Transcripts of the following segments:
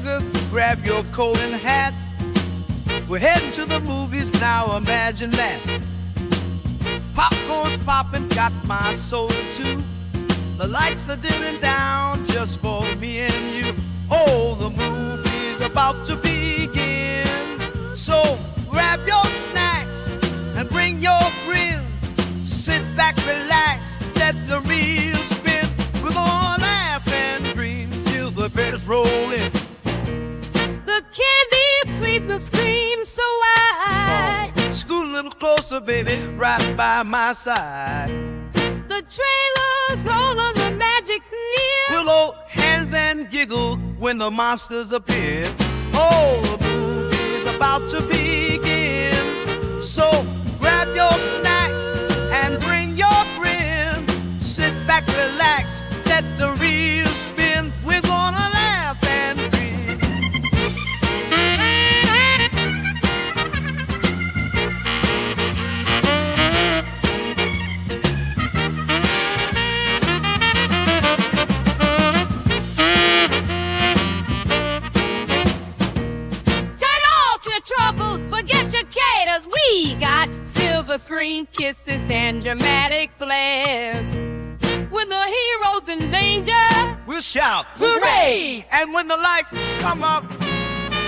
sugar, grab your coat and hat. We're heading to the movies now, imagine that. Popcorn's popping, got my soda too. The lights are dimming down just for me and you. Oh, the movie's about to begin. So grab your snacks and bring your friends. Sit back, relax, let the reel spin. We're gonna laugh and dream till the credits roll in. The candy's sweet, the scream so wide. Scoot a little closer, baby, right by my side. The trailers roll on the magic near. We'll hold hands and giggle when the monsters appear. Oh, the movie's about to begin. So grab your snacks and bring your friend. Sit back, relax, let the reel spin. We're gonna laugh and dream. Turn off your troubles, forget your caters. We got silver screen kisses and dramatic flares. When the hero's in danger, We'll shout, hooray! And when the lights come up,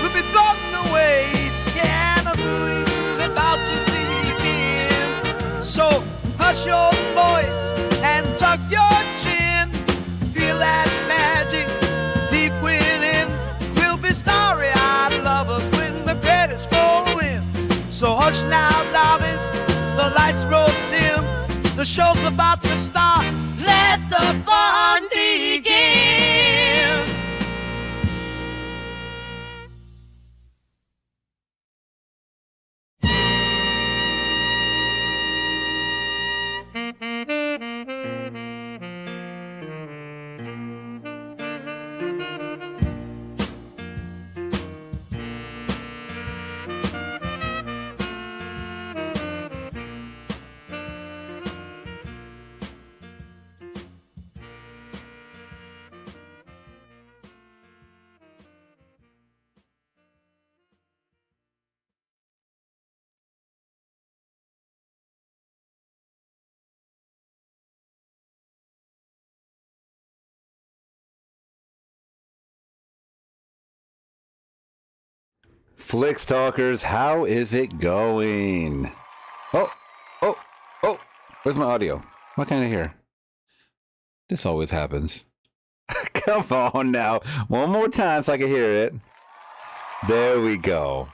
we'll be floating away. Yeah, the movie's about to begin. So hush your voice and tuck your chin. Feel that magic deep within. We'll be starry-eyed lovers when the credits roll in. So hush now, darling, the lights roll dim. The show's about to start. Let the fun begin. Flix Talkers, how is it going? Oh, where's my audio? Why can't I hear? This always happens. Come on now. One more time so I can hear it. There we go.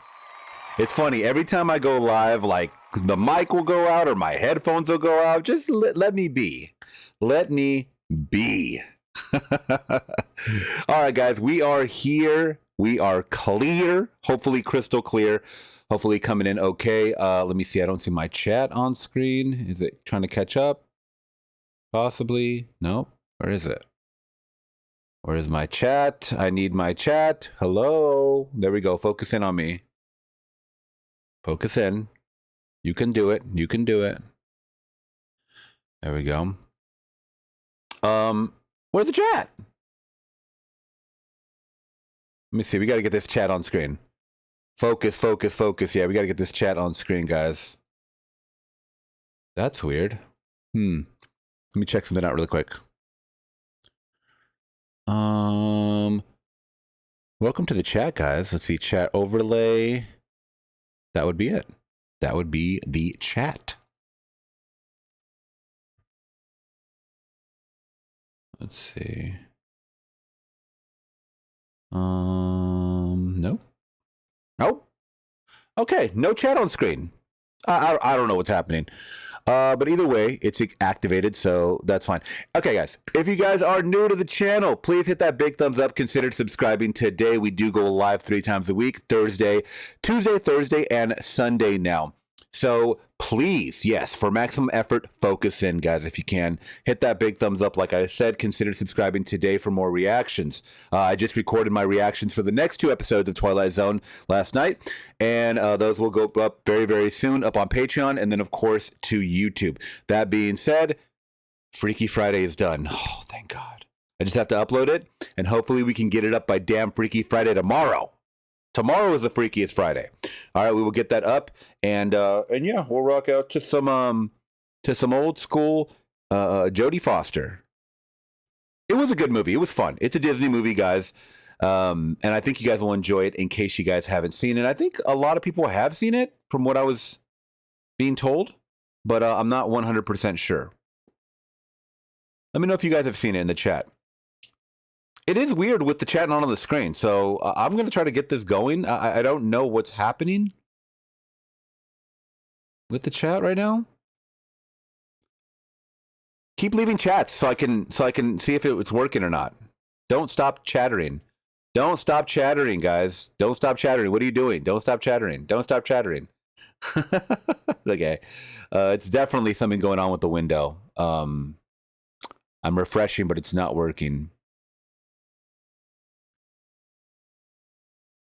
It's funny. Every time I go live, like the mic will go out or my headphones will go out. Just let me be. Let me be. All right, guys. We are here. We are clear, hopefully crystal clear, hopefully coming in okay. Let me see. I don't see my chat on screen. Is it trying to catch up? Possibly. No. Where is it? Where is my chat? I need my chat. Hello. There we go. Focus in on me. Focus in. You can do it. You can do it. There we go. Where's the chat? Let me see. We got to get this chat on screen. Focus. Yeah, we got to get this chat on screen, guys. That's weird. Let me check something out really quick. Welcome to the chat, guys. Let's see. Chat overlay. That would be it. That would be the chat. Let's see. Nope. Okay, no chat on screen. I don't know what's happening. But either way, it's activated, so that's fine. Okay, guys, if you guys are new to the channel, please hit that big thumbs up. Consider subscribing today. We do go live 3 times a week, Tuesday, Thursday, and Sunday now. So please, yes, for maximum effort, focus in, guys, if you can. Hit that big thumbs up. Like I said, consider subscribing today for more reactions. I just recorded my reactions for the next 2 episodes of Twilight Zone last night, and those will go up very, very soon up on Patreon and then, of course, to YouTube. That being said, Freaky Friday is done. Oh, thank God. I just have to upload it, and hopefully we can get it up by damn Freaky Friday tomorrow. Tomorrow is the Freakiest Friday. All right, we will get that up, and yeah, we'll rock out to some old school Jodie Foster. It was a good movie. It was fun. It's a Disney movie, guys, and I think you guys will enjoy it. In case you guys haven't seen it, I think a lot of people have seen it, from what I was being told, but I'm not 100% sure. Let me know if you guys have seen it in the chat. It is weird with the chat not on the screen, so I'm going to try to get this going. I don't know what's happening with the chat right now. Keep leaving chats so I can see if it's working or not. Don't stop chattering. Don't stop chattering, guys. Don't stop chattering. What are you doing? Don't stop chattering. Don't stop chattering. Okay. It's definitely something going on with the window. I'm refreshing, but it's not working.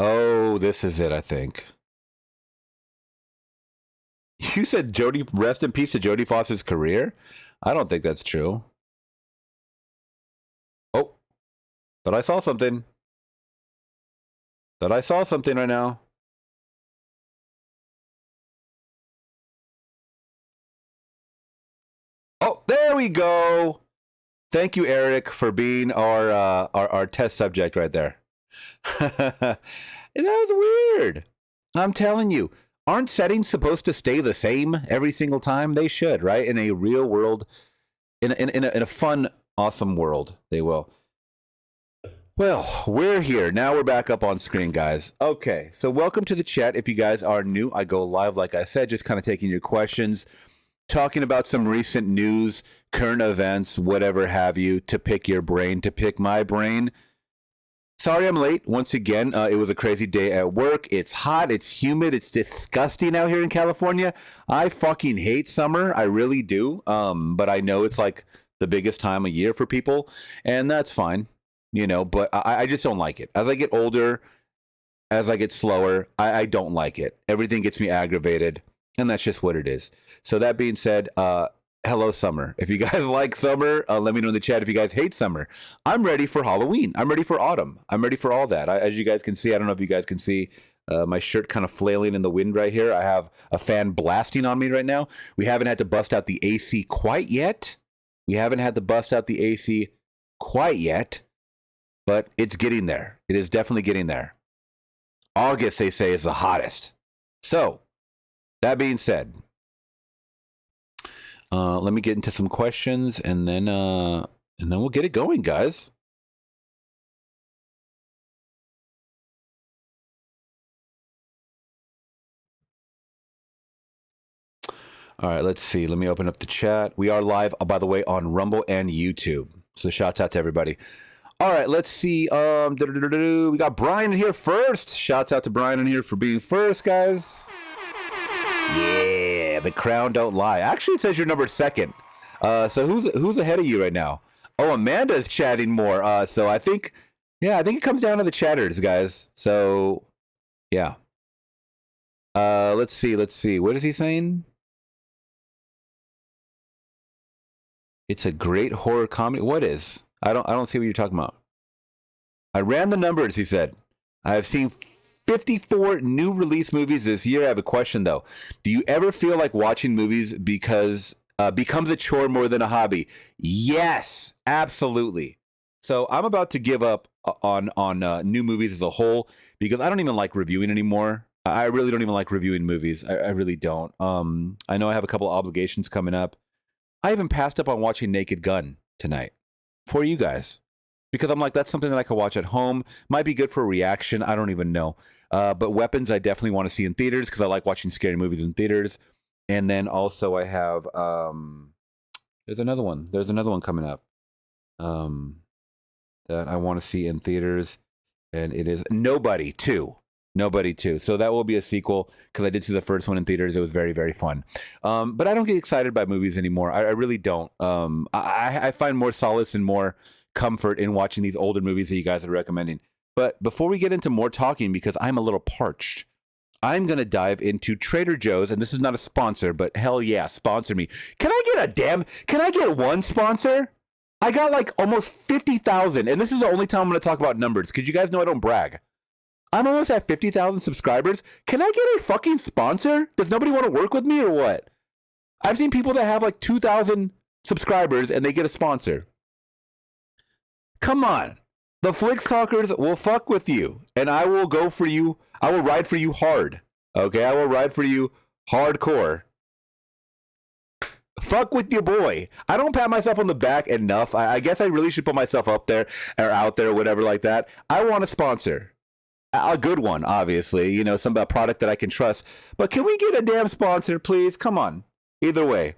Oh, this is it, I think. You said rest in peace to Jodie Foster's career? I don't think that's true. Oh, but I saw something. But I saw something right now. Oh, there we go. Thank you, Eric, for being our test subject right there. That was weird. I'm telling you, aren't settings supposed to stay the same every single time? They should, right? In a real world, in a fun, awesome world, they will. Well, we're here. Now we're back up on screen, guys. Okay, so welcome to the chat. If you guys are new, I go live, like I said, just kind of taking your questions, talking about some recent news, current events, whatever have you, to pick your brain, to pick my brain. Sorry I'm late. Once again, it was a crazy day at work. It's hot. It's humid. It's disgusting out here in California. I fucking hate summer. I really do. But I know it's like the biggest time of year for people, and that's fine, you know, but I just don't like it. As I get older, as I get slower, I don't like it. Everything gets me aggravated, and that's just what it is. So that being said, hello, summer. If you guys like summer, let me know in the chat if you guys hate summer. I'm ready for Halloween. I'm ready for autumn. I'm ready for all that. As you guys can see, I don't know if you guys can see my shirt kind of flailing in the wind right here. I have a fan blasting on me right now. We haven't had to bust out the AC quite yet. But it's getting there. It is definitely getting there. August, they say, is the hottest. So, that being said, let me get into some questions, and then we'll get it going, guys. All right, let's see. Let me open up the chat. We are live, by the way, on Rumble and YouTube. So shouts out to everybody. All right, let's see. We got Brian in here first. Shouts out to Brian in here for being first, guys. Yeah, the crown don't lie. Actually, it says you're number second. So who's ahead of you right now? Oh, Amanda's chatting more. So I think it comes down to the chatters, guys. So yeah. Let's see. What is he saying? It's a great horror comedy. What is? I don't see what you're talking about. I ran the numbers, he said. I have seen 54 new release movies this year. I have a question, though. Do you ever feel like watching movies becomes a chore more than a hobby? Yes, absolutely. So I'm about to give up on new movies as a whole because I don't even like reviewing anymore. I really don't even like reviewing movies. I really don't. I know I have a couple obligations coming up. I even passed up on watching Naked Gun tonight for you guys because I'm like, that's something that I could watch at home. Might be good for a reaction. I don't even know. But Weapons, I definitely want to see in theaters because I like watching scary movies in theaters. And then also I have, there's another one. There's another one coming up that I want to see in theaters. And it is Nobody 2. Nobody 2. So that will be a sequel because I did see the first one in theaters. It was very, very fun. But I don't get excited by movies anymore. I really don't. I find more solace and more comfort in watching these older movies that you guys are recommending. But before we get into more talking, because I'm a little parched, I'm going to dive into Trader Joe's. And this is not a sponsor, but hell yeah, sponsor me. Can I get one sponsor? I got like almost 50,000, and this is the only time I'm going to talk about numbers because you guys know I don't brag. I'm almost at 50,000 subscribers. Can I get a fucking sponsor? Does nobody want to work with me or what? I've seen people that have like 2,000 subscribers and they get a sponsor. Come on. The Flix Talkers will fuck with you, and I will go for you. I will ride for you hard. Okay? I will ride for you hardcore. Fuck with your boy. I don't pat myself on the back enough. I guess I really should put myself up there or out there or whatever like that. I want a sponsor. A good one, obviously. You know, some product that I can trust. But can we get a damn sponsor, please? Come on. Either way.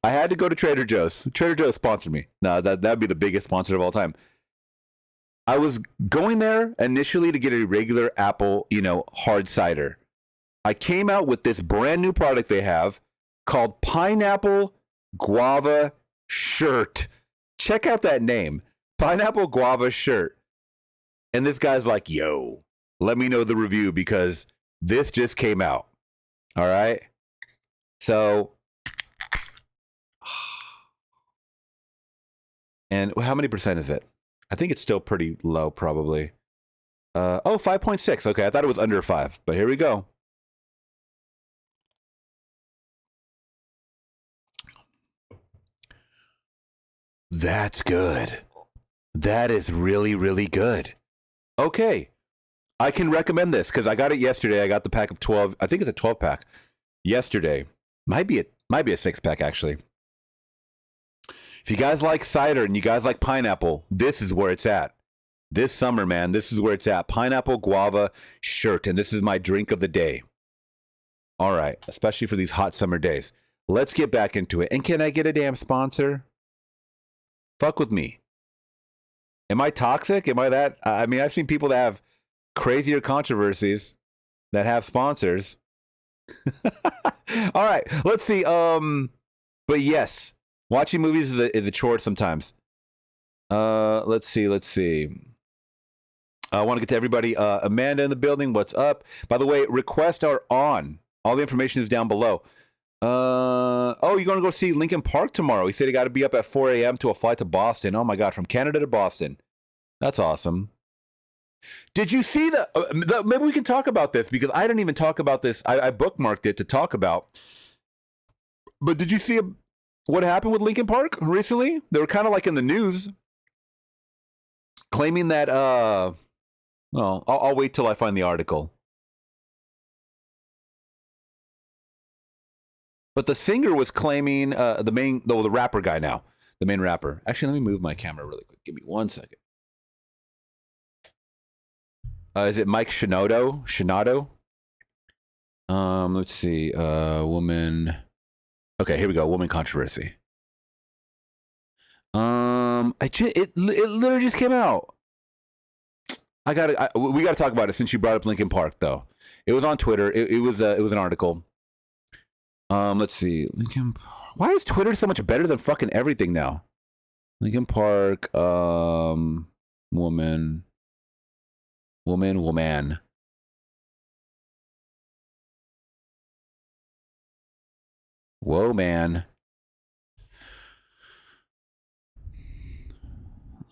I had to go to Trader Joe's. Trader Joe's sponsored me. No, that'd be the biggest sponsor of all time. I was going there initially to get a regular apple, hard cider. I came out with this brand new product they have called Pineapple Guava Shirt. Check out that name. Pineapple Guava Shirt. And this guy's like, yo, let me know the review because this just came out. All right. So, and how many percent is it? I think it's still pretty low, probably. 5.6. Okay, I thought it was under 5, but here we go. That's good. That is really, really good. Okay, I can recommend this because I got it yesterday. I got the pack of 12. I think it's a 12-pack yesterday. Might be a 6-pack, actually. If you guys like cider and you guys like pineapple, this is where it's at. This summer, man, this is where it's at. Pineapple Guava Shirt, and this is my drink of the day. All right, especially for these hot summer days. Let's get back into it. And can I get a damn sponsor? Fuck with me. Am I toxic? Am I that? I mean, I've seen people that have crazier controversies that have sponsors. All right, let's see. But yes. Watching movies is a chore sometimes. Let's see. I want to get to everybody. Amanda in the building. What's up? By the way, requests are on. All the information is down below. You're going to go see Linkin Park tomorrow. He said he got to be up at 4 a.m. to a flight to Boston. Oh, my God. From Canada to Boston. That's awesome. Did you see maybe we can talk about this because I didn't even talk about this. I bookmarked it to talk about. But did you see what happened with Linkin Park recently? They were kind of like in the news, claiming that. I'll wait till I find the article. But the singer was claiming the rapper guy now, the main rapper. Actually, let me move my camera really quick. Give me 1 second. Is it Mike Shinoda? Let's see. Woman. Okay, here we go. Woman controversy. It literally just came out. We got to talk about it since you brought up Linkin Park, though. It was on Twitter. It was an article. Let's see. Linkin Park. Why is Twitter so much better than fucking everything now? Linkin Park. Woman. Whoa, man.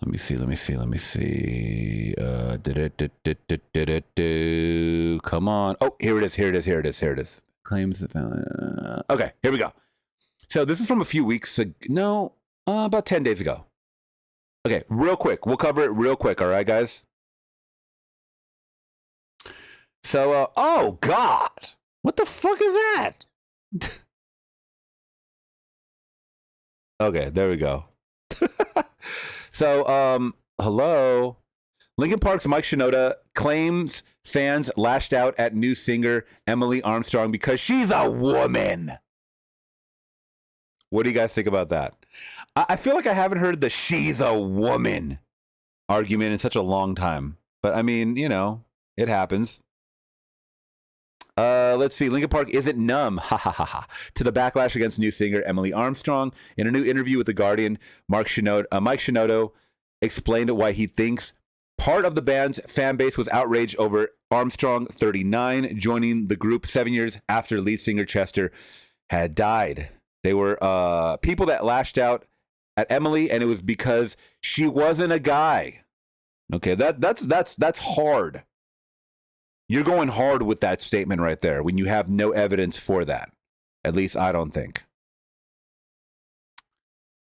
Let me see. Come on. Oh, here it is. Claims that. Okay, here we go. So this is from a few weeks ago. No, about 10 days ago. Okay, real quick. We'll cover it real quick. All right, guys. So, oh God, what the fuck is that? Okay, there we go. So, hello. Linkin Park's Mike Shinoda claims fans lashed out at new singer Emily Armstrong because she's a woman. What do you guys think about that? I feel like I haven't heard the "she's a woman" argument in such a long time. But I mean, it happens. Let's see. Linkin Park isn't numb, to the backlash against new singer Emily Armstrong. In a new interview with The Guardian, Mike Shinoda explained why he thinks part of the band's fan base was outraged over Armstrong, 39, joining the group 7 years after lead singer Chester had died. They were people that lashed out at Emily, and it was because she wasn't a guy. Okay, that's hard. You're going hard with that statement right there when you have no evidence for that. At least I don't think.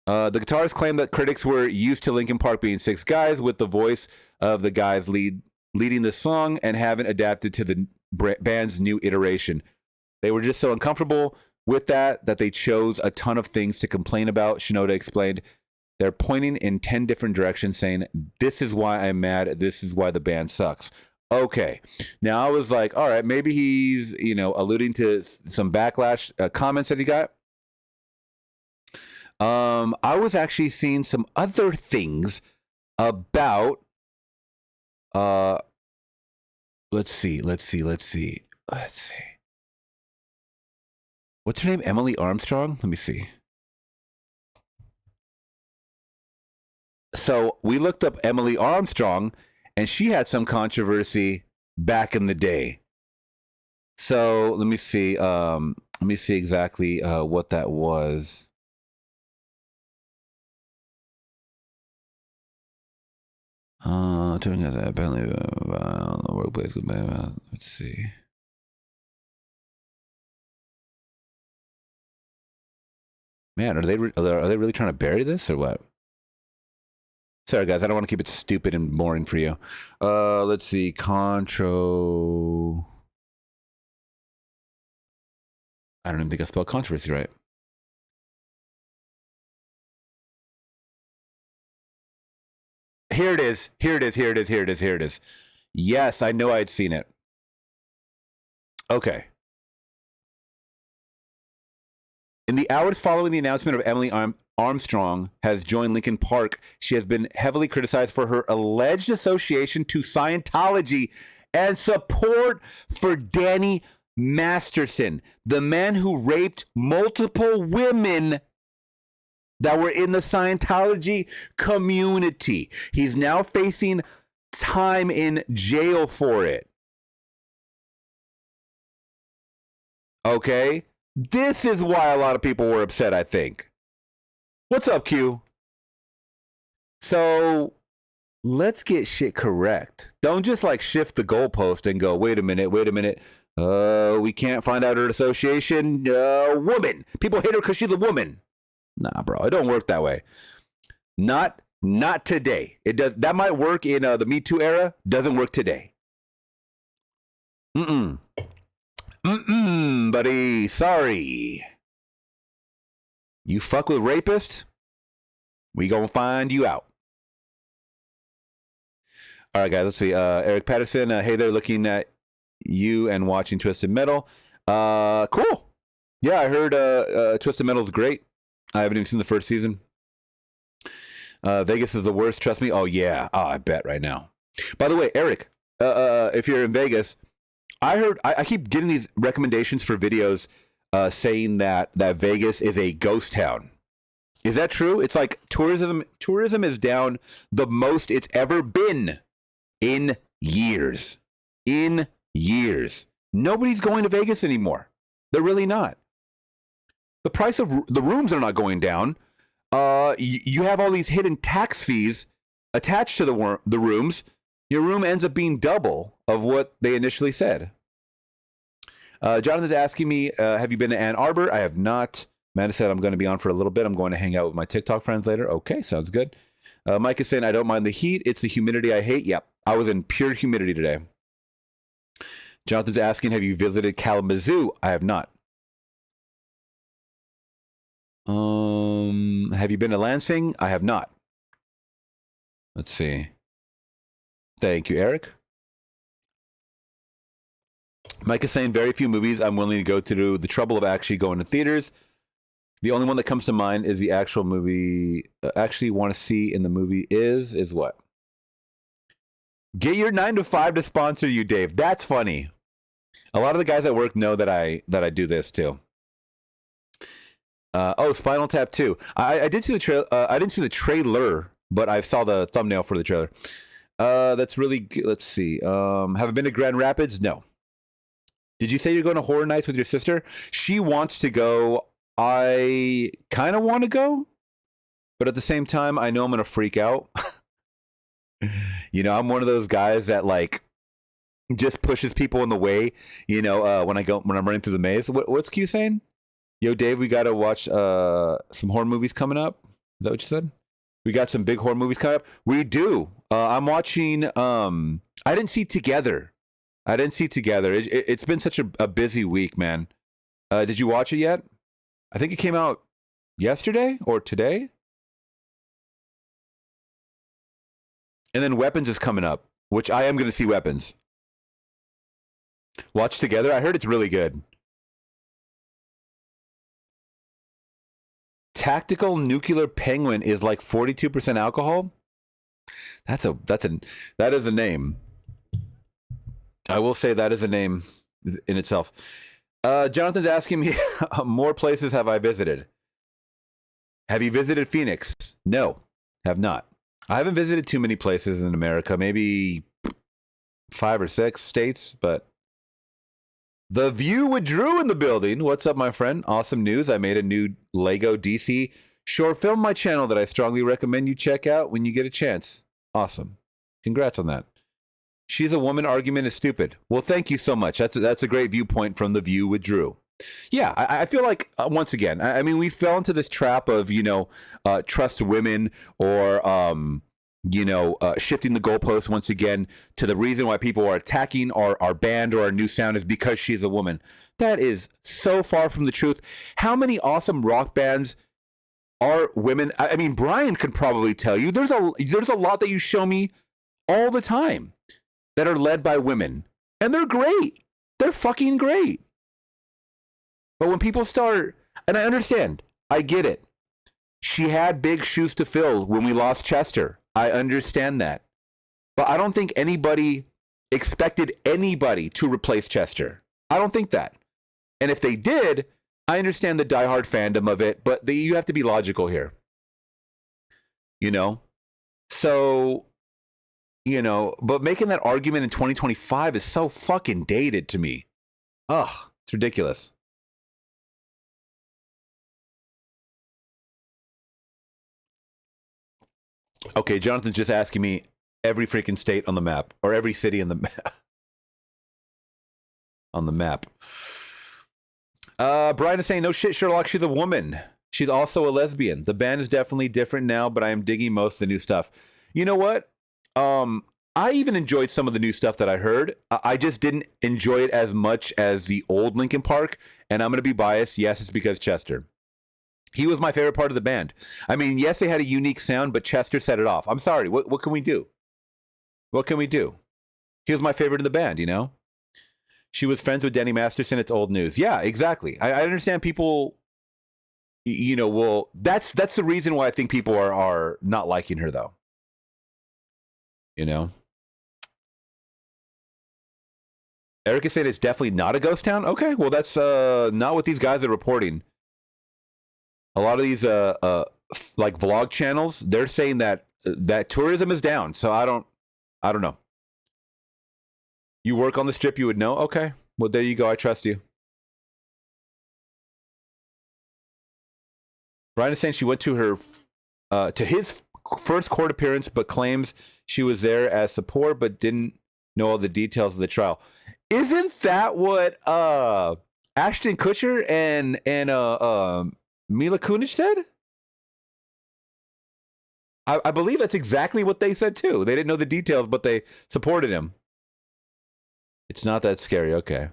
The guitarist claimed that critics were used to Linkin Park being 6 guys with the voice of the guys leading the song and haven't adapted to the band's new iteration. They were just so uncomfortable with that they chose a ton of things to complain about, Shinoda explained. They're pointing in 10 different directions saying, this is why I'm mad, this is why the band sucks. Okay. Now I was like, all right, maybe he's, alluding to some backlash comments that he got. I was actually seeing some other things about let's see. What's her name? Emily Armstrong? Let me see. So we looked up Emily Armstrong, and she had some controversy back in the day. So let me see. Let me see exactly what that was. Turning out that apparently the workplace. Let's see. Man, are they really trying to bury this or what? Sorry, guys, I don't want to keep it stupid and boring for you. Let's see. Contro. I don't even think I spelled controversy right. Here it is. Yes, I know I had seen it. Okay. In the hours following the announcement of Emily Armstrong has joined Linkin Park, she has been heavily criticized for her alleged association to Scientology and support for Danny Masterson, the man who raped multiple women that were in the Scientology community. He's now facing time in jail for it. Okay? This is why a lot of people were upset, I think. What's up, Q? So, let's get shit correct. Don't just shift the goalpost and go, wait a minute. We can't find out her association. Woman. People hate her because she's a woman. Nah, bro, it don't work that way. Not today. It does. That might work in the Me Too era. Doesn't work today. Buddy. Sorry. You fuck with rapist, we gonna find you out. All right, guys. Let's see. Eric Patterson. Hey there, looking at you and watching Twisted Metal. Cool. Yeah, I heard Twisted Metal's great. I haven't even seen the first season. Vegas is the worst. Trust me. Oh, yeah. Oh, I bet right now. By the way, Eric, if you're in Vegas, I keep getting these recommendations for videos saying that Vegas is a ghost town. Is that true? It's like tourism is down the most it's ever been in years. Nobody's going to Vegas anymore. They're really not. The price of the rooms are not going down. You have all these hidden tax fees attached to the rooms. Your room ends up being double of what they initially said. Jonathan's asking me, have you been to Ann Arbor? I have not. Amanda said I'm going to be on for a little bit. I'm going to hang out with my TikTok friends later. Okay, sounds good. Mike is saying, I don't mind the heat. It's the humidity I hate. Yep, I was in pure humidity today. Jonathan's asking, have you visited Kalamazoo? I have not. Have you been to Lansing? I have not. Let's see. Thank you, Eric. Mike is saying very few movies I'm willing to go through the trouble of actually going to theaters. The only one that comes to mind is the actual movie actually want to see in the movie is what? Get your 9 to 5 to sponsor you, Dave. That's funny. A lot of the guys at work know that I do this too. Spinal Tap 2. I did see the trailer. I didn't see the trailer, but I saw the thumbnail for the trailer. That's really good. Let's see. Have I been to Grand Rapids? No. Did you say you're going to Horror Nights with your sister? She wants to go. I kind of want to go. but at the same time, I know I'm gonna freak out. I'm one of those guys that like just pushes people in the way. When I'm running through the maze. What's Q saying? Yo, Dave, we gotta watch some horror movies coming up. Is that what you said? We got some big horror movies coming up. We do. I'm watching. I didn't see Together. It's been such a busy week, man. Did you watch it yet? I think it came out yesterday or today. And then Weapons is coming up, which I am going to see Weapons. Watch Together. I heard it's really good. Tactical Nuclear Penguin is like 42% alcohol. That is a name. I will say that is a name in itself. Jonathan's asking me, more places have I visited? Have you visited Phoenix? No, have not. I haven't visited too many places in America, maybe 5 or 6 states, but The View with Drew in the building. What's up, my friend? Awesome news. I made a new Lego DC short film on my channel that I strongly recommend you check out when you get a chance. Awesome. Congrats on that. She's a woman argument is stupid. Well, thank you so much. That's a great viewpoint from The View with Drew. Yeah, I feel like, once again, I mean, we fell into this trap of, trust women or, shifting the goalposts once again to the reason why people are attacking our band or our new sound is because she's a woman. That is so far from the truth. How many awesome rock bands are women? I mean, Brian could probably tell you there's a lot that you show me all the time that are led by women, and they're great. They're fucking great. But when people start, and I understand, I get it. She had big shoes to fill when we lost Chester. I understand that. But I don't think anybody expected anybody to replace Chester. I don't think that. And if they did, I understand the diehard fandom of it, but you have to be logical here. So, but making that argument in 2025 is so fucking dated to me. Ugh, it's ridiculous. Okay, Jonathan's just asking me every freaking state on the map, or every city on the map. On the map. Brian is saying, no shit, Sherlock, she's a woman. She's also a lesbian. The band is definitely different now, but I am digging most of the new stuff. You know what? I even enjoyed some of the new stuff that I heard. I just didn't enjoy it as much as the old Linkin Park, and I'm going to be biased. Yes, it's because Chester. He was my favorite part of the band. I mean, yes, they had a unique sound, but Chester set it off. I'm sorry. What can we do? What can we do? He was my favorite in the band, She was friends with Danny Masterson. It's old news. Yeah, exactly. I understand people, well, that's the reason why I think people are not liking her, though. Eric is saying it's definitely not a ghost town. Okay, well, that's not what these guys are reporting. A lot of these like vlog channels, they're saying that tourism is down. So I don't know. You work on the Strip, you would know. Okay, well, there you go. I trust you. Brian is saying she went to his first court appearance, but claims she was there as support, but didn't know all the details of the trial. Isn't that what Ashton Kutcher and Mila Kunis said? I believe that's exactly what they said too. They didn't know the details, but they supported him. It's not that scary. Okay.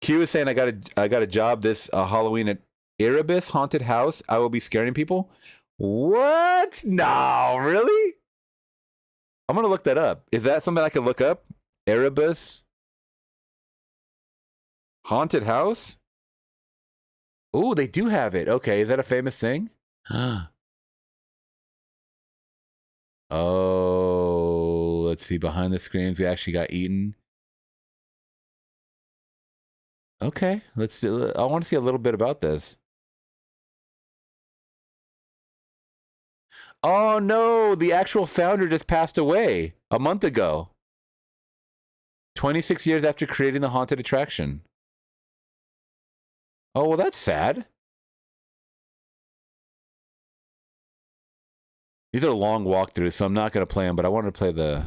Q is saying I got a job this Halloween at Erebus Haunted House. I will be scaring people. What? No, really? I'm gonna look that up. Is that something I can look up? Erebus Haunted House? Oh, they do have it. Okay, is that a famous thing? Oh, let's see. Behind the screens, we actually got eaten. Okay, let's see. I want to see a little bit about this. Oh, no. The actual founder just passed away a month ago. 26 years after creating the haunted attraction. Oh, well, that's sad. These are long walkthroughs, so I'm not going to play them, but I wanted to play the...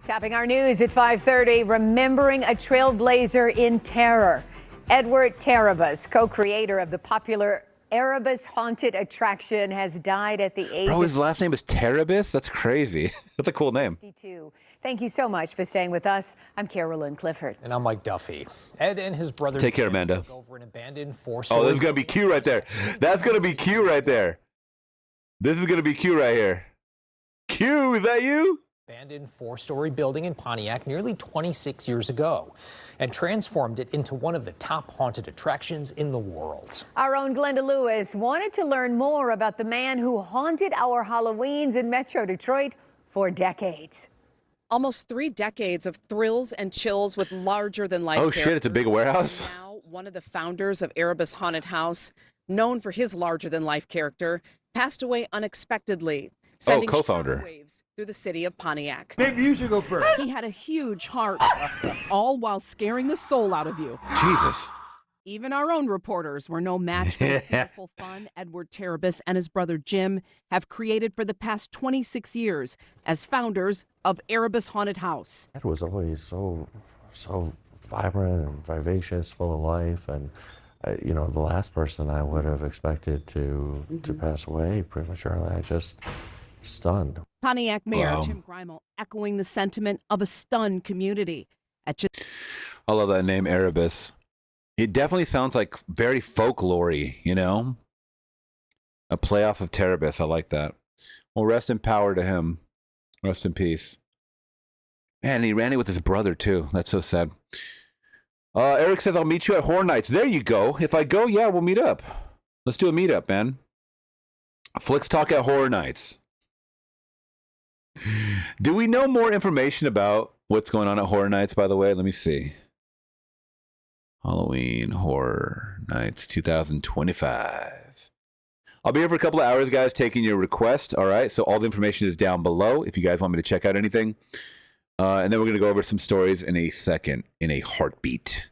Topping our news at 5:30, remembering a trailblazer in terror. Edward Terabas, co-creator of the popular Erebus Haunted Attraction, has died at the age Bro, his of last name is Terabas? That's crazy. That's a cool name. 62. Thank you so much for staying with us. I'm Carolyn Clifford. And I'm Mike Duffy. Ed and his brother Take care, Jim Amanda. took over an abandoned four-story. Oh, this is going to be Q right there. That's going to be Q right there. This is going to be Q right here. Q, is that you? Abandoned four-story building in Pontiac nearly 26 years ago and transformed it into one of the top haunted attractions in the world. Our own Glenda Lewis wanted to learn more about the man who haunted our Halloweens in Metro Detroit for decades. Almost 3 decades of thrills and chills with larger-than-life Oh, shit, it's a big warehouse? Now, one of the founders of Erebus Haunted House, known for his larger-than-life character, passed away unexpectedly, sending co-founder. shockwaves through the city of Pontiac. Maybe you should go first. He had a huge heart, all while scaring the soul out of you. Jesus. Even our own reporters were no match for the fearful fun Edward Terabas and his brother Jim have created for the past 26 years as founders of Erebus Haunted House. It was always so vibrant and vivacious, full of life, and you know, the last person I would have expected to pass away prematurely, I just stunned. Pontiac Mayor Wow. Tim Grimel echoing the sentiment of a stunned community. At just I love that name, Erebus. It definitely sounds like very folklore-y, you know? A playoff of Terabas. I like that. Well, rest in power to him. Rest in peace. Man, he ran it with his brother, too. That's so sad. Eric says, I'll meet you at Horror Nights. There you go. If I go, yeah, we'll meet up. Let's do a meetup, man. Flicks Talk at Horror Nights. Do we know more information about what's going on at Horror Nights, by the way? Let me see. Halloween Horror Nights 2025. I'll be here for a couple of hours, guys, taking your request. All right. So all the information is down below if you guys want me to check out anything. And then we're going to go over some stories in a second, in a heartbeat.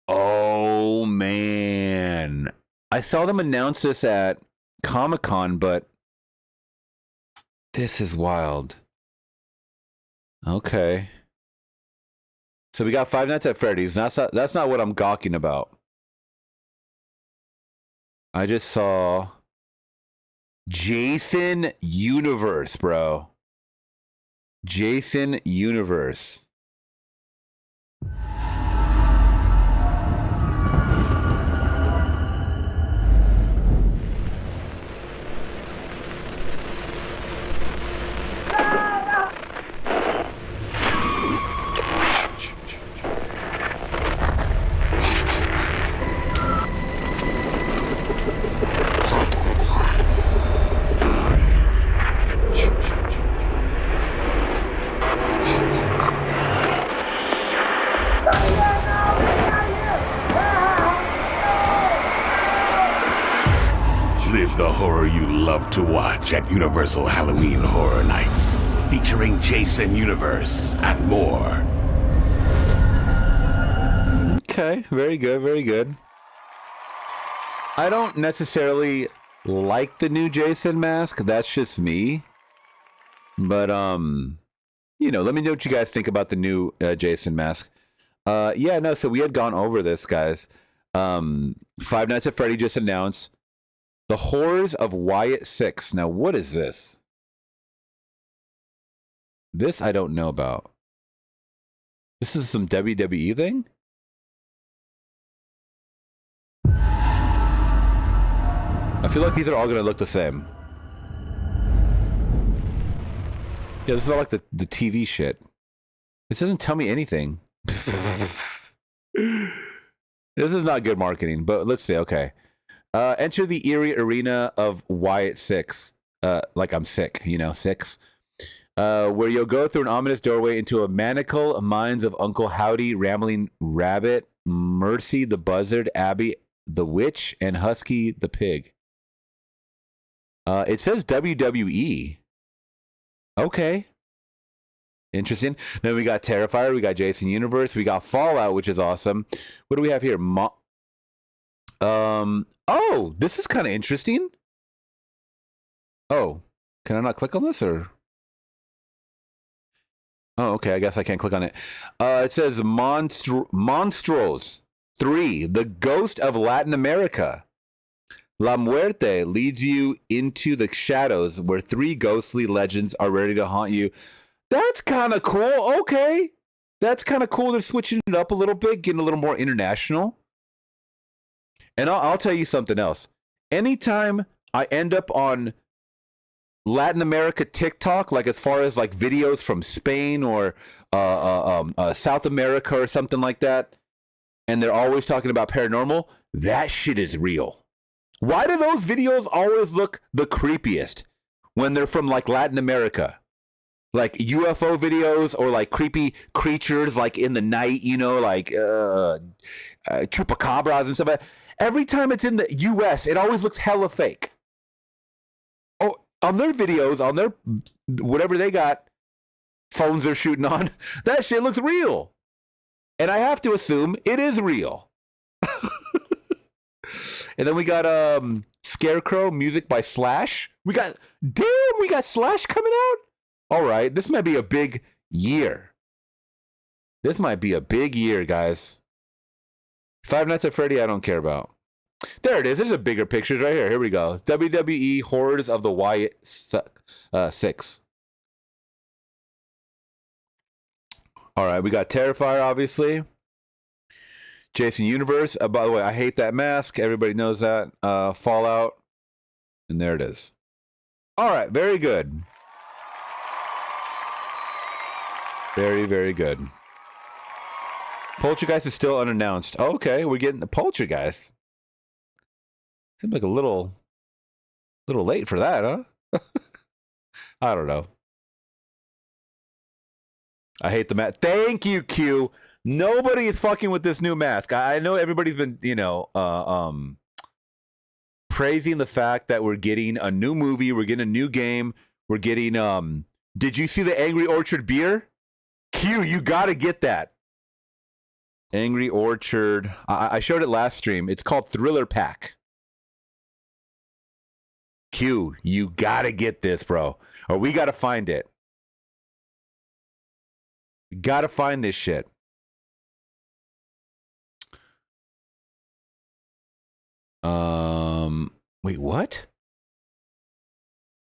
Oh, man. I saw them announce this at Comic-Con, but this is wild. Okay. So we got Five Nights at Freddy's. That's not what I'm gawking about. I just saw Jason Universe, bro. Jason Universe. Live the horror you love to watch at Universal Halloween Horror Nights, featuring Jason Universe and more. Okay, very good, very good. I don't necessarily like the new Jason mask. That's just me. But you know, let me know what you guys think about the new Jason mask. Yeah, no, so we had gone over this, guys. Five Nights at Freddy just announced The Horrors of Wyatt 6. Now, what is this? This I don't know about. This is some WWE thing? I feel like these are all going to look the same. Yeah, this is all like the TV shit. This doesn't tell me anything. This is not good marketing, but let's see. Okay. Enter the eerie arena of Wyatt 6. Like I'm sick, you know, 6. Where you'll go through an ominous doorway into a manacle minds of Uncle Howdy, Rambling Rabbit, Mercy the Buzzard, Abby the Witch, and Husky the Pig. It says WWE. Okay. Interesting. Then we got Terrifier, we got Jason Universe, we got Fallout, which is awesome. What do we have here? Oh, this is kind of interesting. Oh, can I not click on this or? Oh, okay. I guess I can't click on it. It says Monstros 3, The Ghost of Latin America. La Muerte leads you into the shadows where 3 ghostly legends are ready to haunt you. That's kind of cool. Okay. That's kind of cool. They're switching it up a little bit, getting a little more international. And I'll tell you something else. Anytime I end up on Latin America TikTok, like as far as like videos from Spain or South America or something like that, and they're always talking about paranormal, that shit is real. Why do those videos always look the creepiest when they're from like Latin America? Like UFO videos or like creepy creatures like in the night, you know, like chupacabras and stuff like that. Every time it's in the US, it always looks hella fake. Oh, on their videos, on their whatever they got, phones they're shooting on, that shit looks real. And I have to assume it is real. And then we got Scarecrow, music by Slash. We got Slash coming out? All right, this might be a big year. This might be a big year, guys. Five Nights at Freddy, I don't care about. There it is. There's a bigger picture right here. Here we go. WWE Horrors of the Y6. All right, we got Terrifier, obviously. Jason Universe. By the way, I hate that mask. Everybody knows that. Fallout. And there it is. All right, very good. Very, very good. Poltergeist is still unannounced. Okay, we're getting the Poltergeist. Seems like a little late for that, huh? I don't know. I hate the mask. Thank you, Q. Nobody is fucking with this new mask. I know everybody's been, praising the fact that we're getting a new movie, we're getting a new game, we're getting did you see the Angry Orchard beer? Q, you gotta get that. Angry Orchard. I showed it last stream. It's called Thriller Pack. Q, you gotta get this, bro. Or we gotta find it. We gotta find this shit. Wait, what?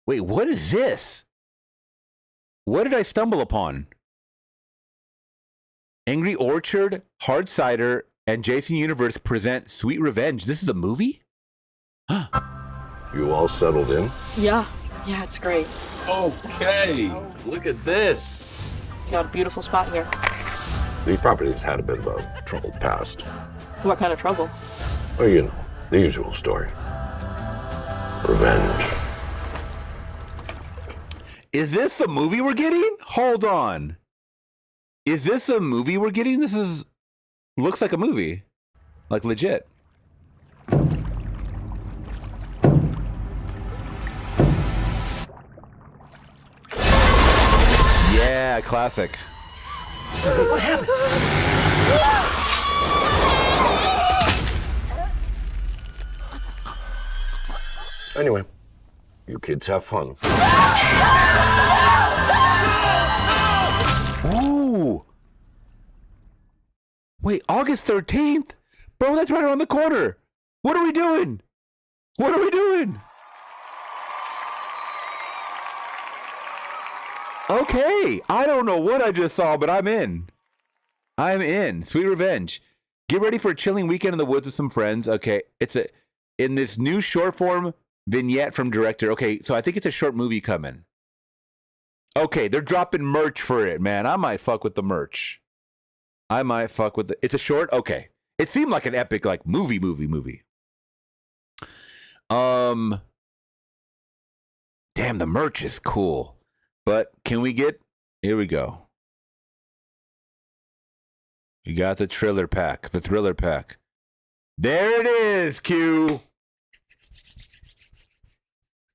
Wait, what is this? What did I stumble upon? Angry Orchard, Hard Cider, and Jason Universe present Sweet Revenge. This is a movie? You all settled in? Yeah, it's great. Okay, look at this. You got a beautiful spot here. The property's had a bit of a troubled past. What kind of trouble? Well, you know, the usual story. Revenge. Is this a movie we're getting? Hold on. Is this a movie we're getting? Looks like a movie. Like legit. Yeah, classic. What happened? Anyway, you kids have fun. Ooh. Wait, August 13th? Bro, that's right around the corner. What are we doing? What are we doing? Okay, I don't know what I just saw, but I'm in. I'm in. Sweet Revenge. Get ready for a chilling weekend in the woods with some friends. Okay, in this new short form vignette from director. Okay, so I think it's a short movie coming. Okay, they're dropping merch for it, man. I might fuck with the merch. It's a short? Okay. It seemed like an epic, like, movie. Damn, the merch is cool. But can we get... Here we go. You got the Thriller Pack. There it is, Q.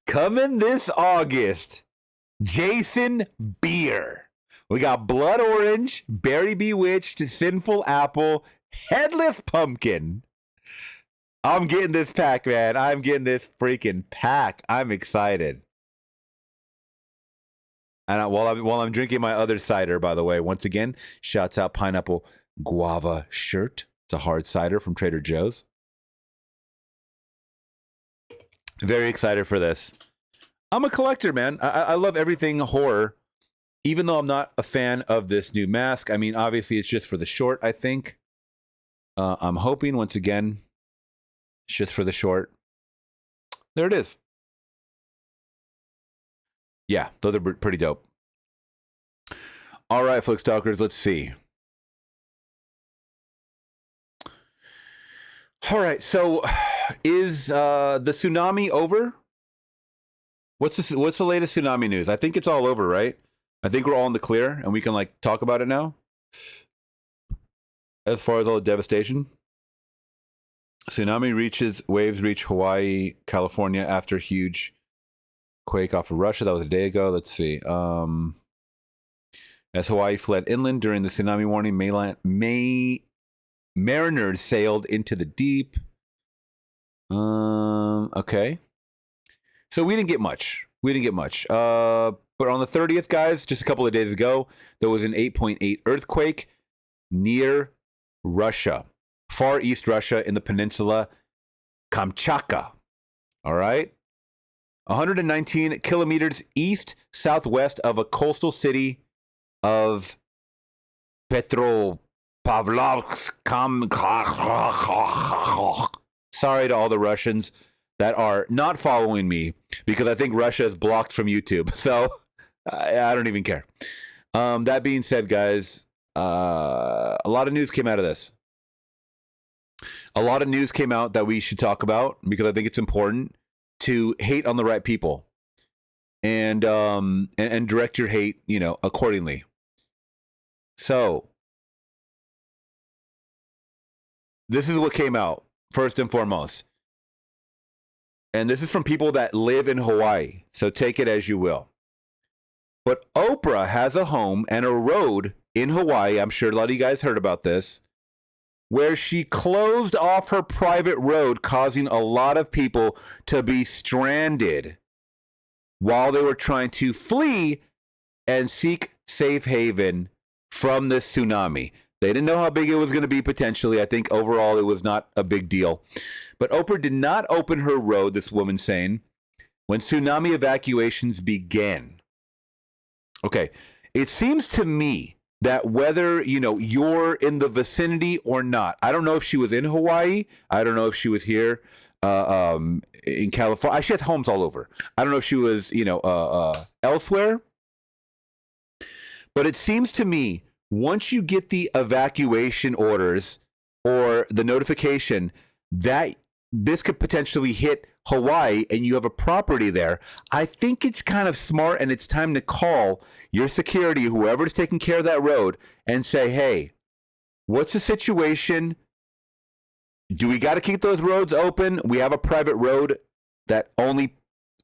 Coming this August. Jason Beer. We got Blood Orange, Berry Bewitched, Sinful Apple, Headless Pumpkin. I'm getting this pack, man. I'm getting this freaking pack. I'm excited. And while I'm drinking my other cider, by the way, once again, shouts out Pineapple Guava Shirt. It's a hard cider from Trader Joe's. Very excited for this. I'm a collector, man. I love everything horror, even though I'm not a fan of this new mask. I mean, obviously, it's just for the short, I think. I'm hoping, once again, it's just for the short. There it is. Yeah, those are pretty dope. All right, Flick Stalkers, let's see. All right, so is the tsunami over? What's the latest tsunami news? I think it's all over, right? I think we're all in the clear and we can like talk about it now. As far as all the devastation. Tsunami waves reach Hawaii, California after huge quake off of Russia. That was a day ago. Let's see. As Hawaii fled inland during the tsunami warning, mariners sailed into the deep. Okay. So we didn't get much. But on the 30th, guys, just a couple of days ago, there was an 8.8 earthquake near Russia, far east Russia in the peninsula Kamchatka. All right. 119 kilometers east-southwest of a coastal city of Petropavlovsk. Sorry to all the Russians that are not following me because I think Russia is blocked from YouTube. So I don't even care. That being said, guys, a lot of news came out of this. A lot of news came out that we should talk about because I think it's important to hate on the right people and direct your hate, accordingly. So this is what came out first and foremost. And this is from people that live in Hawaii. So take it as you will. But Oprah has a home and a road in Hawaii. I'm sure a lot of you guys heard about this, where she closed off her private road, causing a lot of people to be stranded while they were trying to flee and seek safe haven from this tsunami. They didn't know how big it was going to be potentially. I think overall it was not a big deal. But Oprah did not open her road, this woman saying, when tsunami evacuations began. Okay, it seems to me that whether, you're in the vicinity or not, I don't know if she was in Hawaii. I don't know if she was here in California. She has homes all over. I don't know if she was, elsewhere. But it seems to me, once you get the evacuation orders or the notification that this could potentially hit Hawaii and you have a property there, I think it's kind of smart and it's time to call your security, whoever's taking care of that road, and say, hey, what's the situation? Do we got to keep those roads open? We have a private road that only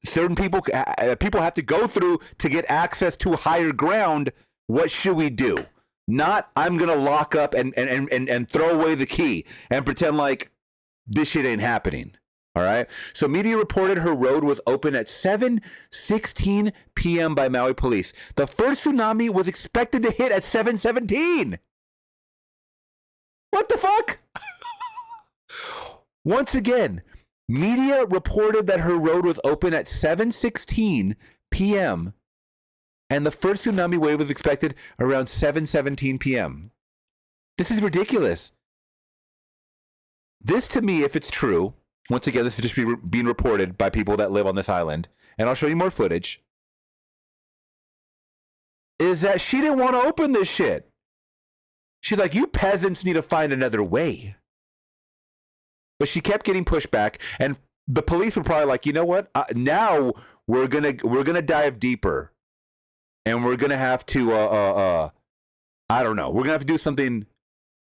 certain people have to go through to get access to higher ground. What should we do? Not, I'm going to lock up and throw away the key and pretend like this shit ain't happening. All right. So media reported her road was open at 7:16 p.m. by Maui police. The first tsunami was expected to hit at 7:17. What the fuck? Once again, media reported that her road was open at 7:16 p.m. and the first tsunami wave was expected around 7:17 p.m. This is ridiculous. This, to me, if it's true, once again, this is just being reported by people that live on this island, and I'll show you more footage, is that she didn't want to open this shit. She's like, you peasants need to find another way. But she kept getting pushback, and the police were probably like, you know what? Now we're gonna dive deeper, and we're gonna have to I don't know. We're gonna have to do something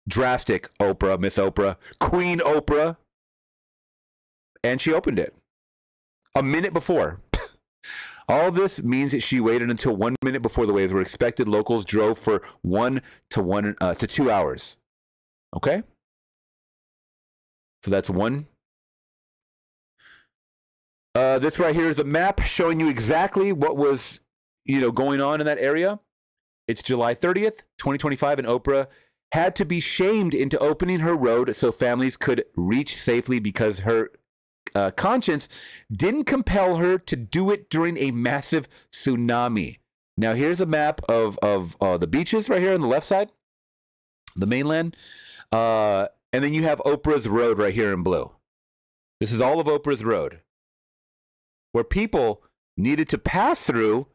drastic, Oprah, Miss Oprah, Queen Oprah. And she opened it a minute before. All this means that she waited until 1 minute before the waves were expected. Locals drove for 1 to 2 hours. Okay? So that's one. This right here is a map showing you exactly what was going on in that area. It's July 30th, 2025, and Oprah had to be shamed into opening her road so families could reach safely because her conscience didn't compel her to do it during a massive tsunami. Now, here's a map of the beaches right here on the left side, the mainland. And then you have Oprah's road right here in blue. This is all of Oprah's road, where people needed to pass through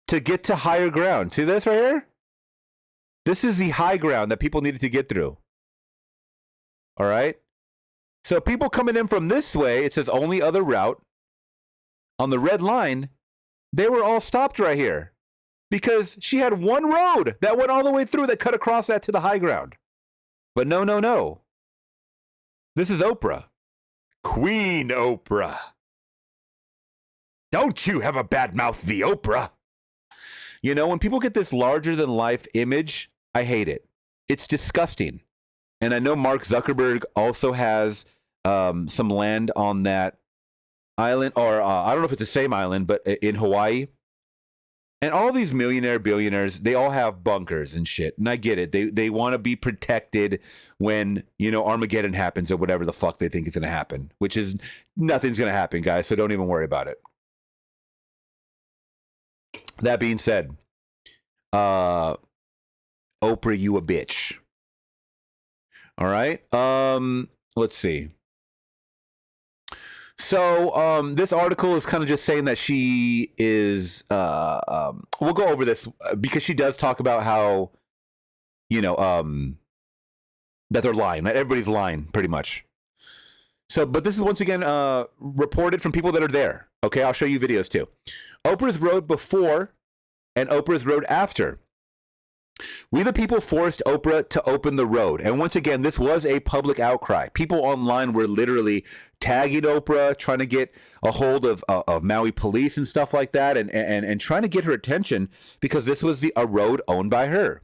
to get to higher ground. See this right here? This is the high ground that people needed to get through. All right? So people coming in from this way, it says only other route. On the red line, they were all stopped right here because she had one road that went all the way through that cut across that to the high ground. But no. This is Oprah. Queen Oprah. Don't you have a bad mouth, the Oprah. When people get this larger than life image, I hate it. It's disgusting. And I know Mark Zuckerberg also has some land on that island, or I don't know if it's the same island, but in Hawaii. And all these billionaires, they all have bunkers and shit. And I get it. They want to be protected when, Armageddon happens or whatever the fuck they think is going to happen, which is nothing's going to happen, guys. So don't even worry about it. That being said, Oprah, you a bitch. All right. Let's see. So this article is kind of just saying that she is. We'll go over this because she does talk about how, that they're lying. That everybody's lying, pretty much. So, but this is once again reported from people that are there. Okay, I'll show you videos too. Oprah's road before and Oprah's road after. We the people forced Oprah to open the road. And once again, this was a public outcry. People online were literally tagging Oprah, trying to get a hold of Maui police and stuff like that, and trying to get her attention because this was a road owned by her.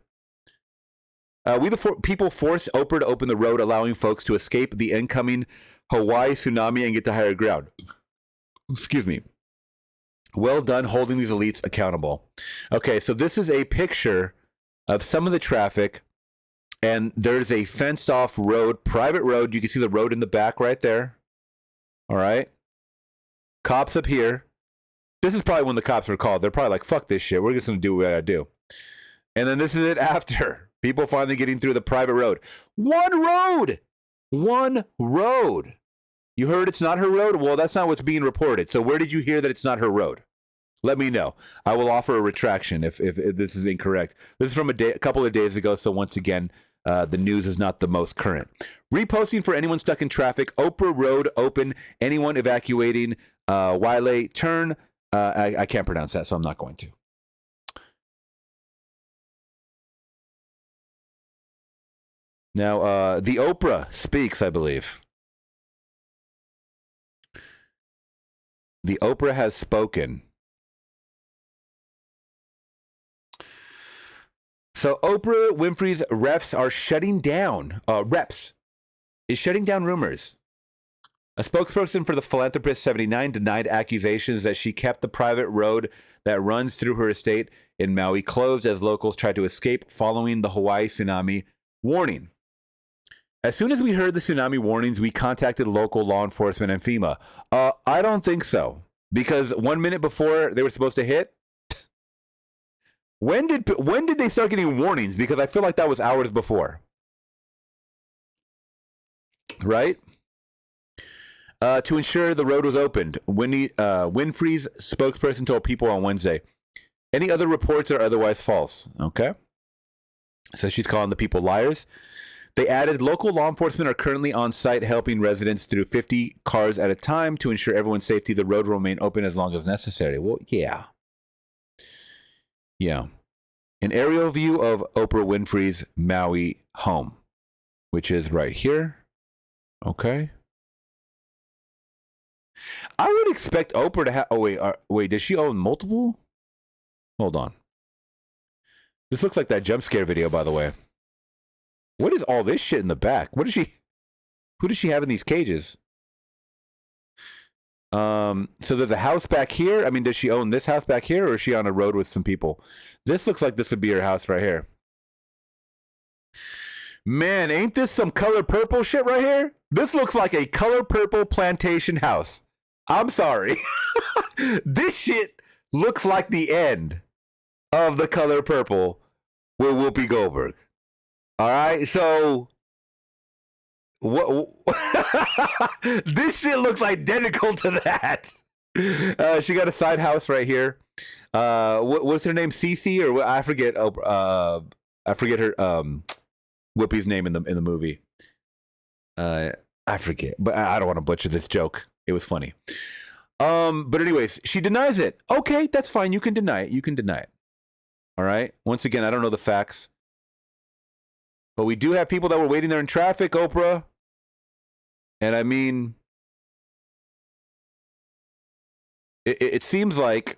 We the people forced Oprah to open the road, allowing folks to escape the incoming Hawaii tsunami and get to higher ground. Excuse me. Well done holding these elites accountable. Okay, so this is a picture of some of the traffic, and there's a fenced off road, private road. You can see the road in the back right there. All right. Cops up here. This is probably when the cops were called. They're probably like, fuck this shit. We're just going to do what we got to do. And then this is it after. People finally getting through the private road. One road. You heard it's not her road? Well, that's not what's being reported. So where did you hear that it's not her road? Let me know. I will offer a retraction if this is incorrect. This is from a couple of days ago, so once again, the news is not the most current. Reposting for anyone stuck in traffic. Oprah Road open. Anyone evacuating Wailea turn. I can't pronounce that, so I'm not going to. Now, the Oprah speaks, I believe. The Oprah has spoken. So Oprah Winfrey's refs are shutting down. Reps is shutting down rumors. A spokesperson for the Philanthropist 79 denied accusations that she kept the private road that runs through her estate in Maui closed as locals tried to escape following the Hawaii tsunami warning. As soon as we heard the tsunami warnings, we contacted local law enforcement and FEMA. I don't think so, because 1 minute before they were supposed to hit. When did they start getting warnings? Because I feel like that was hours before. Right? To ensure the road was opened, Winfrey's spokesperson told People on Wednesday, any other reports are otherwise false. Okay? So she's calling the people liars. They added, local law enforcement are currently on site helping residents through 50 cars at a time to ensure everyone's safety. The road will remain open as long as necessary. Well, yeah. Yeah. An aerial view of Oprah Winfrey's Maui home, which is right here. Okay. I would expect Oprah to have... Oh, wait. Does she own multiple? Hold on. This looks like that jump scare video, by the way. What is all this shit in the back? Who does she have in these cages? So there's a house back here. I mean, does she own this house back here, or is she on a road with some people? This looks like this would be her house right here. Man, ain't this some color purple shit right here? This looks like a color purple plantation house. I'm sorry. This shit looks like the end of the color purple with Whoopi Goldberg. All right, so what? This shit looks identical to that. She got a side house right here. What's her name? Cece, or I forget. I forget her. Whoopi's name in the movie. I forget, but I don't want to butcher this joke. It was funny. But anyways, she denies it. Okay, that's fine. You can deny it. You can deny it. All right. Once again, I don't know the facts, but we do have people that were waiting there in traffic, Oprah. And I mean, it seems like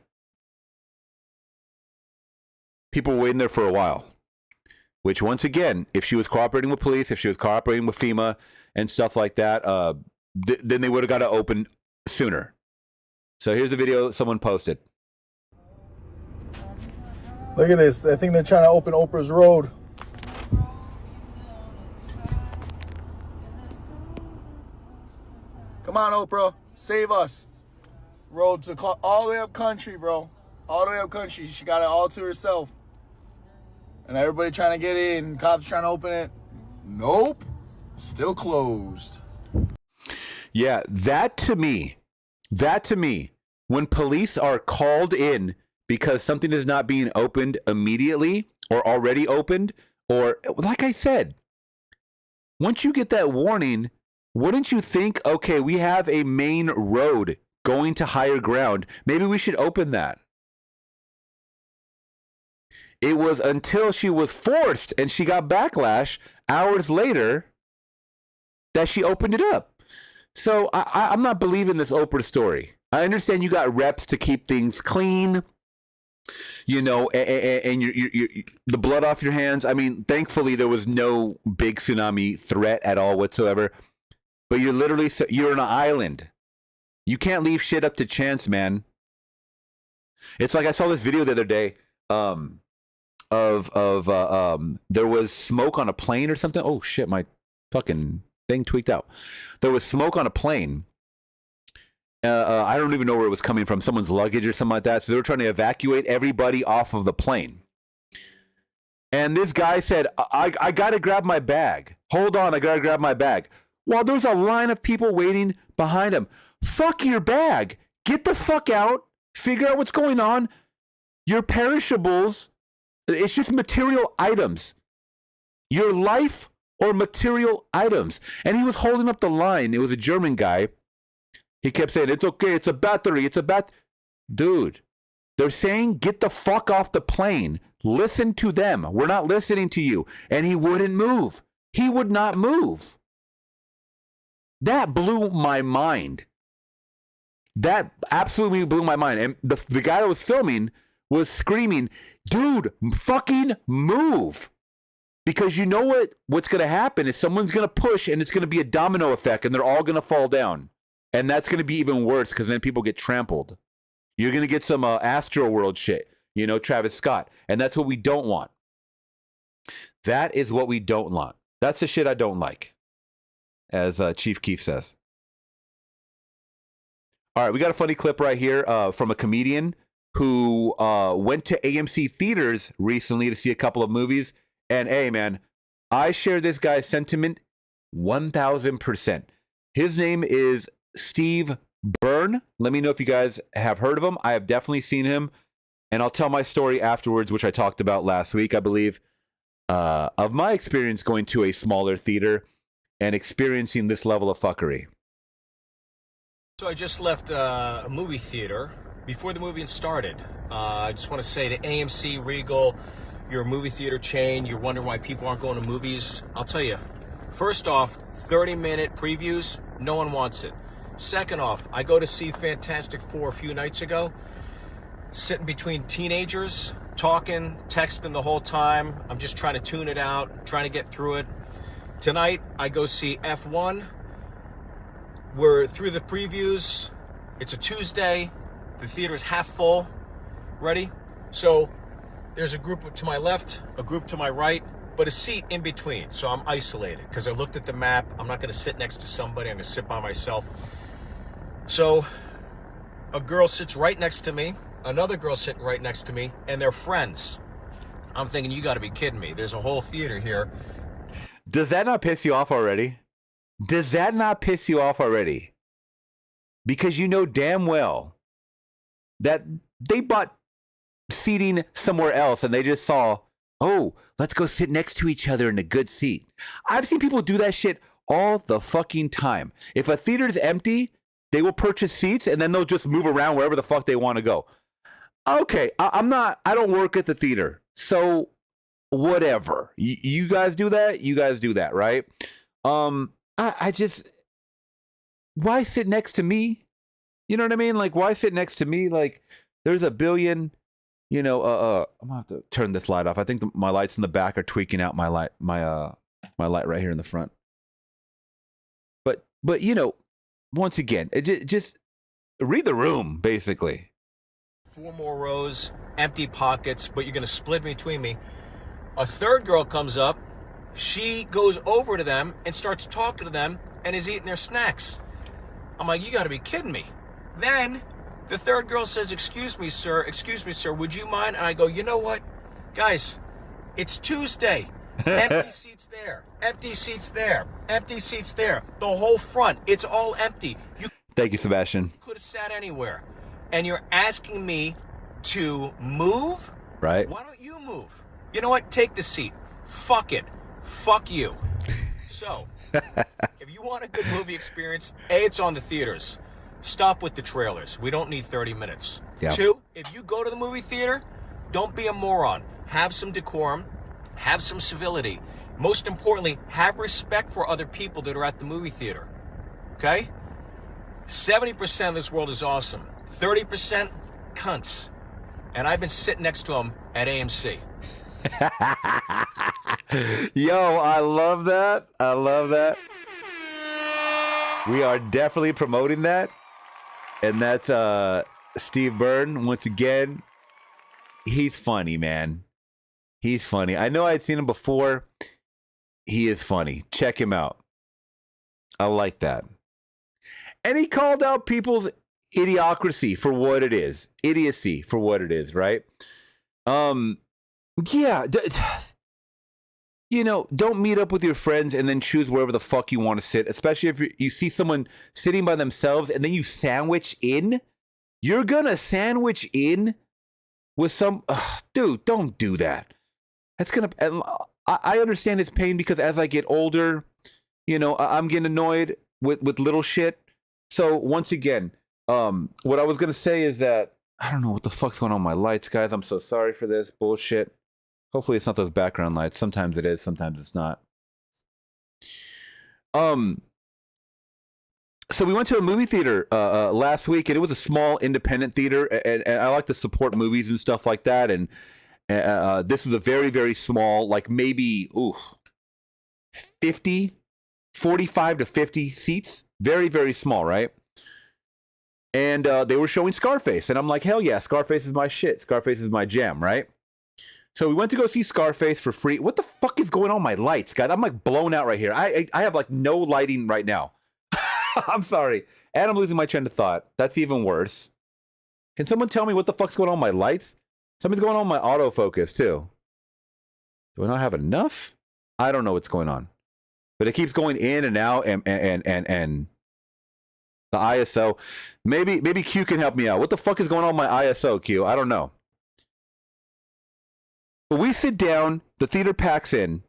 people were waiting there for a while. Which, once again, if she was cooperating with police, if she was cooperating with FEMA and stuff like that, then they would have got to open sooner. So here's a video someone posted. Look at this. I think they're trying to open Oprah's road. Come on, Oprah. Save us. Road to all the way up country, bro. All the way up country. She got it all to herself. And everybody trying to get in, cops trying to open it. Nope, still closed. Yeah, that to me, when police are called in because something is not being opened immediately or already opened, or like I said, once you get that warning, wouldn't you think, okay, we have a main road going to higher ground. Maybe we should open that. It was until she was forced and she got backlash hours later that she opened it up. So I'm not believing this Oprah story. I understand you got reps to keep things clean, you know, and the blood off your hands. I mean, thankfully there was no big tsunami threat at all whatsoever. But you're on an island. You can't leave shit up to chance, man. It's like I saw this video the other day. There was smoke on a plane or something. Oh shit, my fucking thing tweaked out. There was smoke on a plane. I don't even know where it was coming from, someone's luggage or something like that. So they were trying to evacuate everybody off of the plane. And this guy said, I gotta grab my bag. Hold on, I gotta grab my bag. While there's a line of people waiting behind him. Fuck your bag. Get the fuck out. Figure out what's going on. Your perishables. It's just material items. Your life or material items. And he was holding up the line. It was a German guy. He kept saying, it's okay, it's a battery, it's a Dude, they're saying, get the fuck off the plane. Listen to them. We're not listening to you. And he wouldn't move. He would not move. That blew my mind. That absolutely blew my mind. And the guy that was filming was screaming, dude, fucking move. Because you know what's going to happen is someone's going to push and it's going to be a domino effect and they're all going to fall down. And that's going to be even worse because then people get trampled. You're going to get some Astro World shit, you know, Travis Scott. And that's what we don't want. That is what we don't want. That's the shit I don't like, as Chief Keef says. All right, we got a funny clip right here from a comedian who went to AMC theaters recently to see a couple of movies. And hey, man, I share this guy's sentiment 1,000%. His name is Steve Byrne. Let me know if you guys have heard of him. I have definitely seen him. And I'll tell my story afterwards, which I talked about last week, I believe, of my experience going to a smaller theater and experiencing this level of fuckery. So I just left a movie theater before the movie started. I just want to say to AMC, Regal, you're a movie theater chain. You're wondering why people aren't going to movies. I'll tell you. First off, 30-minute previews, no one wants it. Second off, I go to see Fantastic Four a few nights ago, sitting between teenagers, talking, texting the whole time. I'm just trying to tune it out, trying to get through it. Tonight, I go see F1. We're through the previews. It's a Tuesday. The theater is half full. Ready? So there's a group to my left, a group to my right, but a seat in between. So I'm isolated because I looked at the map. I'm not going to sit next to somebody. I'm going to sit by myself. So a girl sits right next to me, another girl sitting right next to me, and they're friends. I'm thinking, you got to be kidding me. There's a whole theater here. Does that not piss you off already? Does that not piss you off already? Because you know damn well that they bought seating somewhere else and they just saw, oh, let's go sit next to each other in a good seat. I've seen people do that shit all the fucking time. If a theater's empty, they will purchase seats and then they'll just move around wherever the fuck they want to go. Okay, I don't work at the theater, so whatever. You guys do that, you guys do that, right? I just, why sit next to me? You know what I mean? Like, why sit next to me? Like, there's a billion, I'm gonna have to turn this light off. I think my lights in the back are tweaking out my light, my light right here in the front. But once again, just read the room, basically. 4 more rows, empty pockets, but you're going to split between me. A third girl comes up. She goes over to them and starts talking to them and is eating their snacks. I'm like, you got to be kidding me. Then the third girl says, excuse me, sir, would you mind? And I go, you know what? Guys, it's Tuesday. Empty seats there, empty seats there, empty seats there. The whole front, it's all empty. Thank you, Sebastian. Could have sat anywhere. And you're asking me to move? Right. Why don't you move? You know what? Take the seat. Fuck it. Fuck you. So, if you want a good movie experience, A, it's on the theaters. Stop with the trailers. We don't need 30 minutes. Yeah. 2, if you go to the movie theater, don't be a moron. Have some decorum. Have some civility. Most importantly, have respect for other people that are at the movie theater. Okay? 70% of this world is awesome. 30% cunts. And I've been sitting next to them at AMC. Yo, I love that. I love that. We are definitely promoting that. And that's Steve Byrne. Once again, he's funny, man. He's funny. I know I'd seen him before. He is funny. Check him out. I like that. And he called out people's idiocracy for what it is. Idiocy for what it is, right? Yeah. Don't meet up with your friends and then choose wherever the fuck you want to sit, especially if you see someone sitting by themselves and then you sandwich in. You're gonna sandwich in with some... dude, don't do that. That's gonna... I understand his pain because as I get older, I'm getting annoyed with little shit. So once again, what I was gonna say is that I don't know what the fuck's going on with my lights, guys. I'm so sorry for this bullshit. Hopefully it's not those background lights. Sometimes it is, sometimes it's not. So we went to a movie theater last week, and it was a small independent theater, and I like to support movies and stuff like that. And this is a very, very small, like maybe 45 to 50 seats. Very, very small, right? And they were showing Scarface, and I'm like, hell yeah, Scarface is my shit. Scarface is my jam, right? So we went to go see Scarface for free. What the fuck is going on with my lights, guys? I'm like blown out right here. I have like no lighting right now. I'm sorry. And I'm losing my train of thought. That's even worse. Can someone tell me what the fuck's going on with my lights? Something's going on with my autofocus too. Do I not have enough? I don't know what's going on. But it keeps going in and out and the ISO. Maybe Q can help me out. What the fuck is going on with my ISO, Q? I don't know. But we sit down, the theater packs in.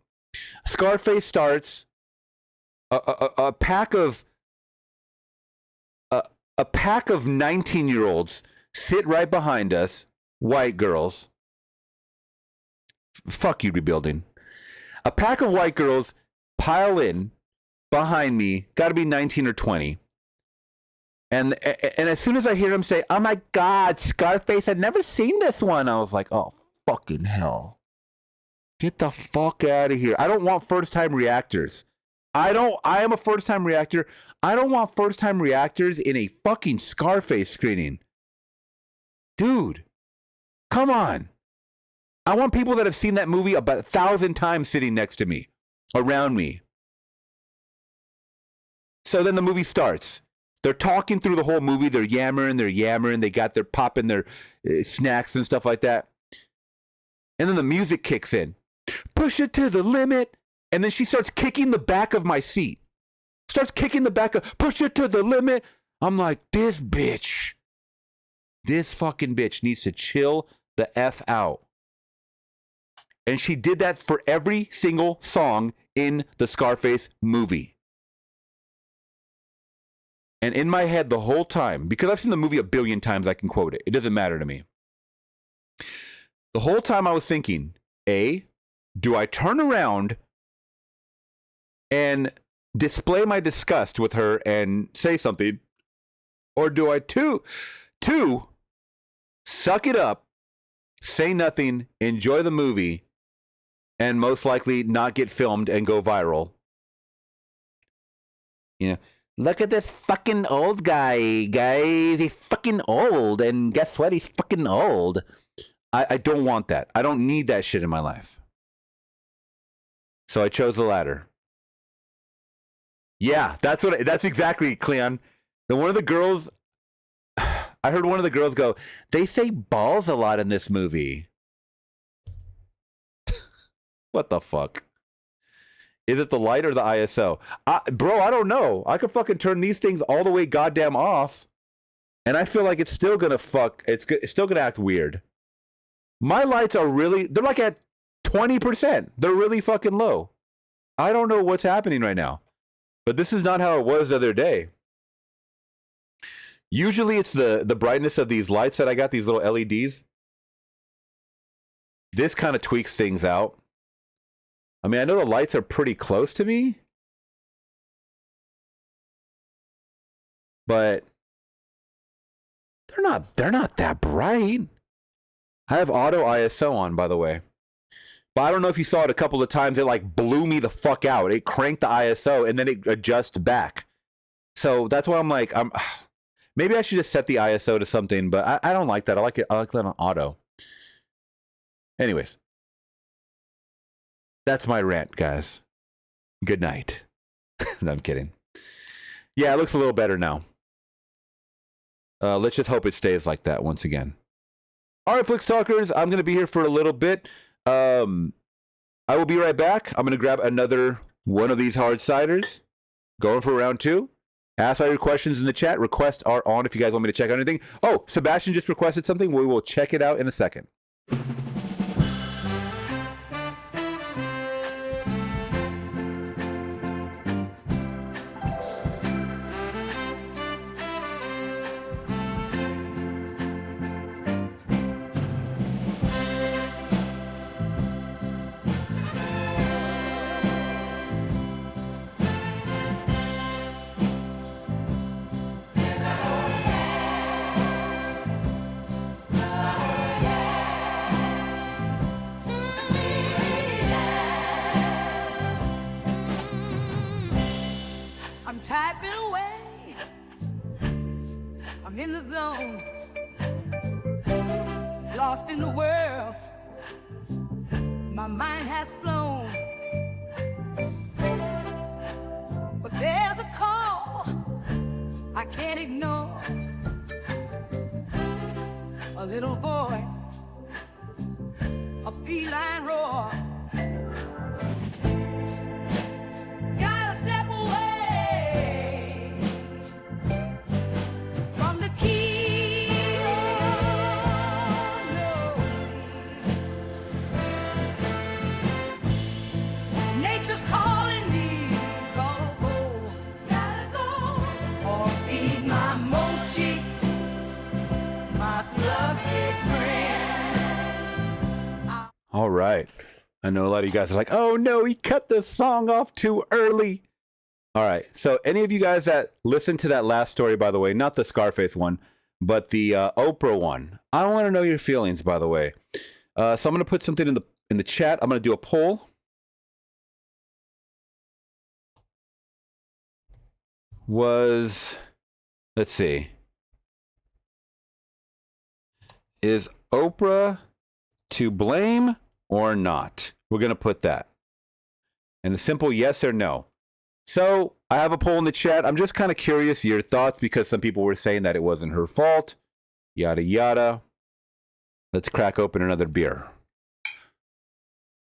Scarface starts. A pack of 19-year-olds sit right behind us, white girls. Fuck you, rebuilding. A pack of white girls pile in behind me, got to be 19 or 20. And as soon as I hear him say, "Oh my God, Scarface, I've never seen this one," I was like, oh, fucking hell. Get the fuck out of here. I don't want first-time reactors. I am a first-time reactor. I don't want first-time reactors in a fucking Scarface screening. Dude, come on. I want people that have seen that movie about 1,000 times sitting next to me, around me. So then the movie starts. They're talking through the whole movie. They're yammering. They got their popping their snacks and stuff like that. And then the music kicks in. Push it to the limit. And then she starts kicking the back of my seat. Push it to the limit. I'm like, this fucking bitch needs to chill the F out. And she did that for every single song in the Scarface movie. And in my head the whole time, because I've seen the movie 1 billion times, I can quote it. It doesn't matter to me. The whole time I was thinking, A, do I turn around and display my disgust with her and say something? Or do I, two, suck it up, say nothing, enjoy the movie, and most likely not get filmed and go viral? You know, look at this fucking old guy, guys. He's fucking old. And guess what? He's fucking old. I don't want that. I don't need that shit in my life. So I chose the latter. Yeah, that's exactly, Cleon. One of the girls, I heard one of the girls go, they say balls a lot in this movie. What the fuck? Is it the light or the ISO? Bro, I don't know. I could fucking turn these things all the way goddamn off, and I feel like it's still gonna it's still gonna act weird. My lights are they're like at 20%. They're really fucking low. I don't know what's happening right now. But this is not how it was the other day. Usually it's the brightness of these lights that I got, these little LEDs. This kind of tweaks things out. I mean, I know the lights are pretty close to me, but they're not that bright. I have auto ISO on, by the way. But I don't know if you saw it a couple of times. It like blew me the fuck out. It cranked the ISO and then it adjusts back. So that's why I'm like, maybe I should just set the ISO to something, but I don't like that. I like that on auto. Anyways, that's my rant, guys. Good night. No, I'm kidding. Yeah, it looks a little better now. Let's just hope it stays like that once again. All right, Flix Talkers, I'm going to be here for a little bit. I will be right back. I'm going to grab another one of these hard ciders. Going for round 2. Ask all your questions in the chat. Requests are on if you guys want me to check out anything. Oh, Sebastian just requested something. We will check it out in a second. I'm typing away. I'm in the zone. Lost in the world. My mind has flown. But there's a call I can't ignore. A little voice, a feline roar. Gotta step away from the keys. Nature's calling me. Gotta go, or feed my mochi, my fluffy friend. All right. I know a lot of you guys are like, oh no, he cut the song off too early. All right. So any of you guys that listened to that last story, by the way, not the Scarface one, but the Oprah one, I want to know your feelings, by the way. So I'm going to put something in the chat. I'm going to do a poll. was, let's see, is Oprah to blame or not? We're going to put that. And a simple yes or no. So I have a poll in the chat. I'm just kind of curious your thoughts because some people were saying that it wasn't her fault. Yada, yada. Let's crack open another beer.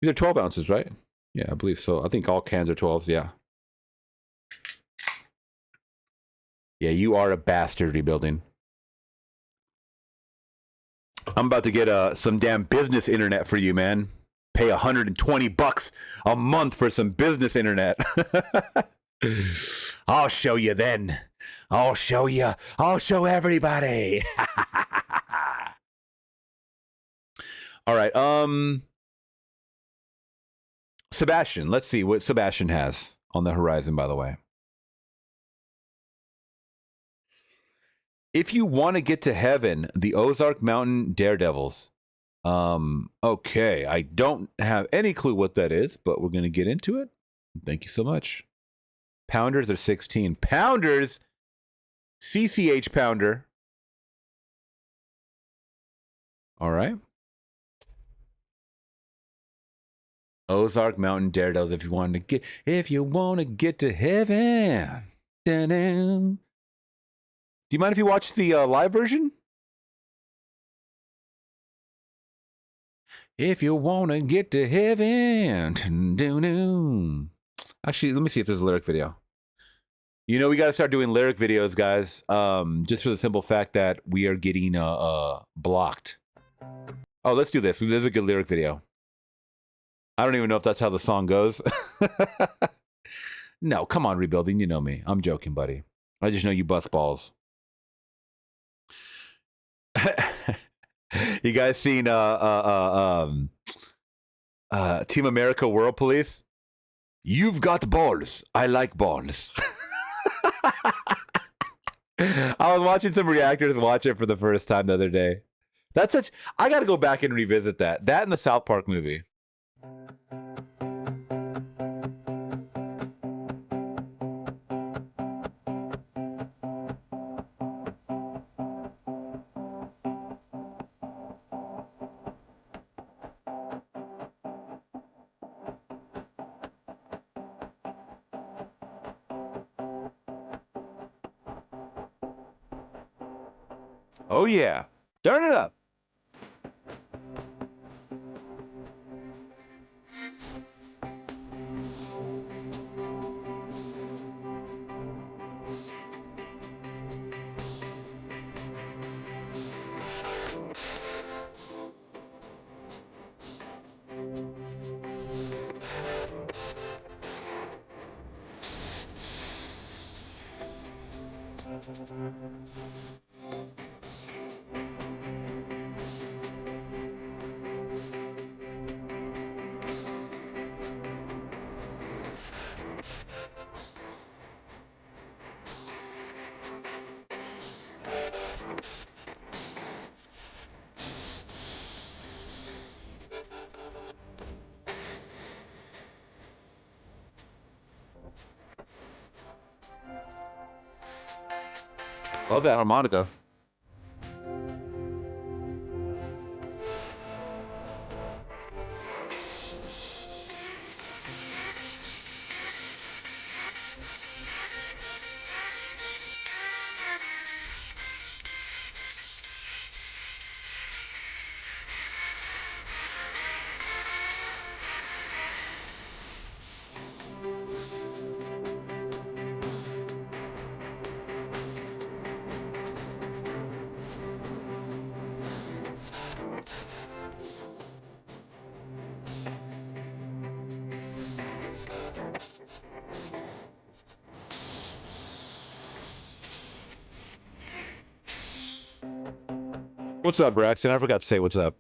These are 12 ounces, right? Yeah, I believe so. I think all cans are 12s, yeah. Yeah, you are a bastard, Rebuilding. I'm about to get some damn business internet for you, man. Pay $120 a month for some business internet. I'll show you then. I'll show you. I'll show everybody. All right. Sebastian. Let's see what Sebastian has on the horizon, by the way. If you want to get to heaven, the Ozark Mountain Daredevils. Okay, I don't have any clue what that is, but we're going to get into it. Thank you so much. Pounders are 16. Pounders? CCH Pounder. All right. Ozark Mountain Daredevils, if you want to get to heaven. Da-da. Do you mind if you watch the live version? If you want to get to heaven. Actually, let me see if there's a lyric video. You know, we got to start doing lyric videos, guys. Just for the simple fact that we are getting blocked. Oh, let's do this. There's a good lyric video. I don't even know if that's how the song goes. No, come on, Rebuilding. You know me. I'm joking, buddy. I just know you bust balls. You guys seen Team America World Police? You've got balls. I like balls. I was watching some reactors watch it for the first time the other day. That's such. I got to go back and revisit that. That and the South Park movie. Oh yeah, turn it up. Love that harmonica. What's up, Braxton? I forgot to say what's up.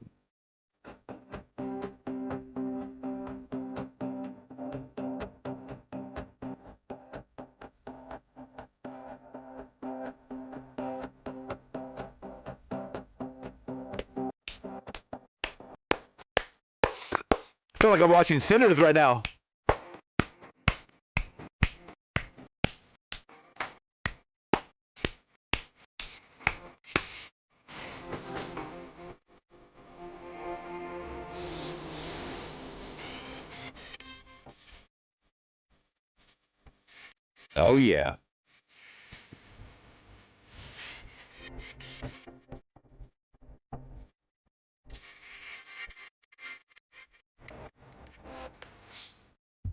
I feel like I'm watching Sinners right now. Oh, yeah.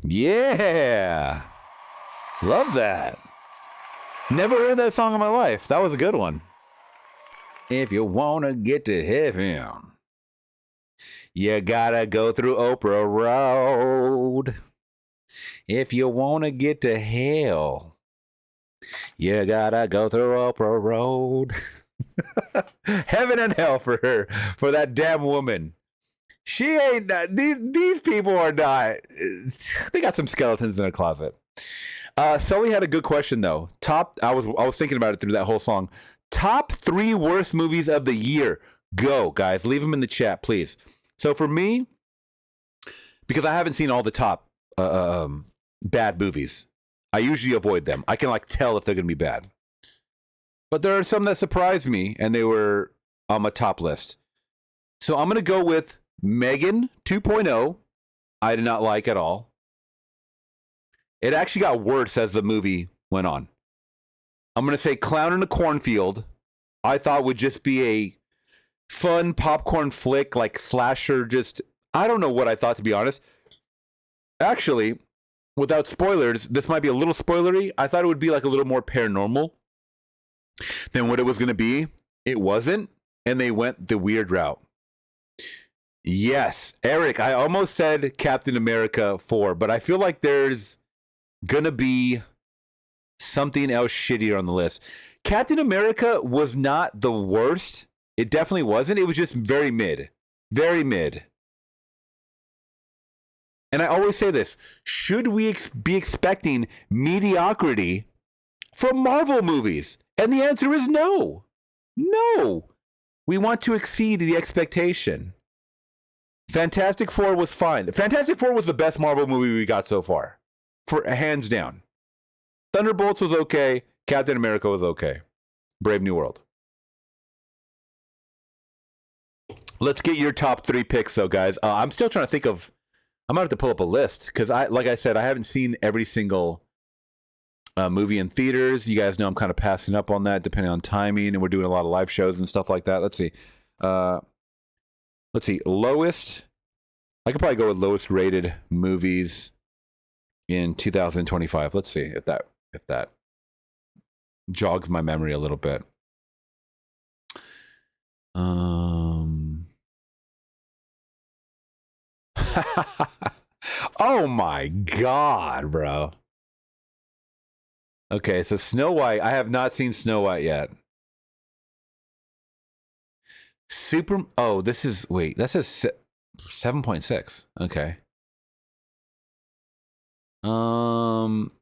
Yeah. Love that. Never heard that song in my life. That was a good one. If you want to get to heaven, you gotta go through Oprah Road. If you want to get to hell, you gotta go through Oprah Road. Heaven and hell for her, for that damn woman. She ain't. These people are not. They got some skeletons in their closet. Sully had a good question though. I was thinking about it through that whole song. Top 3 worst movies of the year. Go, guys. Leave them in the chat, please. So for me, because I haven't seen all the top bad movies, I usually avoid them. I can like tell if they're gonna be bad. But there are some that surprised me, and they were on my top list. So I'm gonna go with Megan 2.0. I did not like at all. It actually got worse as the movie went on. I'm going to say Clown in a Cornfield. I thought would just be a fun popcorn flick, like slasher. I don't know what I thought, to be honest. Actually, without spoilers, this might be a little spoilery. I thought it would be like a little more paranormal than what it was going to be. It wasn't, and they went the weird route. Yes, Eric, I almost said Captain America 4, but I feel like there's going to be something else shittier on the list. Captain America was not the worst. It definitely wasn't. It was just very mid. Very mid. And I always say this. Should we be expecting mediocrity from Marvel movies? And the answer is no. No. We want to exceed the expectation. Fantastic Four was fine. Fantastic Four was the best Marvel movie we got so far. For hands down. Thunderbolts was okay. Captain America was okay. Brave New World. Let's get your top 3 picks, though, guys. I'm still trying to think of. I'm gonna have to pull up a list because like I said, I haven't seen every single movie in theaters. You guys know I'm kind of passing up on that, depending on timing, and we're doing a lot of live shows and stuff like that. Let's see. Lowest. I could probably go with lowest rated movies in 2025. Let's see if that jogs my memory a little bit. Oh my God, bro. Okay, so Snow White. I have not seen Snow White yet. That says 7.6. Okay.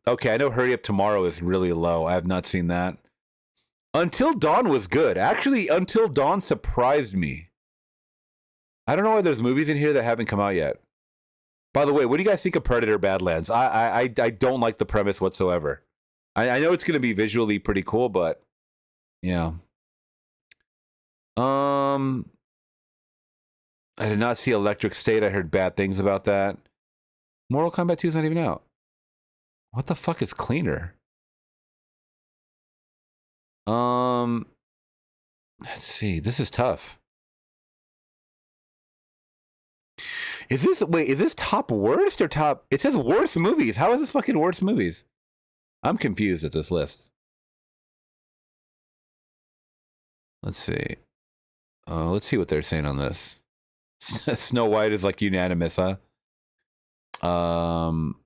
Okay, I know Hurry Up Tomorrow is really low. I have not seen that. Until Dawn was good. Actually, Until Dawn surprised me. I don't know why there's movies in here that haven't come out yet. By the way, what do you guys think of Predator Badlands? I don't like the premise whatsoever. I know it's going to be visually pretty cool, but yeah. I did not see Electric State. I heard bad things about that. Mortal Kombat 2 is not even out. What the fuck is Cleaner? Let's see. This is tough. Is this top worst or top? It says worst movies. How is this fucking worst movies? I'm confused at this list. Let's see. Let's see what they're saying on this. Snow White is like unanimous, huh? Oh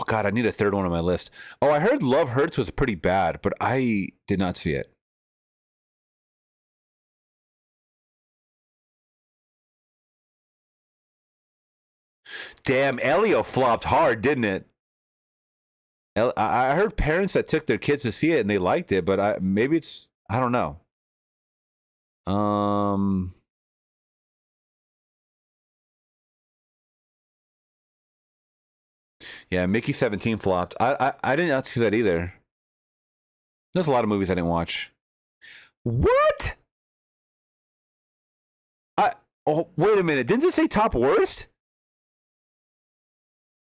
God, I need a third one on my list. Oh, I heard Love Hurts was pretty bad, but I did not see it. Damn, Elio flopped hard, didn't it? I heard parents that took their kids to see it and they liked it, but I don't know. Yeah, Mickey 17 flopped. I did not see that either. There's a lot of movies I didn't watch. What? Oh, wait a minute. Didn't it say top worst?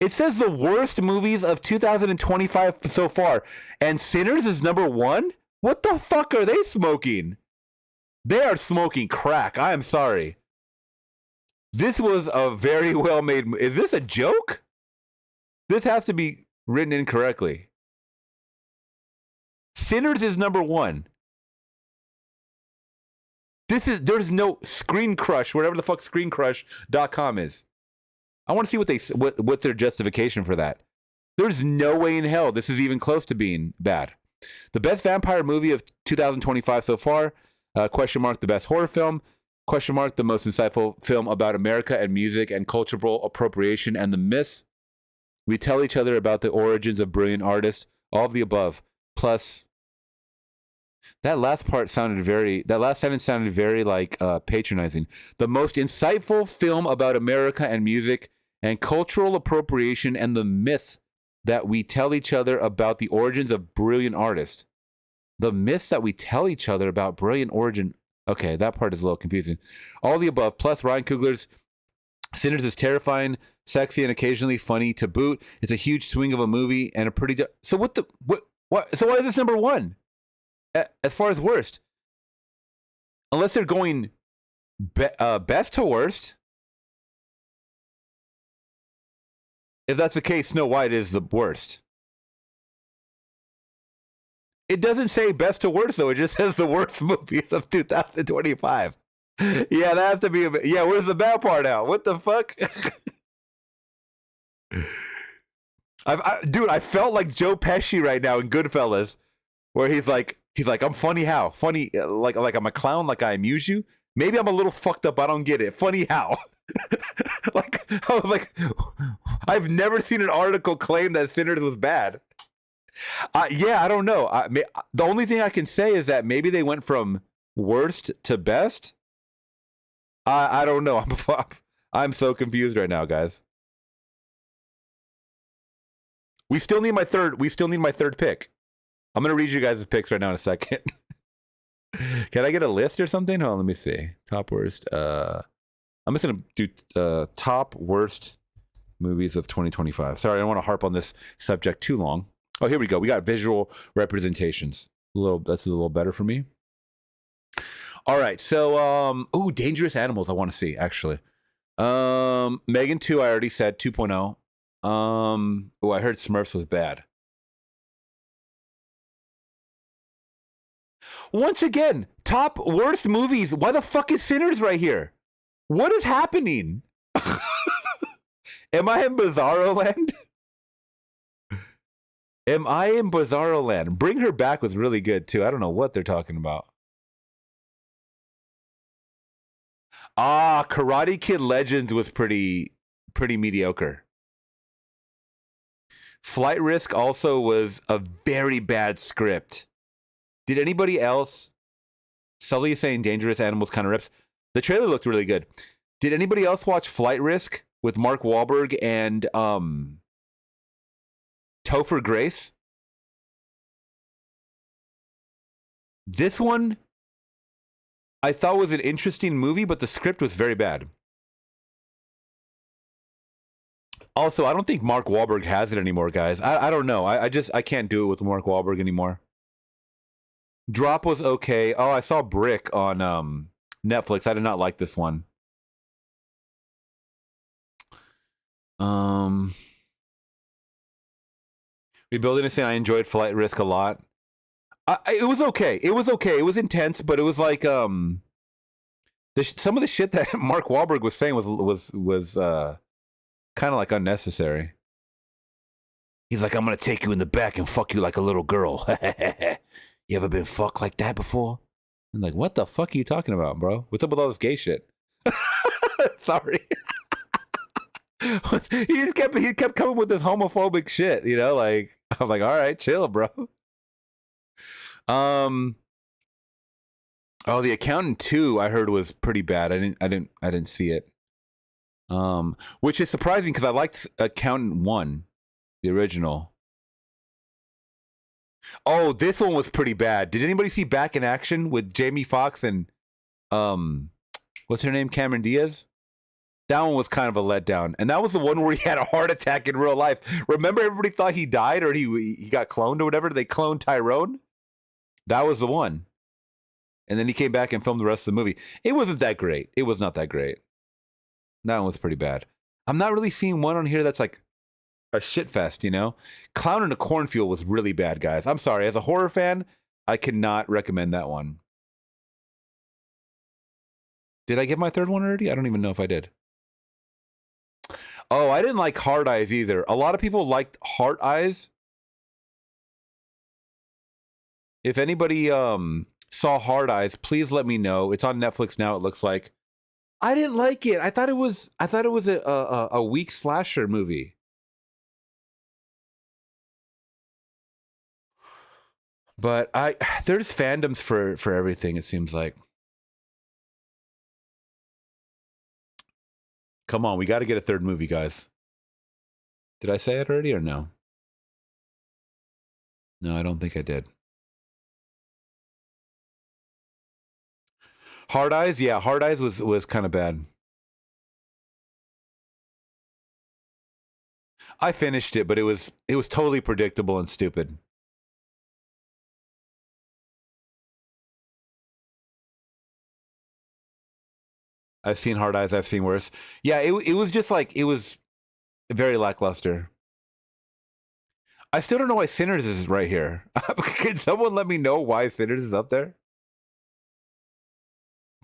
It says the worst movies of 2025 so far, and Sinners is number 1? What the fuck are they smoking? They are smoking crack. I am sorry. This was a very well-made... Is this a joke? This has to be written incorrectly. Sinners is number 1. There's no Screen Crush, whatever the fuck ScreenCrush.com is. I want to see what's their justification for that. There's no way in hell this is even close to being bad. The best vampire movie of 2025 so far, question mark, the best horror film, question mark, the most insightful film about America and music and cultural appropriation and the myths we tell each other about the origins of brilliant artists, all of the above, plus... That last sentence sounded very like patronizing. The most insightful film about America and music and cultural appropriation and the myths that we tell each other about the origins of brilliant artists. The myths that we tell each other about brilliant origin. Okay, that part is a little confusing. All the above, plus Ryan Coogler's Sinners is terrifying, sexy, and occasionally funny to boot. It's a huge swing of a movie and a pretty... So what? So why is this number 1? As far as worst, unless they're going best to worst, if that's the case, Snow White is the worst. It doesn't say best to worst, though. It just says the worst movies of 2025. Yeah, that has to be... Yeah, where's the bad part out? What the fuck? Dude, I felt like Joe Pesci right now in Goodfellas, where he's like, I'm funny how? Funny, like I'm a clown, like I amuse you? Maybe I'm a little fucked up, I don't get it. Funny how? Like, I was like, I've never seen an article claim that Sinners was bad. Yeah, I don't know. The only thing I can say is that maybe they went from worst to best. I don't know. I'm so confused right now, guys. We still need my third pick. I'm going to read you guys' picks right now in a second. Can I get a list or something? Hold on, let me see. Top worst. I'm just going to do top worst movies of 2025. Sorry, I don't want to harp on this subject too long. Oh, here we go. We got visual representations. That's a little better for me. All right. So, Dangerous Animals I want to see, actually. Megan 2, I already said, 2.0. I heard Smurfs was bad. Once again, top worst movies. Why the fuck is Sinners right here? What is happening? Am I in Bizarro Land? Am I in Bizarro Land? Bring Her Back was really good too. I don't know what they're talking about. Karate Kid Legends was pretty mediocre. Flight Risk also was a very bad script. Did anybody else? Sully is saying Dangerous Animals kind of rips. The trailer looked really good. Did anybody else watch Flight Risk with Mark Wahlberg and Topher Grace? This one I thought was an interesting movie, but the script was very bad. Also, I don't think Mark Wahlberg has it anymore, guys. I don't know. I can't do it with Mark Wahlberg anymore. Drop was okay. Oh, I saw Brick on Netflix. I did not like this one. Rebuilding is saying I enjoyed Flight Risk a lot. It was okay. It was okay. It was intense, but it was like some of the shit that Mark Wahlberg was saying was kind of like unnecessary. He's like, I'm gonna take you in the back and fuck you like a little girl. You ever been fucked like that before? I'm like, what the fuck are you talking about, bro? What's up with all this gay shit? Sorry. he kept coming with this homophobic shit, you know, like I'm like, all right, chill, bro. The Accountant 2 I heard was pretty bad. I didn't see it. Which is surprising because I liked Accountant 1, the original. Oh, this one was pretty bad. Did anybody see Back in Action with Jamie Foxx and what's her name? Cameron Diaz? That one was kind of a letdown. And that was the one where he had a heart attack in real life. Remember, everybody thought he died or he got cloned or whatever? They cloned Tyrone? That was the one. And then he came back and filmed the rest of the movie. It wasn't that great. It was not that great. That one was pretty bad. I'm not really seeing one on here that's like a shit fest, you know? Clown in a Cornfield was really bad, guys. I'm sorry. As a horror fan, I cannot recommend that one. Did I get my third one already? I don't even know if I did. Oh, I didn't like Hard Eyes either. A lot of people liked Heart Eyes. If anybody saw Hard Eyes, please let me know. It's on Netflix now, it looks like. I didn't like it. I thought it was a weak slasher movie. But there's fandoms for everything, it seems like. Come on, we got to get a third movie, guys. Did I say it already or no? No, I don't think I did. Hard Eyes? Yeah, Hard Eyes was kind of bad. I finished it, but it was totally predictable and stupid. I've seen Hard Eyes. I've seen worse. Yeah, it was just like, it was very lackluster. I still don't know why Sinners is right here. Can someone let me know why Sinners is up there?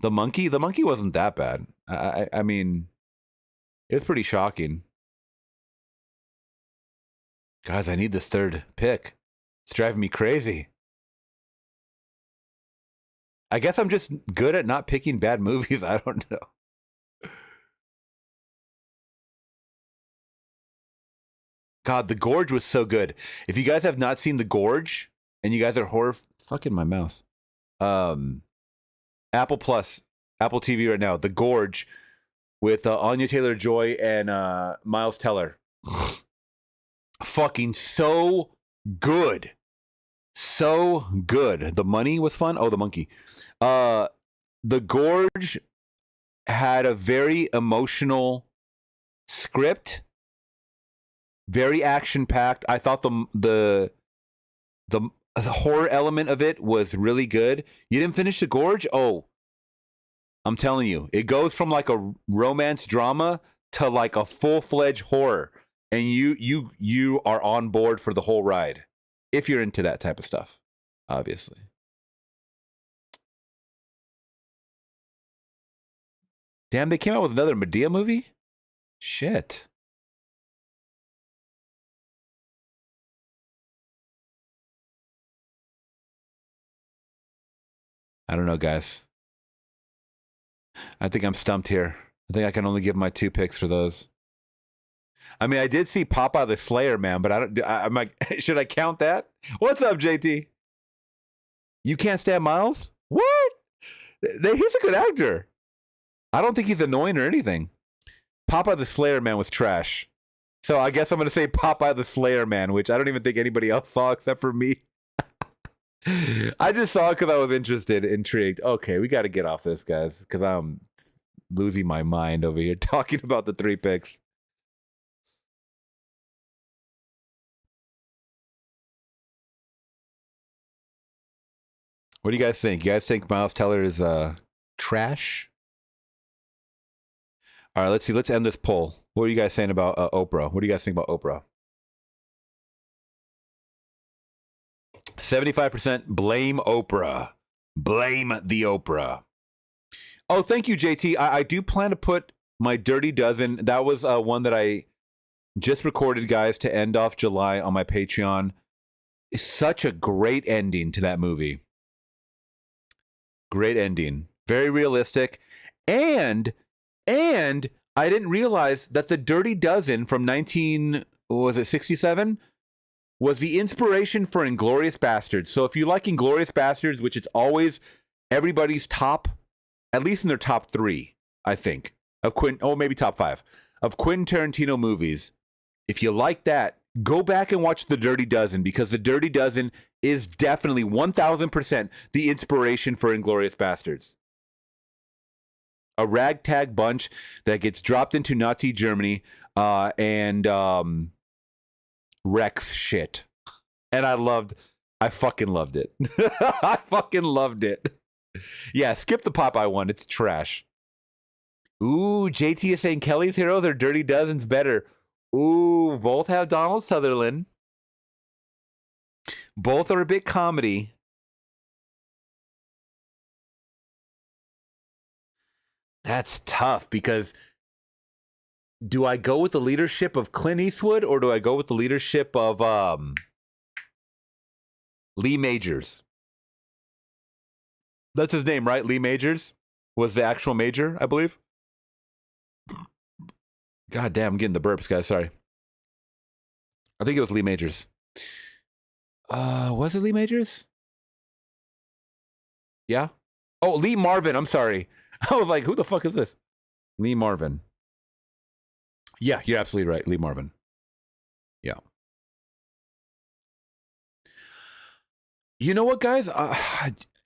The monkey wasn't that bad. I mean, it's pretty shocking. Guys, I need this third pick. It's driving me crazy. I guess I'm just good at not picking bad movies. I don't know. God, The Gorge was so good. If you guys have not seen The Gorge and you guys are horror, fucking my mouse. Apple Plus, Apple TV right now. The Gorge with Anya Taylor-Joy and Miles Teller. Fucking so good. So good. The money was fun. Oh, the monkey. The Gorge had a very emotional script, very action packed. I thought the horror element of it was really good. You didn't finish The Gorge? Oh, I'm telling you, it goes from like a romance drama to like a full-fledged horror, and you are on board for the whole ride. If you're into that type of stuff, obviously. Damn, they came out with another Madea movie? Shit. I don't know, guys. I think I'm stumped here. I think I can only give my 2 picks for those. I mean, I did see Popeye the Slayer, man, but I'm like, should I count that? What's up, JT? You can't stand Miles? What? He's a good actor. I don't think he's annoying or anything. Popeye the Slayer Man was trash. So I guess I'm going to say Popeye the Slayer Man, which I don't even think anybody else saw except for me. I just saw it because I was intrigued. Okay, we got to get off this, guys, because I'm losing my mind over here talking about the 3 picks. What do you guys think? You guys think Miles Teller is trash? All right, let's see. Let's end this poll. What are you guys saying about Oprah? What do you guys think about Oprah? 75% blame Oprah. Blame the Oprah. Oh, thank you, JT. I do plan to put my Dirty Dozen. That was one that I just recorded, guys, to end off July on my Patreon. It's such a great ending to that movie. Great ending. Very realistic. And I didn't realize that the Dirty Dozen from 1967 was the inspiration for Inglourious Basterds. So if you like Inglourious Basterds, which is always everybody's top, at least in their top 3, I think, of maybe top 5 of Quentin Tarantino movies. If you like that, go back and watch The Dirty Dozen, because The Dirty Dozen is definitely 1000% the inspiration for Inglourious Basterds. A ragtag bunch that gets dropped into Nazi Germany and wrecks shit. And I fucking loved it. I fucking loved it. Yeah, skip the Popeye one. It's trash. Ooh, JT is saying Kelly's Heroes or Dirty Dozen's better. Ooh, both have Donald Sutherland. Both are a bit comedy. That's tough because do I go with the leadership of Clint Eastwood or do I go with the leadership of Lee Majors? That's his name, right? Lee Majors was the actual major, I believe. God damn, I'm getting the burps, guys. Sorry. I think it was Lee Majors. Was it Lee Majors? Yeah? Oh, Lee Marvin. I'm sorry. I was like, who the fuck is this? Lee Marvin. Yeah, you're absolutely right. Lee Marvin. Yeah. You know what, guys?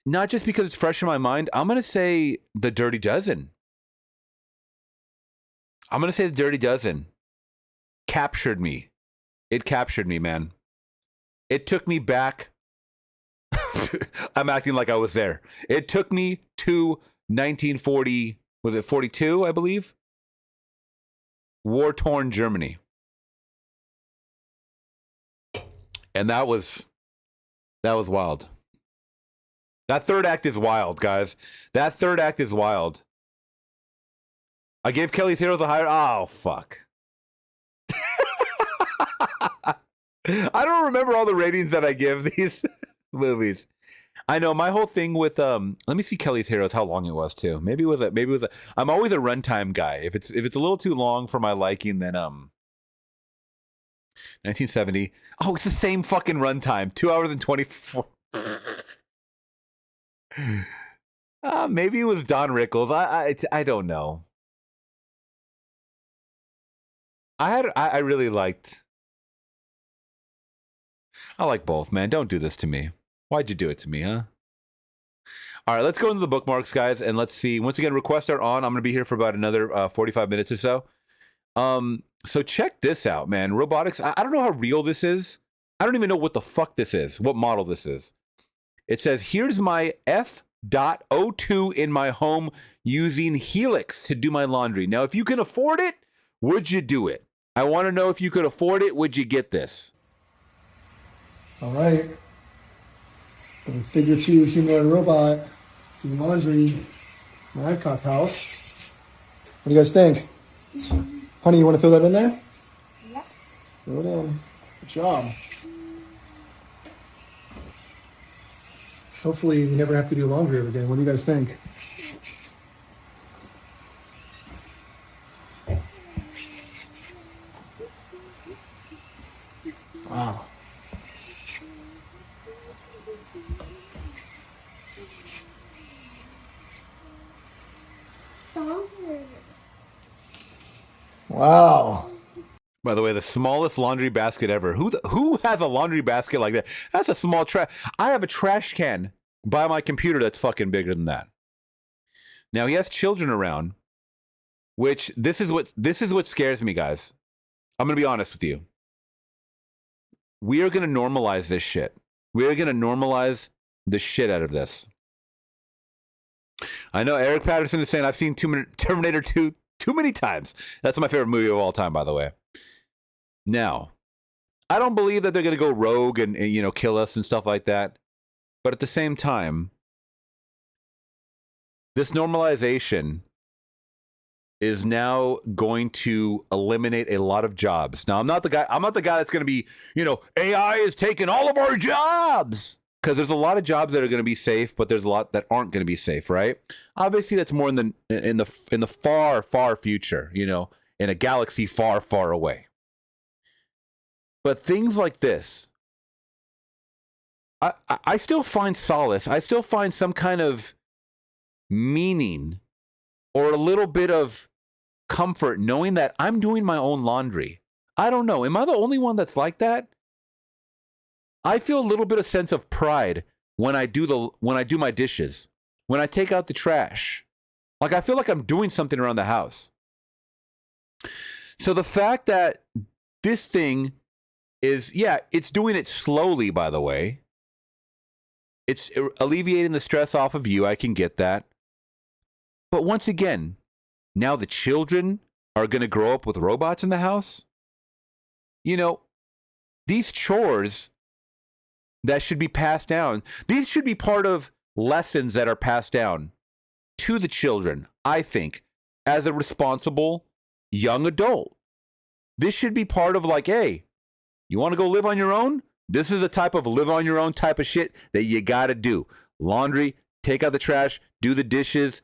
Not just because it's fresh in my mind. I'm going to say The Dirty Dozen. I'm going to say The Dirty Dozen captured me. It captured me, man. It took me back. I'm acting like I was there. It took me to 1940, was it 42, I believe? War-torn Germany. And that was wild. That third act is wild, guys. That third act is wild. I gave Kelly's Heroes a higher... Oh, fuck. I don't remember all the ratings that I give these movies. I know my whole thing with let me see Kelly's Heroes how long it was too. Maybe it was a I'm always a runtime guy. If it's a little too long for my liking, then 1970. Oh, it's the same fucking runtime. 2 hours and 24. Maybe it was Don Rickles. I don't know. I really liked. I like both, man. Don't do this to me. Why'd you do it to me, huh? All right, let's go into the bookmarks, guys, and let's see. Once again, requests are on. I'm going to be here for about another 45 minutes or so. So check this out, man. Robotics. I don't know how real this is. I don't even know what the fuck this is, what model this is. It says, here's my F.02 in my home using Helix to do my laundry. Now, if you can afford it, would you do it? I want to know if you could afford it, would you get this? All right. Figure 2 humanoid robot doing laundry in my Adcock house. What do you guys think? Honey, you want to throw that in there? Yeah. Throw it in. Good job. Hopefully we never have to do laundry ever again. What do you guys think? Wow. Wow. By the way, the smallest laundry basket ever. Who has a laundry basket like that? That's a small trash. I have a trash can by my computer that's fucking bigger than that. Now he has children around, which this is what scares me, guys. I'm gonna be honest with you. We are gonna normalize this shit. We are gonna normalize the shit out of this. I know Eric Patterson is saying I've seen Terminator 2 too many times. That's my favorite movie of all time, by the way. Now, I don't believe that they're going to go rogue and kill us and stuff like that. But at the same time, this normalization is now going to eliminate a lot of jobs. Now, I'm not the guy that's going to be, AI is taking all of our jobs. Because there's a lot of jobs that are going to be safe, but there's a lot that aren't going to be safe, right? Obviously, that's more in the far, far future, in a galaxy far, far away. But things like this, I still find solace. I still find some kind of meaning or a little bit of comfort knowing that I'm doing my own laundry. I don't know. Am I the only one that's like that? I feel a little bit of sense of pride when I do my dishes, when I take out the trash, Like, I feel like I'm doing something around the house. So the fact that this thing is, yeah, it's doing it slowly, by the way. It's alleviating the stress off of you. I can get that. But once again, now the children are going to grow up with robots in the house. You know, these chores that should be passed down, these should be part of lessons that are passed down to the children, I think, as a responsible young adult. This should be part of like, hey, you want to go live on your own? This is the type of live on your own type of shit that you got to do. Laundry, take out the trash, do the dishes.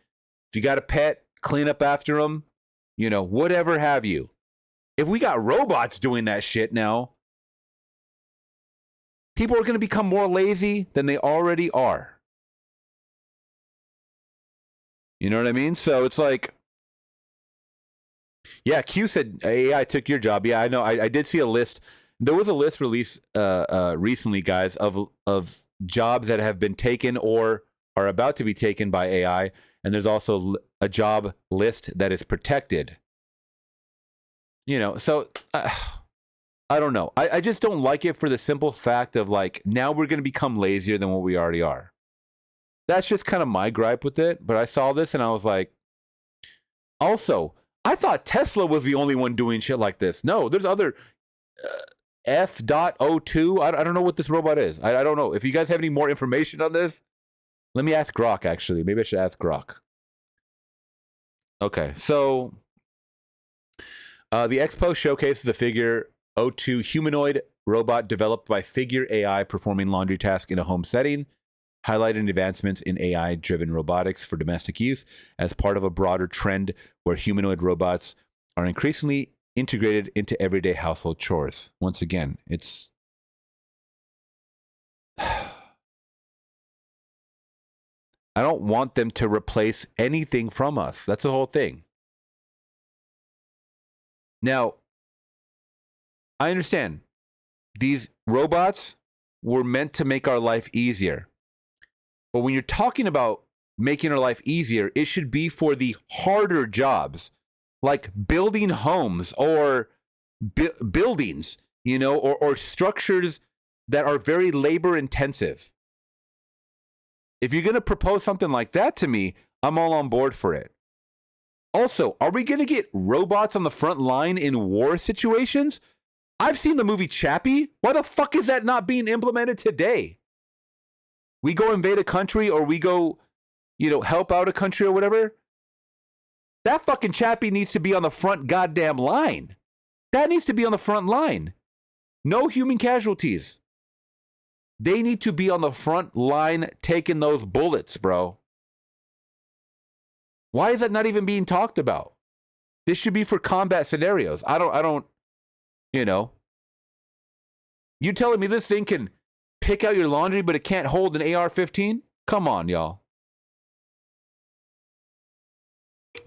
If you got a pet, clean up after them, you know, whatever have you. If we got robots doing that shit now, people are going to become more lazy than they already are. You know what I mean? So it's like, yeah, Q said AI took your job. Yeah, I know. I did see a list. There was a list released recently, guys, of jobs that have been taken or are about to be taken by AI. And there's also a job list that is protected. You know, so I don't know. I just don't like it for the simple fact of like, now we're going to become lazier than what we already are. That's just kind of my gripe with it. But I saw this and I was like, also, I thought Tesla was the only one doing shit like this. No, there's other F.02. I don't know what this robot is. I don't know. If you guys have any more information on this, let me ask Grok, actually. Maybe I should ask Grok. Okay, so the expo showcases a Figure 02 humanoid robot developed by Figure AI performing laundry tasks in a home setting, highlighting advancements in AI-driven robotics for domestic use as part of a broader trend where humanoid robots are increasingly integrated into everyday household chores. Once again, it's... I don't want them to replace anything from us. That's the whole thing. Now, I understand these robots were meant to make our life easier. But when you're talking about making our life easier, it should be for the harder jobs, like building homes or buildings, you know, or structures that are very labor intensive. If you're going to propose something like that to me, I'm all on board for it. Also, are we going to get robots on the front line in war situations? I've seen the movie Chappie. Why the fuck is that not being implemented today? We go invade a country or we go, you know, help out a country or whatever. That fucking Chappie needs to be on the front goddamn line. That needs to be on the front line. No human casualties. They need to be on the front line taking those bullets, bro. Why is that not even being talked about? This should be for combat scenarios. I don't, you know. You telling me this thing can pick out your laundry, but it can't hold an AR-15? Come on, y'all.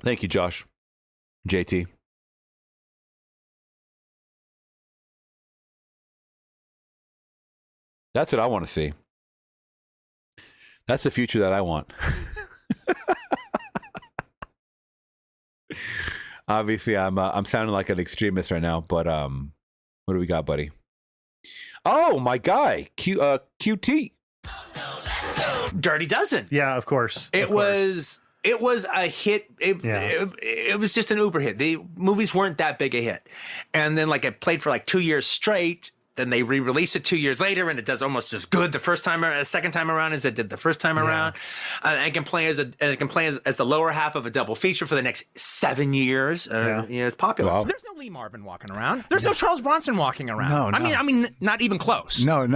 Thank you, Josh. JT. That's what I want to see. That's the future that I want. Obviously, I'm sounding like an extremist right now, but what do we got, buddy? Oh, my guy, QT. Dirty Dozen. Yeah, of course. It was a hit. It was just an uber hit. The movies weren't that big a hit. And then like it played for like 2 years straight. Then they re-released it 2 years later, and it does almost as good the second time around as it did the first time around. It can play as the lower half of a double feature for the next 7 years. It's popular. Wow. There's no Lee Marvin walking around. There's no Charles Bronson walking around. No. I mean, not even close. No.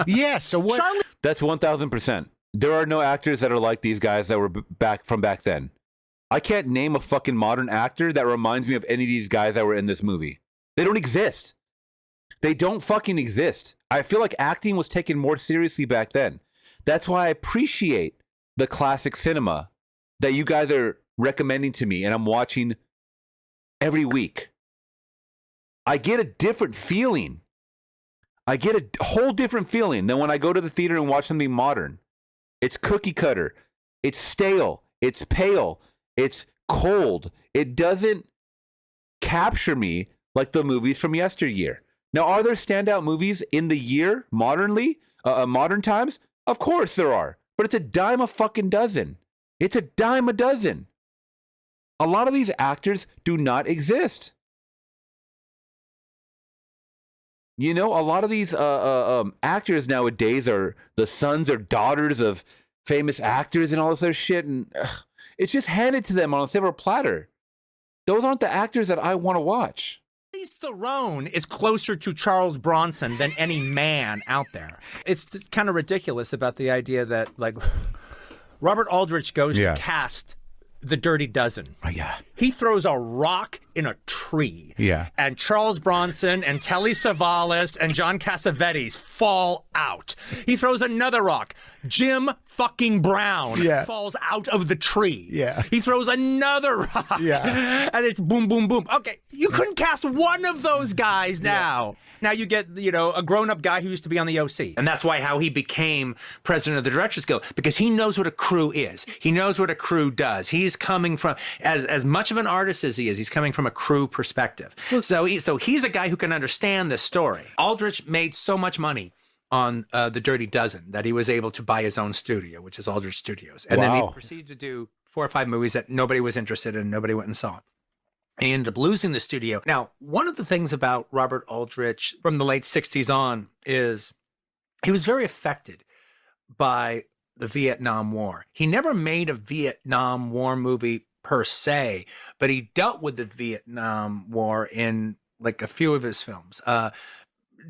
Yeah. So what? That's 1,000%. There are no actors that are like these guys that were back then. I can't name a fucking modern actor that reminds me of any of these guys that were in this movie. They don't exist. They don't fucking exist. I feel like acting was taken more seriously back then. That's why I appreciate the classic cinema that you guys are recommending to me and I'm watching every week. I get a different feeling. I get a whole different feeling than when I go to the theater and watch something modern. It's cookie cutter. It's stale. It's pale. It's cold. It doesn't capture me like the movies from yesteryear. Now, are there standout movies in the year modern times? Of course there are, but it's a dime a fucking dozen. It's a dime a dozen. A lot of these actors do not exist. You know, a lot of these actors nowadays are the sons or daughters of famous actors and all this other shit, and it's just handed to them on a silver platter. Those aren't the actors that I want to watch. Charlize Theron is closer to Charles Bronson than any man out there. It's kind of ridiculous about the idea that, like, Robert Aldrich goes to cast The Dirty Dozen. Oh, yeah. He throws a rock in a tree. Yeah. And Charles Bronson and Telly Savalas and John Cassavetes fall out. He throws another rock. Jim fucking Brown falls out of the tree. Yeah. He throws another rock. Yeah. And it's boom, boom, boom. Okay, you couldn't cast one of those guys now. Yeah. Now you get, a grown-up guy who used to be on the OC. And that's how he became president of the Directors Guild, because he knows what a crew is. He knows what a crew does. He's coming from, as much of an artist as he is, he's coming from a crew perspective. So he's a guy who can understand this story. Aldrich made so much money on The Dirty Dozen that he was able to buy his own studio, which is Aldrich Studios. And then he proceeded to do 4 or 5 movies that nobody was interested in, nobody went and saw. He ended up losing the studio. Now, one of the things about Robert Aldrich from the late 60s on is he was very affected by the Vietnam War. He never made a Vietnam War movie per se, but he dealt with the Vietnam War in like a few of his films.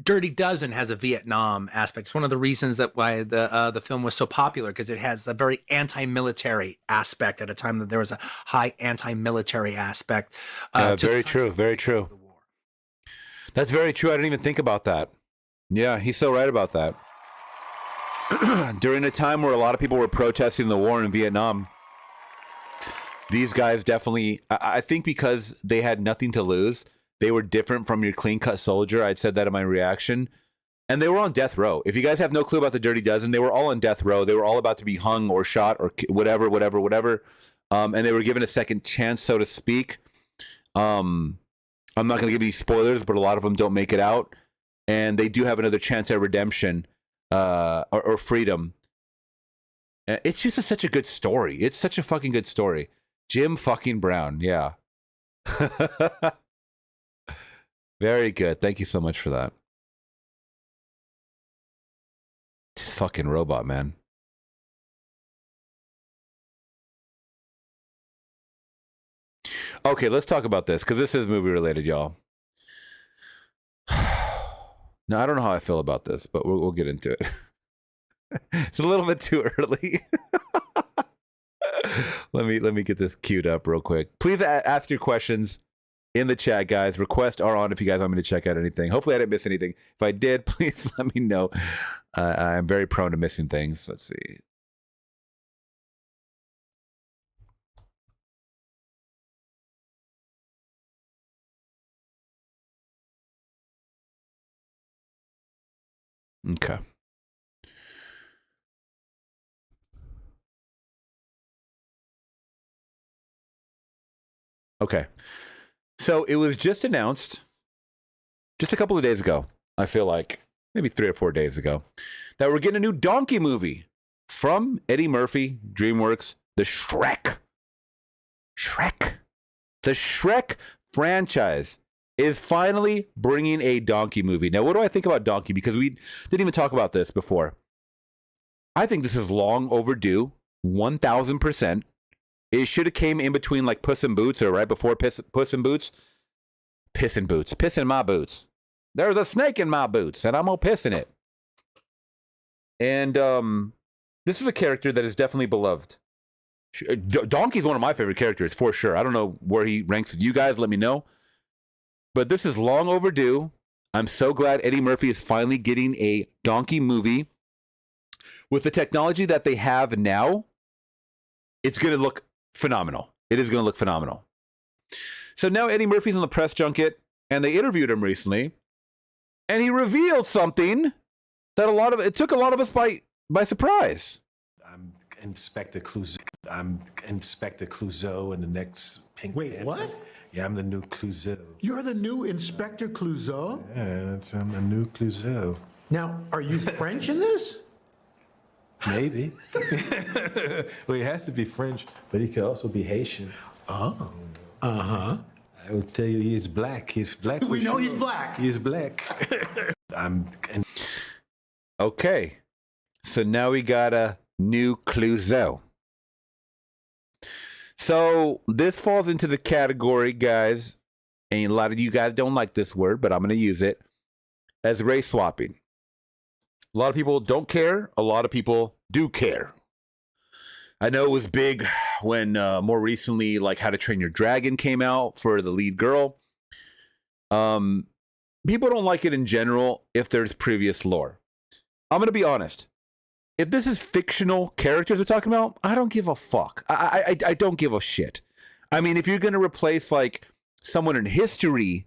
Dirty Dozen has a Vietnam aspect. It's one of the reasons that why the film was so popular, because it has a very anti-military aspect at a time that there was a high anti-military aspect. Very true. Very true. That's very true. I didn't even think about that. Yeah, he's so right about that. During a time where a lot of people were protesting the war in Vietnam, these guys definitely, I think because they had nothing to lose, they were different from your clean-cut soldier. I'd said that in my reaction. And they were on death row. If you guys have no clue about the Dirty Dozen, they were all on death row. They were all about to be hung or shot or whatever. And they were given a second chance, so to speak. I'm not going to give you spoilers, but a lot of them don't make it out. And they do have another chance at redemption or freedom. It's just such a good story. It's such a fucking good story. Jim fucking Brown, yeah. Very good. Thank you so much for that. Just fucking robot, man. Okay, let's talk about this, because this is movie related, y'all. Now, I don't know how I feel about this, but we'll get into it. It's a little bit too early. Let me get this queued up real quick. Please ask your questions in the chat, guys. Requests are on if you guys want me to check out anything. Hopefully I didn't miss anything. If I did, please let me know. I'm very prone to missing things. Let's see. Okay. Okay. So it was just announced just a couple of days ago, I feel like, maybe 3 or 4 days ago, that we're getting a new Donkey movie from Eddie Murphy, DreamWorks, the Shrek. The Shrek franchise is finally bringing a Donkey movie. Now, what do I think about Donkey? Because we didn't even talk about this before. I think this is long overdue, 1,000%. It should have came in between like Puss in Boots or right before Puss in Boots. Piss in boots. Piss in my boots. There's a snake in my boots, and I'm gonna piss in it. And this is a character that is definitely beloved. Donkey's one of my favorite characters, for sure. I don't know where he ranks with you guys. Let me know. But this is long overdue. I'm so glad Eddie Murphy is finally getting a Donkey movie. With the technology that they have now, it's going to look phenomenal. It is going to look phenomenal. So now Eddie Murphy's on the press junket, and they interviewed him recently, and he revealed something that it took a lot of us by surprise. I'm Inspector Clouseau. I'm Inspector Clouseau in the next Pink Wait, Panther. what? Yeah, I'm the new Clouseau. You're the new Inspector Clouseau? Yeah, I'm the new Clouseau. Now, are you French in this? Maybe. Well, he has to be French, but he could also be Haitian. Oh. Uh-huh. I will tell you, he is black. He's black. We for know he's sure. black. He is black. Okay. So now we got a new Clouseau. So this falls into the category, guys, and a lot of you guys don't like this word, but I'm going to use it, as race swapping. A lot of people don't care. A lot of people do care. I know it was big when more recently, like How to Train Your Dragon came out for the lead girl. People don't like it in general if there's previous lore. I'm going to be honest. If this is fictional characters we're talking about, I don't give a fuck. I don't give a shit. I mean, if you're going to replace like someone in history,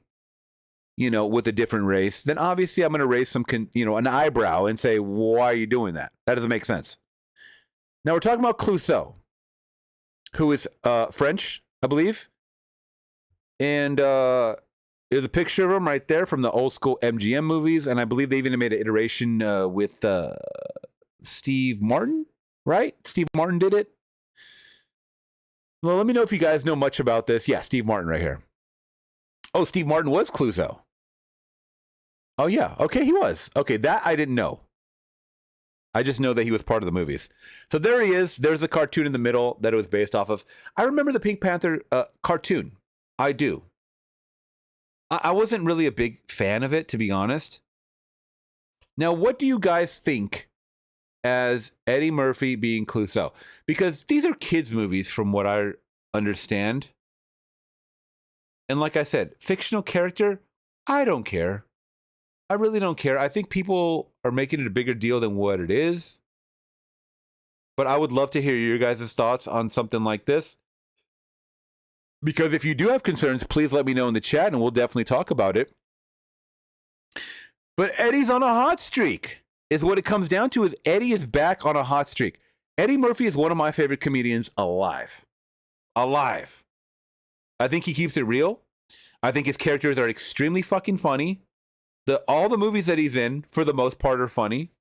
you know, with a different race, then obviously I'm going to raise some, an eyebrow and say, why are you doing that? That doesn't make sense. Now we're talking about Clouseau, who is French, I believe. And there's a picture of him right there from the old school MGM movies. And I believe they even made an iteration with Steve Martin, right? Steve Martin did it. Well, let me know if you guys know much about this. Yeah, Steve Martin right here. Oh, Steve Martin was Clouseau. Oh, yeah. Okay, he was. Okay, that I didn't know. I just know that he was part of the movies. So there he is. There's the cartoon in the middle that it was based off of. I remember the Pink Panther cartoon. I do. I wasn't really a big fan of it, to be honest. Now, what do you guys think as Eddie Murphy being Clouseau? Because these are kids' movies from what I understand. And like I said, fictional character, I don't care. I really don't care. I think people are making it a bigger deal than what it is. But I would love to hear your guys' thoughts on something like this. Because if you do have concerns, please let me know in the chat and we'll definitely talk about it. But Eddie's on a hot streak. Is what it comes down to, is Eddie is back on a hot streak. Eddie Murphy is one of my favorite comedians alive. Alive. I think he keeps it real. I think his characters are extremely fucking funny. All the movies that he's in, for the most part, are funny.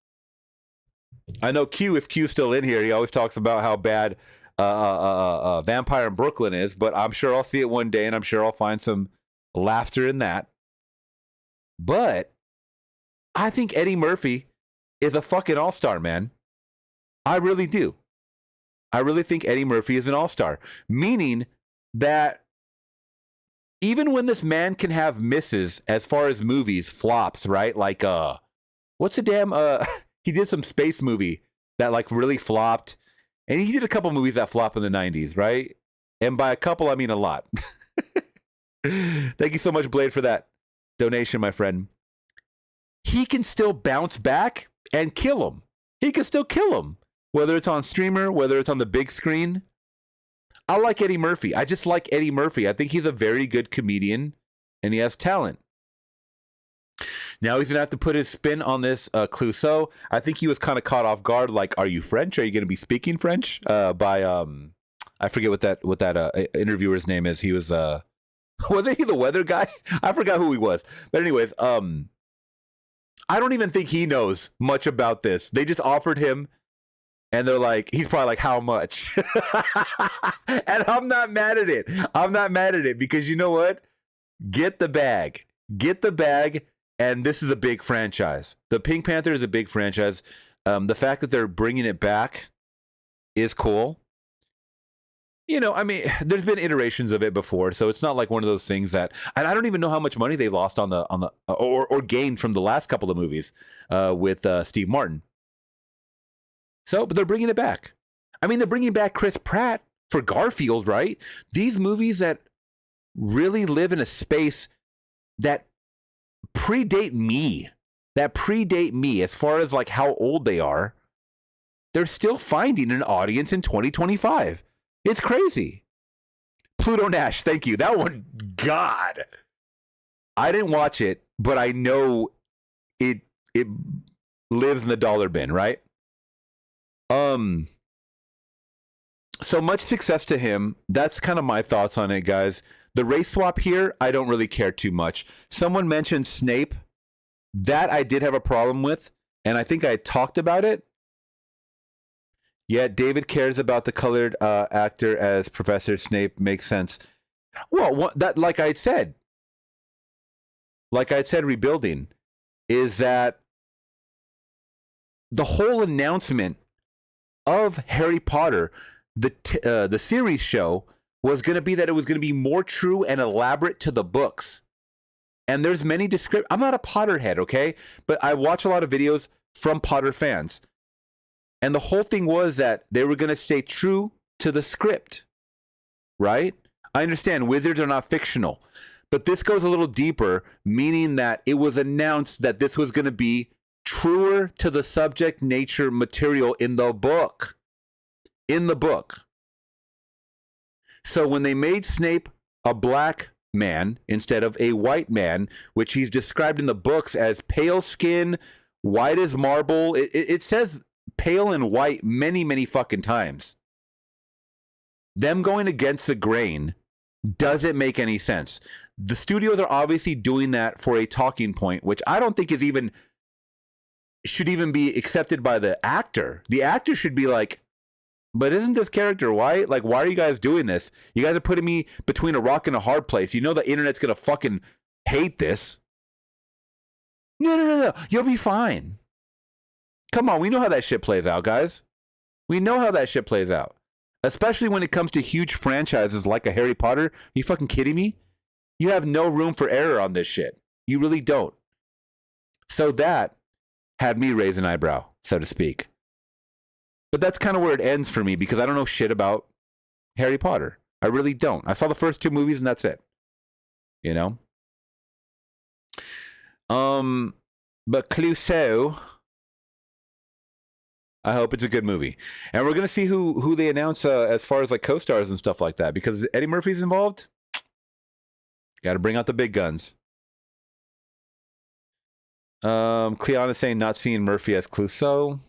I know Q, if Q's still in here, he always talks about how bad Vampire in Brooklyn is, but I'm sure I'll see it one day and I'm sure I'll find some laughter in that. But I think Eddie Murphy is a fucking all-star, man. I really do. I really think Eddie Murphy is an all-star, meaning that even when this man can have misses as far as movies, flops, right? Like, what's the damn, he did some space movie that like really flopped. And he did a couple movies that flop in the 90s, right? And by a couple, I mean a lot. Thank you so much, Blade, for that donation, my friend. He can still bounce back and kill him. He can still kill him, whether it's on streamer, whether it's on the big screen. I like Eddie Murphy. I just like Eddie Murphy. I think he's a very good comedian and he has talent. Now he's going to have to put his spin on this Clouseau. I think he was kind of caught off guard. Like, are you French? Are you going to be speaking French? By I forget what that interviewer's name is. He was wasn't he the weather guy? I forgot who he was. But anyways, I don't even think he knows much about this. They just offered him. And they're like, he's probably like, how much? And I'm not mad at it. I'm not mad at it because you know what? Get the bag. Get the bag. And this is a big franchise. The Pink Panther is a big franchise. The fact that they're bringing it back is cool. You know, I mean, there's been iterations of it before, so it's not like one of those things that, and I don't even know how much money they lost on the or gained from the last couple of movies with Steve Martin. So, but they're bringing it back. I mean, they're bringing back Chris Pratt for Garfield, right? These movies that really live in a space that predate me, as far as like how old they are, they're still finding an audience in 2025. It's crazy. Pluto Nash, thank you. That one, God. I didn't watch it, but I know it lives in the dollar bin, right? So much success to him. That's kind of my thoughts on it, guys. The race swap here, I don't really care too much. Someone mentioned Snape. That I did have a problem with, and I think I talked about it. Yet David cares about the colored actor as Professor Snape. Makes sense. Well, like I said, rebuilding is that the whole announcement of Harry Potter, the series show, was going to be that it was going to be more true and elaborate to the books. And there's many I'm not a Potterhead, okay? But I watch a lot of videos from Potter fans. And the whole thing was that they were going to stay true to the script, right? I understand wizards are not fictional. But this goes a little deeper, meaning that it was announced that this was going to be truer to the subject nature material in the book. In the book. So when they made Snape a black man instead of a white man, which he's described in the books as pale skin, white as marble, it says pale and white many, many fucking times. Them going against the grain doesn't make any sense. The studios are obviously doing that for a talking point, which I don't think should even be accepted by the actor. The actor should be like, but isn't this character white? Like, why are you guys doing this? You guys are putting me between a rock and a hard place. You know the internet's going to fucking hate this. No. You'll be fine. Come on, we know how that shit plays out, guys. We know how that shit plays out. Especially when it comes to huge franchises like a Harry Potter. Are you fucking kidding me? You have no room for error on this shit. You really don't. So that had me raise an eyebrow, so to speak. But that's kind of where it ends for me because I don't know shit about Harry Potter. I really don't. I saw the first 2 movies and that's it. You know? But Clouseau, I hope it's a good movie. And we're going to see who they announce as far as like co-stars and stuff like that. Because Eddie Murphy's involved. Got to bring out the big guns. Cleon is saying not seeing Murphy as Clouseau.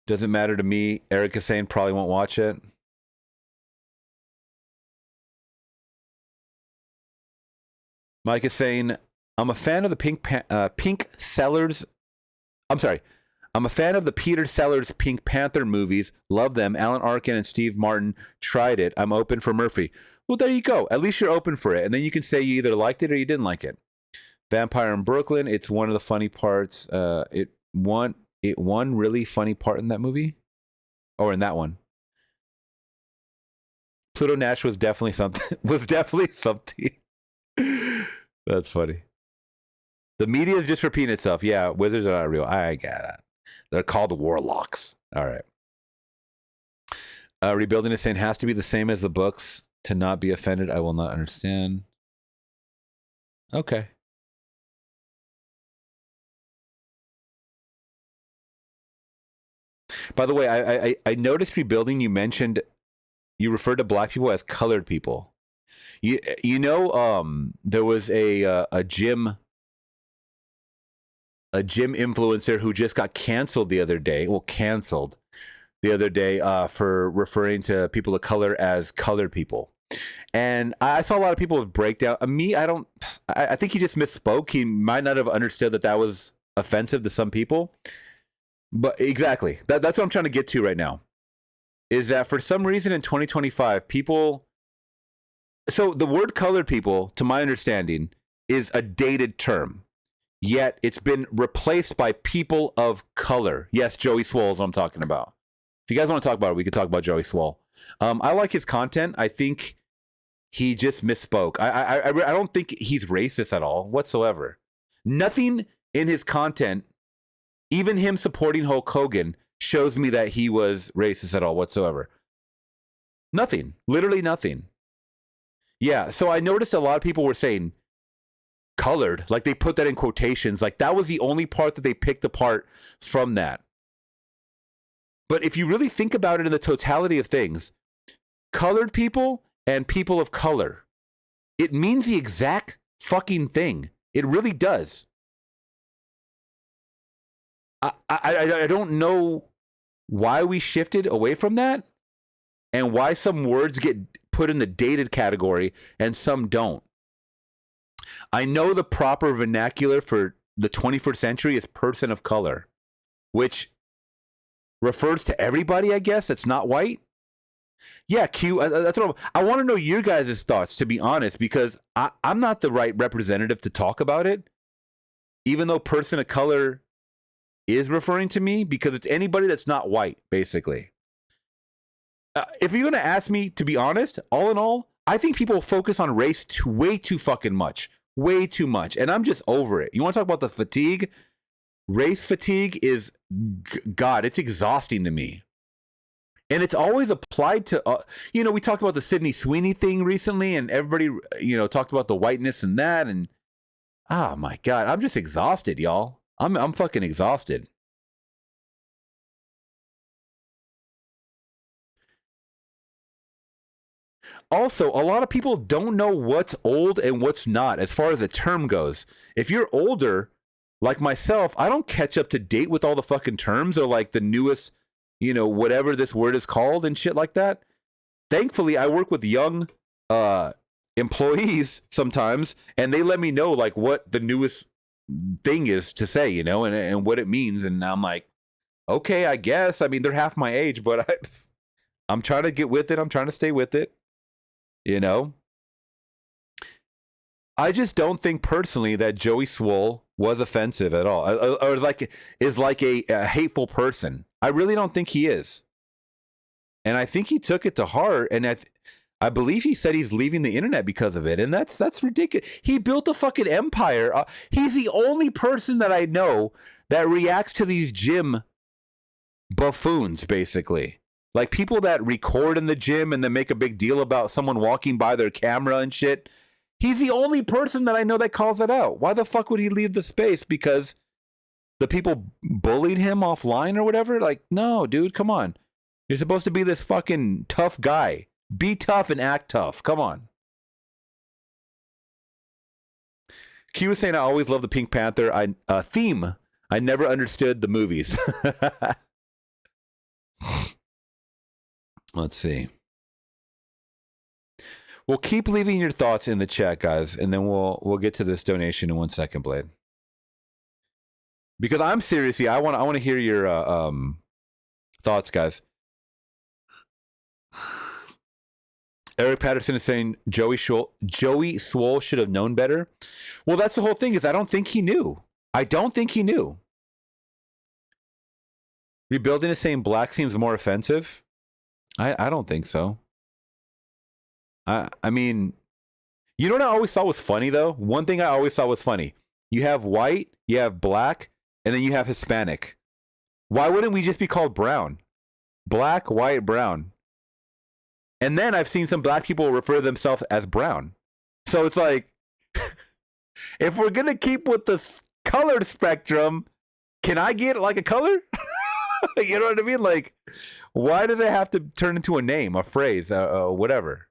Doesn't matter to me. Eric is saying probably won't watch it. Mike is saying, I'm a fan of the Pink Sellers. I'm sorry. I'm a fan of the Peter Sellers Pink Panther movies. Love them. Alan Arkin and Steve Martin tried it. I'm open for Murphy. Well, there you go. At least you're open for it. And then you can say you either liked it or you didn't like it. Vampire in Brooklyn. It's one of the funny parts. It one really funny part in that movie. Or in that one. Pluto Nash was definitely something. That's funny. The media is just repeating itself. Yeah, wizards are not real. I get that. They're called warlocks. All right. Rebuilding is saying has to be the same as the books to not be offended. I will not understand. Okay. By the way, I noticed Rebuilding, you mentioned, you referred to black people as colored people. You know, there was a gym influencer who just got canceled the other day. Well, canceled the other day for referring to people of color as colored people. And I saw a lot of people break down. I think he just misspoke. He might not have understood that was offensive to some people. But exactly. That's what I'm trying to get to right now. Is that for some reason in 2025, people... So the word colored people, to my understanding, is a dated term. Yet it's been replaced by people of color. Yes, Joey Swoll is what I'm talking about. If you guys want to talk about it, we can talk about Joey Swoll. I like his content. I think he just misspoke. I don't think he's racist at all whatsoever. Nothing in his content, even him supporting Hulk Hogan, shows me that he was racist at all whatsoever. Nothing. Literally nothing. Yeah, so I noticed a lot of people were saying colored, like they put that in quotations, like that was the only part that they picked apart from that. But if you really think about it in the totality of things, colored people and people of color, it means the exact fucking thing. It really does. I don't know why we shifted away from that and why some words get put in the dated category and some don't. I know the proper vernacular for the 21st century is person of color, which refers to everybody, I guess, that's not white. Yeah, Q, that's what I want to know your guys' thoughts, to be honest, because I'm not the right representative to talk about it, even though person of color is referring to me, because it's anybody that's not white, basically. If you're going to ask me, to be honest, all in all, I think people focus on race way too fucking much. Way too much. And I'm just over it. You want to talk about the fatigue? Race fatigue is, God, it's exhausting to me. And it's always applied to, we talked about the Sydney Sweeney thing recently, and everybody, talked about the whiteness and that. And, oh my God, I'm just exhausted, y'all. I'm fucking exhausted. Also, a lot of people don't know what's old and what's not as far as the term goes. If you're older, like myself, I don't catch up to date with all the fucking terms or like the newest, whatever this word is called and shit like that. Thankfully, I work with young employees sometimes, and they let me know like what the newest thing is to say, and what it means. And I'm like, okay, I guess. I mean, they're half my age, but I'm trying to get with it. I'm trying to stay with it. I just don't think personally that Joey Swoll was offensive at all, or is like a hateful person. I really don't think he is, and I think he took it to heart. And I believe he said he's leaving the internet because of it, and that's ridiculous. He built a fucking empire. He's the only person that I know that reacts to these gym buffoons, basically. Like people that record in the gym and then make a big deal about someone walking by their camera and shit. He's the only person that I know that calls it out. Why the fuck would he leave the space? Because the people bullied him offline or whatever? Like, no, dude, come on. You're supposed to be this fucking tough guy. Be tough and act tough. Come on. Q was saying, I always loved the Pink Panther theme. I never understood the movies. Let's see. Well, keep leaving your thoughts in the chat, guys, and then we'll get to this donation in 1 second, Blade. Because I'm seriously, I want to hear your thoughts, guys. Eric Patterson is saying Joey Swoll should have known better. Well, that's the whole thing. Is I don't think he knew. Rebuilding is saying black seems more offensive. I don't think so. I mean, you know what I always thought was funny, though? One thing I always thought was funny. You have white, you have black, and then you have Hispanic. Why wouldn't we just be called brown? Black, white, brown. And then I've seen some black people refer to themselves as brown. So it's like, if we're going to keep with the colored spectrum, can I get like a color? You know what I mean? Like, why does it have to turn into a name, a phrase, whatever?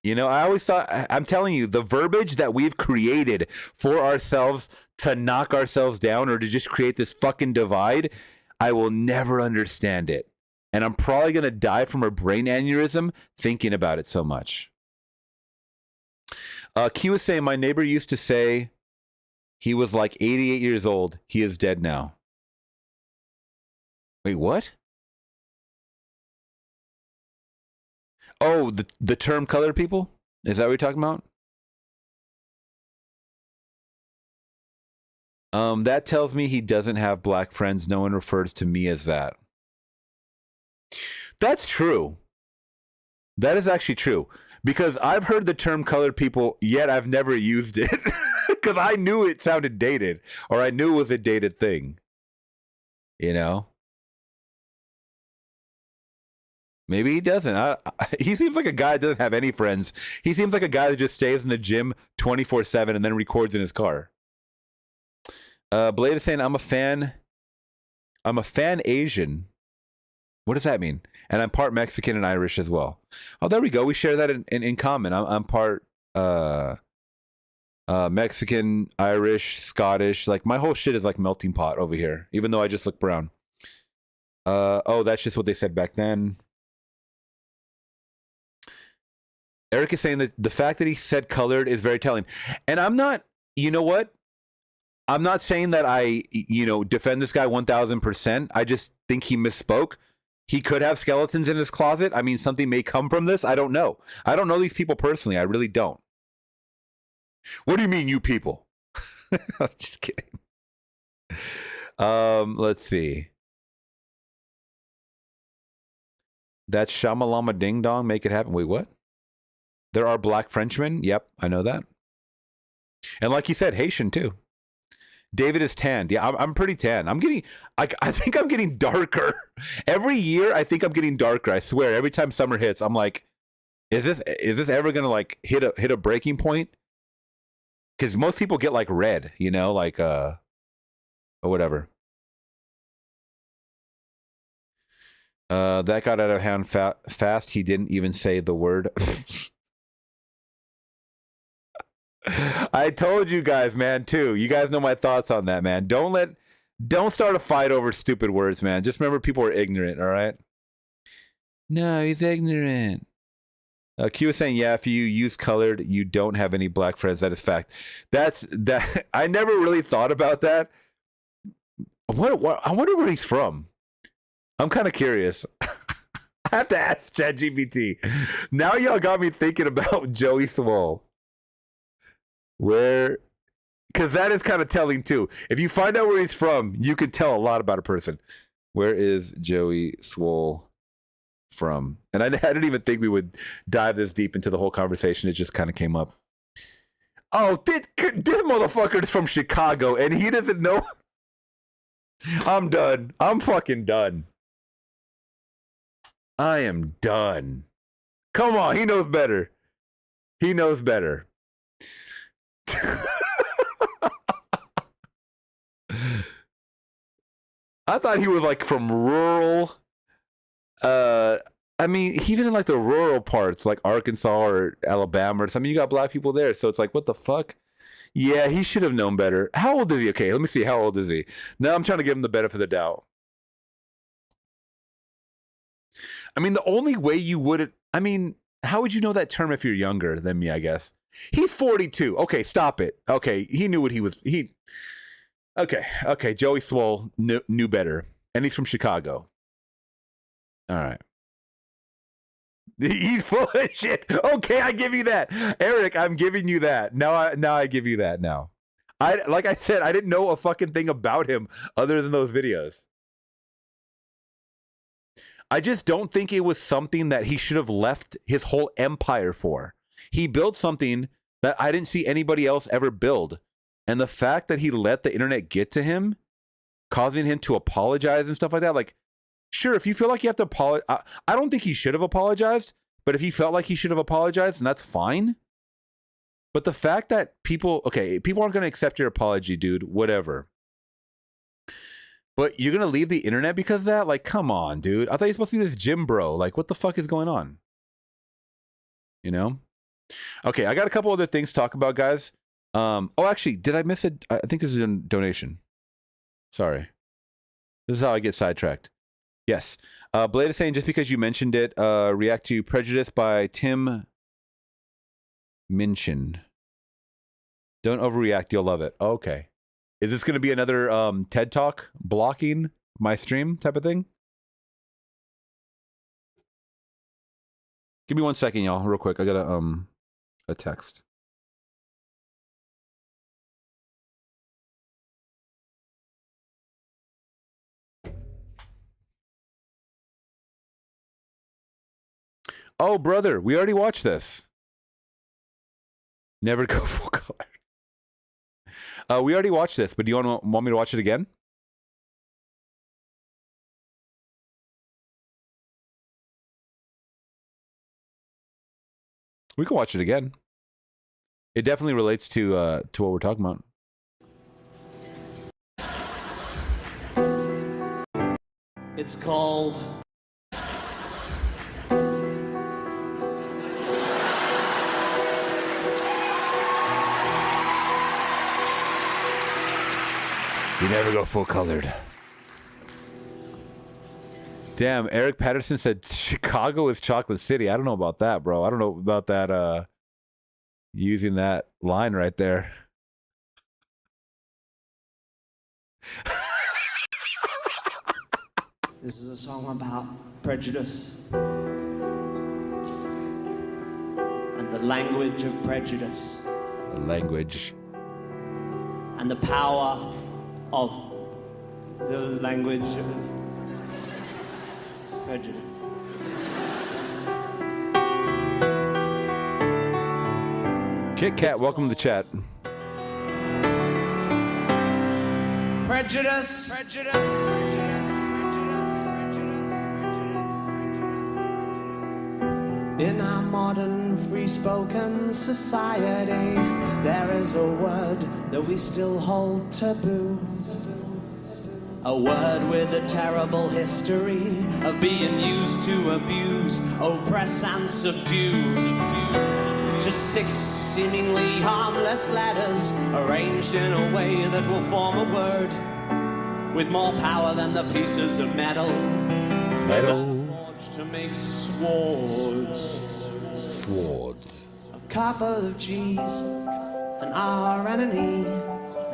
I always thought, I'm telling you, the verbiage that we've created for ourselves to knock ourselves down or to just create this fucking divide, I will never understand it. And I'm probably going to die from a brain aneurysm thinking about it so much. Q is saying, my neighbor used to say he was like 88 years old. He is dead now. Wait, what? Oh, the term colored people? Is that what you're talking about? That tells me he doesn't have black friends. No one refers to me as that. That's true. That is actually true. Because I've heard the term colored people, yet I've never used it. Because I knew it sounded dated. Or I knew it was a dated thing. Maybe he doesn't. He seems like a guy that doesn't have any friends. He seems like a guy that just stays in the gym 24/7 and then records in his car. Blade is saying, I'm a fan Asian. What does that mean? And I'm part Mexican and Irish as well. Oh, there we go. We share that in common. I'm part Mexican, Irish, Scottish. Like my whole shit is like melting pot over here, even though I just look brown. Oh, that's just what they said back then. Eric is saying that the fact that he said colored is very telling. And I'm not, you know what? I'm not saying that I, defend this guy 1000%. I just think he misspoke. He could have skeletons in his closet. I mean, something may come from this. I don't know. I don't know these people personally. I really don't. What do you mean, you people? Just kidding. Let's see. That's Shamalama Ding Dong. Make it happen. Wait, what? There are black Frenchmen. Yep, I know that. And like you said, Haitian too. David is tanned. Yeah, I'm pretty tan. I think I'm getting darker. Every year, I think I'm getting darker. I swear. Every time summer hits, I'm like, is this ever gonna like hit a breaking point? Because most people get like red, like or whatever. That got out of hand fast. He didn't even say the word. I told you guys, man, too. You guys know my thoughts on that, man. Don't start a fight over stupid words, man. Just remember people are ignorant, all right? No, he's ignorant. Q is saying, yeah, if you use colored, you don't have any black friends. That is fact. That. I never really thought about that. What? I wonder where he's from. I'm kind of curious. I have to ask ChatGPT. Now y'all got me thinking about Joey Swole. Because that is kind of telling too. If you find out where he's from, you can tell a lot about a person. Where is Joey Swole from? And I didn't even think we would dive this deep into the whole conversation. It just kind of came up. Oh, this motherfucker is from Chicago and he doesn't know. I'm done. I'm fucking done. I am done. Come on, he knows better. He knows better. I thought he was like from rural. I mean, even in like the rural parts, like Arkansas or Alabama or something, you got black people there. So it's like, what the fuck? Yeah, he should have known better. How old is he? Okay, let me see. How old is he? Now I'm trying to give him the benefit of the doubt. I mean, the only way you wouldn't. I mean, how would you know that term if you're younger than me? I guess. He's 42. Okay, stop it. Okay, he knew what he was. Okay. Joey Swole knew better, and he's from Chicago. All right. He's full of shit. Okay, I give you that, Eric. I'm giving you that. Now I give you that. Now, like I said, I didn't know a fucking thing about him other than those videos. I just don't think it was something that he should have left his whole empire for. He built something that I didn't see anybody else ever build. And the fact that he let the internet get to him, causing him to apologize and stuff like that, like, sure, if you feel like you have to apologize, I don't think he should have apologized, but if he felt like he should have apologized, then that's fine. But the fact that people aren't going to accept your apology, dude, whatever. But you're going to leave the internet because of that? Like, come on, dude. I thought you were supposed to be this gym bro. Like, what the fuck is going on? You know? Okay, I got a couple other things to talk about, guys. Actually, did I miss it? I think there's a donation. Sorry. This is how I get sidetracked. Yes. Blade is saying, just because you mentioned it, react to Prejudice by Tim Minchin. Don't overreact. You'll love it. Okay. Is this going to be another TED Talk blocking my stream type of thing? Give me 1 second, y'all, real quick. I got a text. Oh, brother, we already watched this. Never go full color. We already watched this, but do you want me to watch it again? We can watch it again. It definitely relates to what we're talking about. It's called You never go full colored. Damn, Eric Patterson said Chicago is Chocolate City. I don't know about that, bro. I don't know about that, using that line right there. This is a song about prejudice and the language of prejudice. The language. And the power of the language of prejudice. Kit Kat, welcome to the chat. Prejudice. In our modern free-spoken society, there is a word that we still hold taboo. A word with a terrible history of being used to abuse, oppress and subdue. Just 6 seemingly harmless letters arranged in a way that will form a word with more power than the pieces of metal that are forged to make swords. A couple of G's, an R and an E,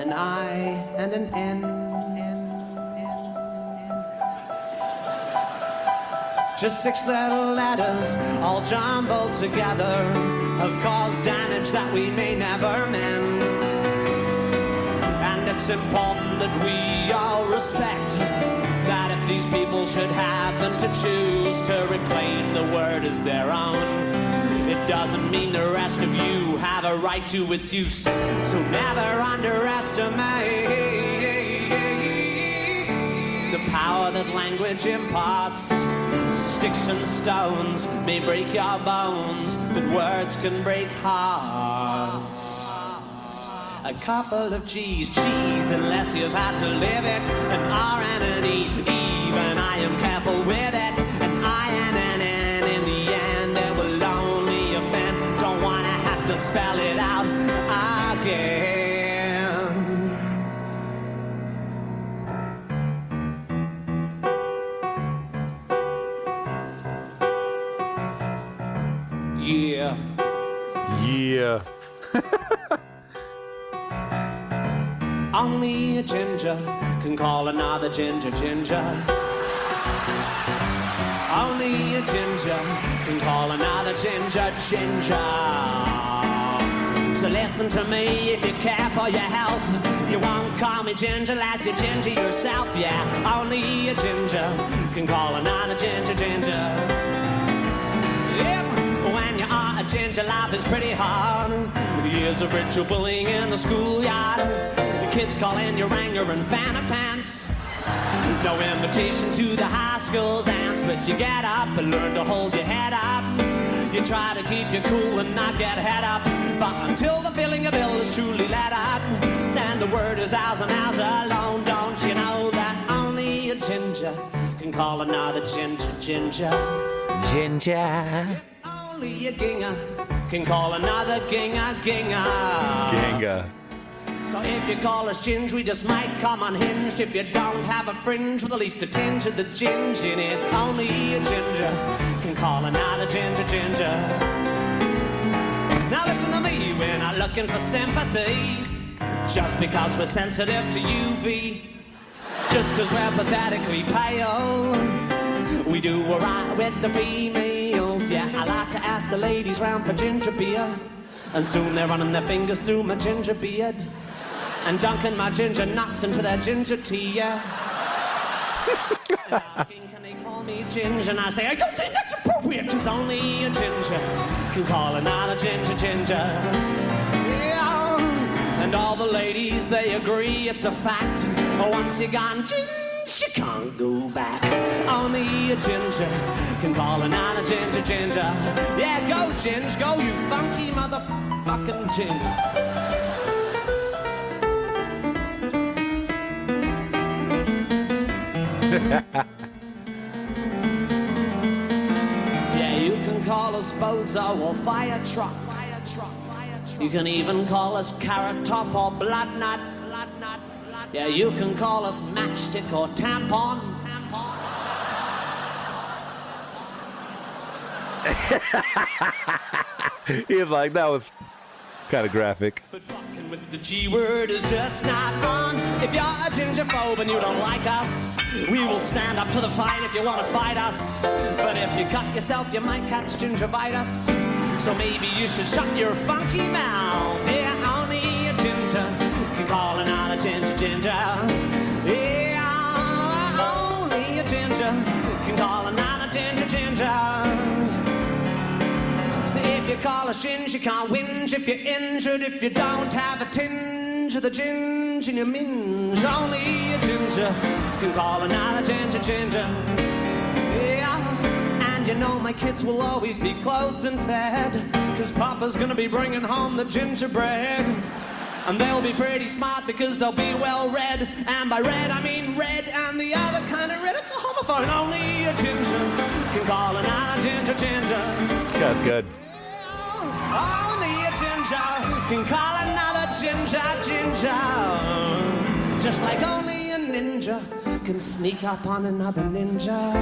an I and an N. Just 6 little letters, all jumbled together, have caused damage that we may never mend. And it's important that we all respect that if these people should happen to choose to reclaim the word as their own, it doesn't mean the rest of you have a right to its use. So never underestimate the power that language imparts. Sticks and stones may break your bones, but words can break hearts. A couple of G's, cheese, unless you've had to live it. An R and an E, even I am careful with it. An I and an N, in the end it will only offend. Don't wanna have to spell it out again. Yeah. Yeah. Only a ginger can call another ginger ginger. Only a ginger can call another ginger ginger. So listen to me if you care for your health. You won't call me ginger unless you're ginger yourself. Yeah, only a ginger can call another ginger ginger. When you are a ginger, life is pretty hard. Years of ritual bullying in the schoolyard. The kids calling you Wrangler and Fanta Pants. No invitation to the high school dance, but you get up and learn to hold your head up. You try to keep you cool and not get head up, but until the filling of bill is truly let up, then the word is ours and ours alone. Don't you know that only a ginger can call another ginger ginger? Ginger. Only a ginger can call another ginger ginger. Ginga. So if you call us ginge, we just might come unhinged. If you don't have a fringe with at least a tinge of the ginge in it, only a ginger can call another ginger ginger. Now listen to me, we're not looking for sympathy just because we're sensitive to UV, just because we're pathetically pale. We do alright with the females. Yeah, I like to ask the ladies round for ginger beer, and soon they're running their fingers through my ginger beard and dunking my ginger nuts into their ginger tea, yeah. And asking, can they call me ginger? And I say, I don't think that's appropriate, because only a ginger can call another ginger ginger. Yeah. And all the ladies, they agree it's a fact. Once you're gone ginger, you can't go back. Only a ginger can call another ginger ginger. Yeah, go ginge, go you funky motherfucking ginger. Yeah, you can call us bozo or fire truck. You can even call us carrot top or blood nut. Yeah, you can call us matchstick or tampon. He's like, that was kind of graphic. But fucking with the G word is just not on. If you're a gingerphobe and you don't like us, we will stand up to the fight if you want to fight us. But if you cut yourself, you might catch gingivitis. So maybe you should shut your funky mouth. Yeah, only a ginger can call another ginger ginger. Yeah, only a ginger can call another ginger ginger. See, if you call us ginge, you can't whinge if you're injured. If you don't have a tinge of the ginge in your minge, only a ginger can call another ginger ginger. Yeah, and you know my kids will always be clothed and fed, 'cause Papa's gonna be bringing home the gingerbread. And they'll be pretty smart because they'll be well read. And by red, I mean red and the other kind of red. It's a homophone. Only a ginger can call another ginger ginger. That's good. Only a ginger can call another ginger ginger. Just like only a ninja can sneak up on another ninja.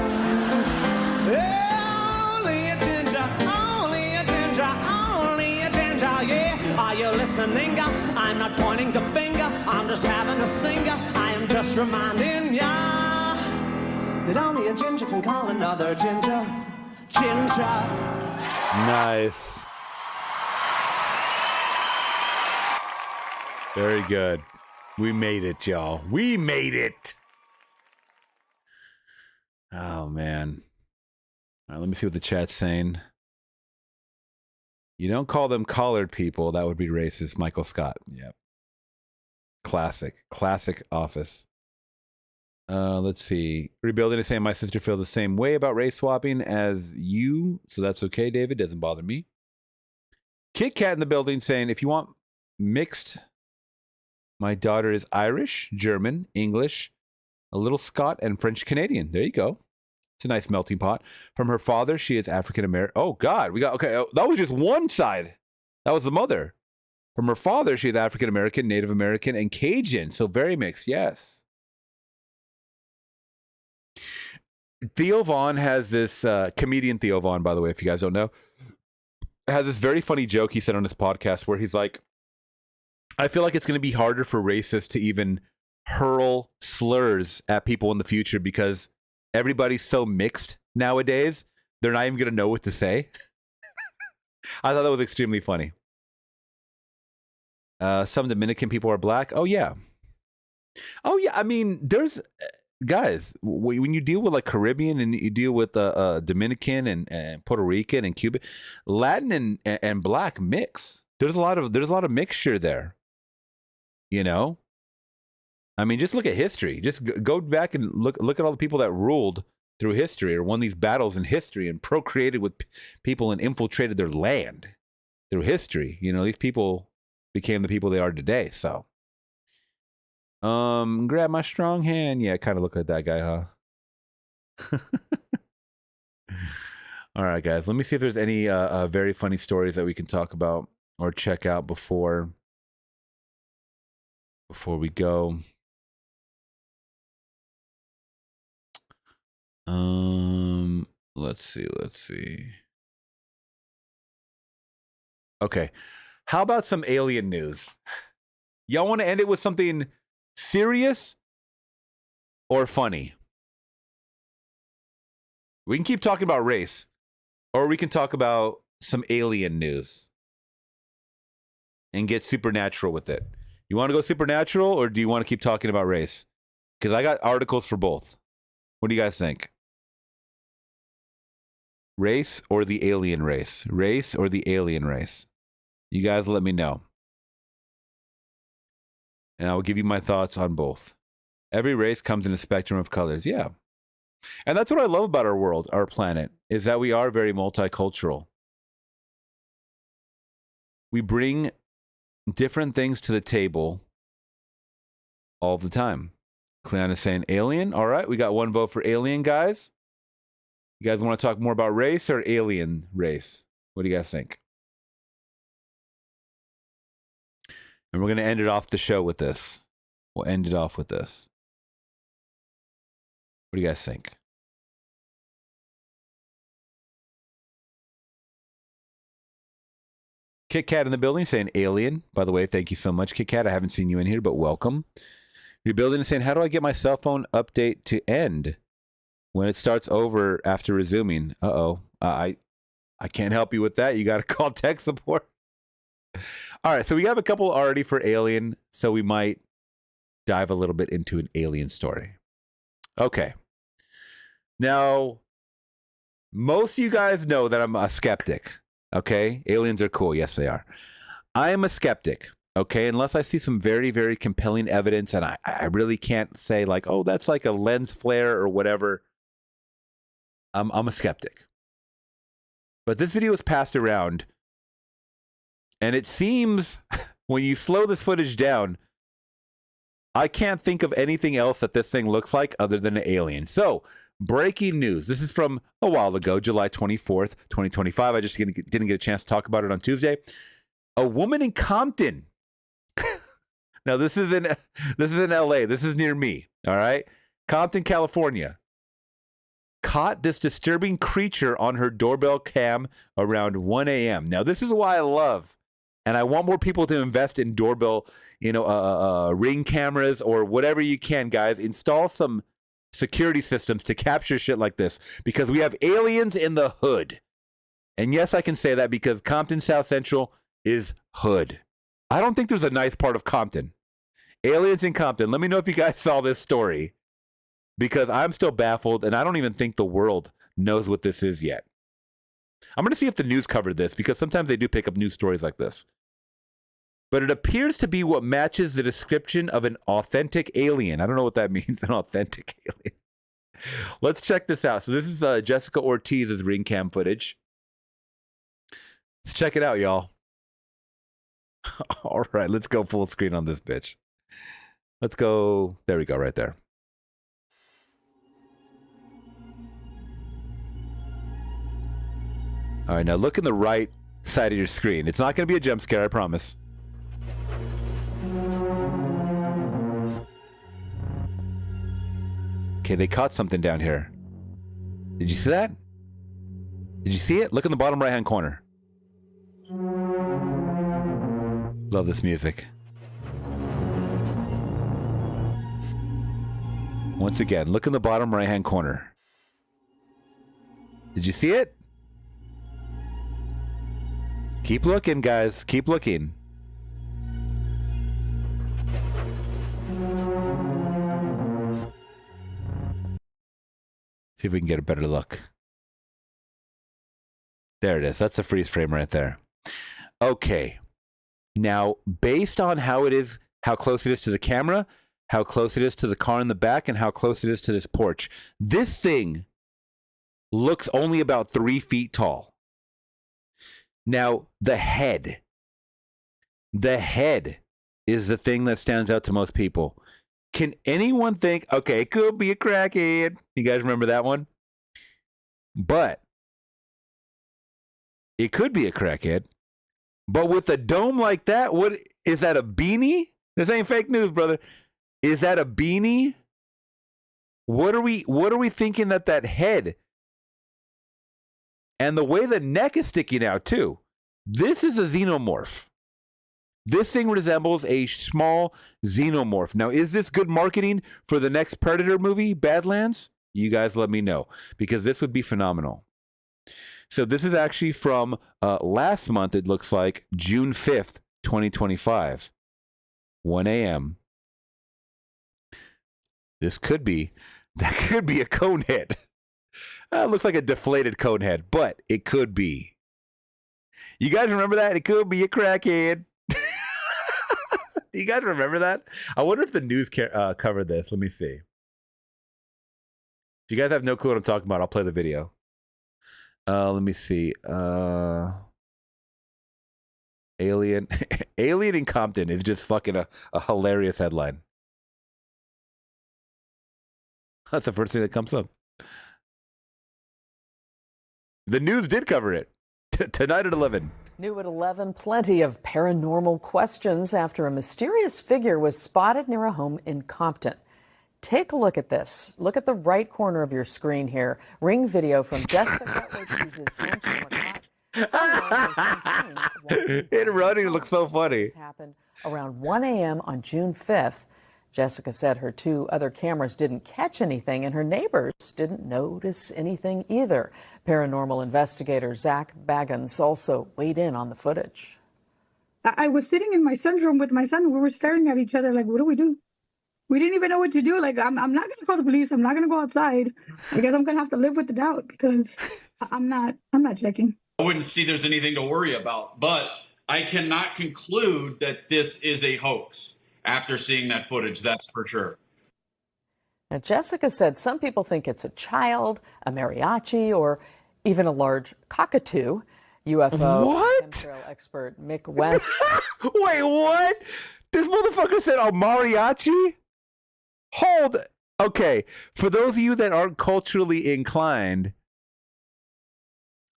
Only a ginger, only a ginger, only a ginger, yeah. Are you listening? I'm not pointing the finger, I'm just having a singer. I am just reminding ya that only a ginger can call another ginger ginger. Nice. Very good. We made it, y'all. We made it. Oh, man. All right, let me see what the chat's saying. You don't call them collared people. That would be racist. Michael Scott. Yep. Classic. Classic Office. Let's see. Rebuilding is saying my sister feels the same way about race swapping as you. So that's okay, David. Doesn't bother me. Kit Kat in the building saying, if you want mixed... My daughter is Irish, German, English, a little Scot, and French Canadian. There you go. It's a nice melting pot. From her father, she is African American. Oh, God. Okay. That was just one side. That was the mother. From her father, she is African American, Native American, and Cajun. So very mixed. Yes. Theo Vaughn has this, comedian Theo Vaughn, by the way, if you guys don't know, has this very funny joke he said on his podcast where he's like, I feel like it's going to be harder for racists to even hurl slurs at people in the future because everybody's so mixed nowadays. They're not even going to know what to say. I thought that was extremely funny. Some Dominican people are black. Oh, yeah. Oh, yeah. I mean, there's... Guys, when you deal with like Caribbean and you deal with Dominican and Puerto Rican and Cuban, Latin and black mix. There's a lot of mixture there. You know, I mean, just look at history. Just go back and look at all the people that ruled through history or won these battles in history and procreated with people and infiltrated their land through history. You know, these people became the people they are today. So, grab my strong hand. Yeah, kind of look like that guy, huh? All right, guys. Let me see if there's any very funny stories that we can talk about or check out before we go. Let's see. Okay. How about some alien news? Y'all want to end it with something serious or funny? We can keep talking about race, or we can talk about some alien news and get supernatural with it. You want to go supernatural, or do you want to keep talking about race? Because I got articles for both. What do you guys think? Race or the alien race? Race or the alien race? You guys let me know. And I will give you my thoughts on both. Every race comes in a spectrum of colors. Yeah. And that's what I love about our world, our planet, is that we are very multicultural. We bring different things to the table all the time. Cleon is saying alien. All right, we got one vote for alien, guys. You guys want to talk more about race or alien race? What do you guys think? And we're going to end it off the show with this. We'll end it off with this. What do you guys think? Kit Kat in the building saying alien. By the way, thank you so much, Kit Kat. I haven't seen you in here, but welcome. Rebuilding and saying, how do I get my cell phone update to end when it starts over after resuming? I can't help you with that. You got to call tech support. All right, so we have a couple already for Alien, so we might dive a little bit into an Alien story. Okay. Now, most of you guys know that I'm a skeptic, okay? Aliens are cool. Yes, they are. I am a skeptic, okay? Unless I see some very, very compelling evidence, and I really can't say like, oh, that's like a lens flare or whatever. I'm a skeptic. But this video was passed around, and it seems when you slow this footage down, I can't think of anything else that this thing looks like other than an alien. So, breaking news. This is from a while ago, July 24th, 2025. I just didn't get a chance to talk about it on Tuesday. A woman in Compton. Now, this is in LA. This is near me, all right? Compton, California. Caught this disturbing creature on her doorbell cam around 1 a.m. Now, this is why I love, and I want more people to invest in doorbell, Ring cameras or whatever you can, guys. Install some security systems to capture shit like this because we have aliens in the hood. And yes, I can say that because Compton South Central is hood. I don't think there's a nice part of Compton. Aliens in Compton. Let me know if you guys saw this story because I'm still baffled and I don't even think the world knows what this is yet. I'm going to see if the news covered this because sometimes they do pick up news stories like this. But it appears to be what matches the description of an authentic alien. I don't know what that means, an authentic alien. Let's check this out. So this is Jessica Ortiz's Ring cam footage. Let's check it out, y'all. All right, let's go full screen on this bitch. Let's go. There we go, right there. All right, now look in the right side of your screen. It's not going to be a jump scare, I promise. Okay, they caught something down here. Did you see that? Did you see it? Look in the bottom right-hand corner. Love this music. Once again, look in the bottom right-hand corner. Did you see it? Keep looking, guys. Keep looking. See if we can get a better look. There it is. That's the freeze frame right there. Okay. Now, based on how it is, how close it is to the camera, how close it is to the car in the back, and how close it is to this porch, this thing looks only about 3 feet tall. Now, the head is the thing that stands out to most people. Can anyone think, okay, it could be a crackhead? You guys remember that one? But it could be a crackhead. But with a dome like that, what is that, a beanie? This ain't fake news, brother. Is that a beanie? What are we thinking that head and the way the neck is sticking out too? This is a xenomorph. This thing resembles a small xenomorph. Now, is this good marketing for the next Predator movie, Badlands? You guys let me know, because this would be phenomenal. So this is actually from last month, it looks like, June 5th, 2025, 1 a.m. That could be a cone head. It looks like a deflated cone head, but it could be. You guys remember that? It could be a crackhead. Do you guys remember that? I wonder if the news covered this. Let me see. If you guys have no clue what I'm talking about, I'll play the video. Let me see. Alien in Compton is just fucking a hilarious headline. That's the first thing that comes up. The news did cover it. Tonight at 11. New at 11, plenty of paranormal questions after a mysterious figure was spotted near a home in Compton. Take a look at this. Look at the right corner of your screen here. Ring video from Jessica Ortiz's home camera. It running looks so funny. Happened around 1 a.m. on June 5th. Jessica said her 2 other cameras didn't catch anything, and her neighbors didn't notice anything either. Paranormal investigator Zach Baggins also weighed in on the footage. I was sitting in my son's room with my son. We were staring at each other like, what do we do? We didn't even know what to do. Like, I'm not going to call the police. I'm not going to go outside. I guess I'm going to have to live with the doubt because I'm not checking. I wouldn't see there's anything to worry about, but I cannot conclude that this is a hoax after seeing that footage, that's for sure. Now, Jessica said some people think it's a child, a mariachi, or even a large cockatoo. UFO chemtrail expert Mick West. Wait, what? This motherfucker said a mariachi? Hold. Okay, for those of you that aren't culturally inclined,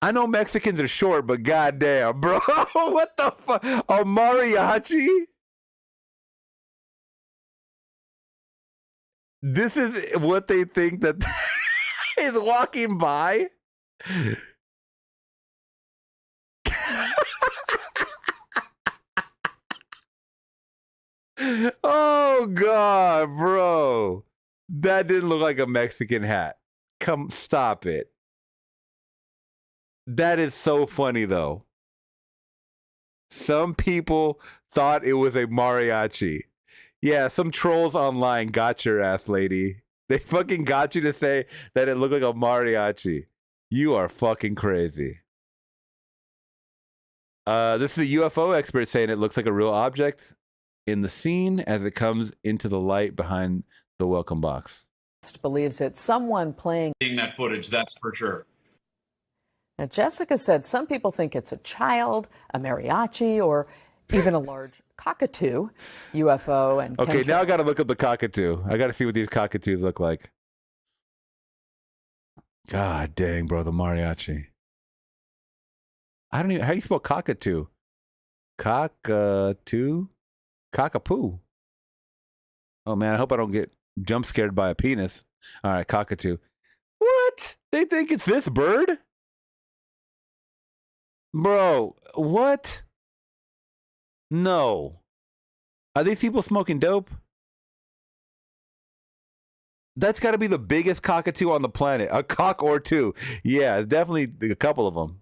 I know Mexicans are short, but goddamn, bro, what the fuck? A mariachi? This is what they think that is walking by? Oh, God, bro. That didn't look like a Mexican hat. Come, stop it. That is so funny, though. Some people thought it was a mariachi. Yeah, some trolls online got your ass, lady. They fucking got you to say that it looked like a mariachi. You are fucking crazy. This is a UFO expert saying it looks like a real object in the scene as it comes into the light behind the welcome box. Believes it's someone playing. Seeing that footage, that's for sure. Now, Jessica said some people think it's a child, a mariachi, or even a large cockatoo. UFO and okay, now I got to look up the cockatoo. I got to see what these cockatoos look like. God dang, bro, the mariachi. I don't even. How do you spell cockatoo? Cockatoo? Cockapoo. Oh man, I hope I don't get jump scared by a penis. All right, cockatoo. What? They think it's this bird? Bro, what? No. Are these people smoking dope? That's got to be the biggest cockatoo on the planet. A cock or two. Yeah, definitely a couple of them.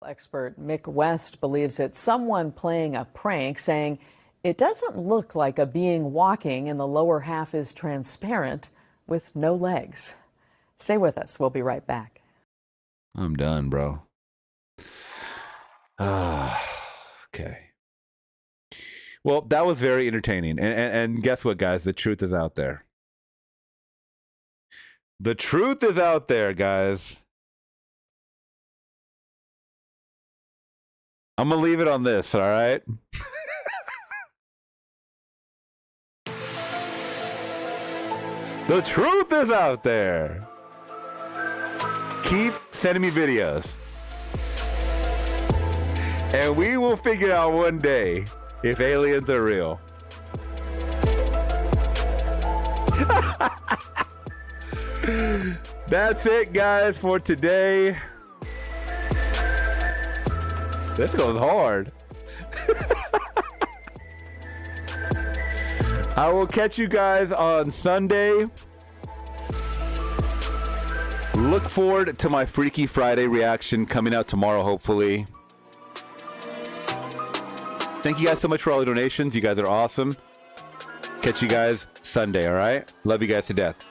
Expert Mick West believes it's someone playing a prank, saying it doesn't look like a being walking and the lower half is transparent with no legs. Stay with us. We'll be right back. I'm done, bro. Okay. Well, that was very entertaining. And guess what, guys? The truth is out there. The truth is out there, guys. I'm going to leave it on this, all right? The truth is out there. Keep sending me videos. And we will figure out one day if aliens are real. That's it, guys, for today. This goes hard. I will catch you guys on Sunday. Look forward to my Freaky Friday reaction coming out tomorrow, hopefully. Thank you guys so much for all the donations. You guys are awesome. Catch you guys Sunday, all right? Love you guys to death.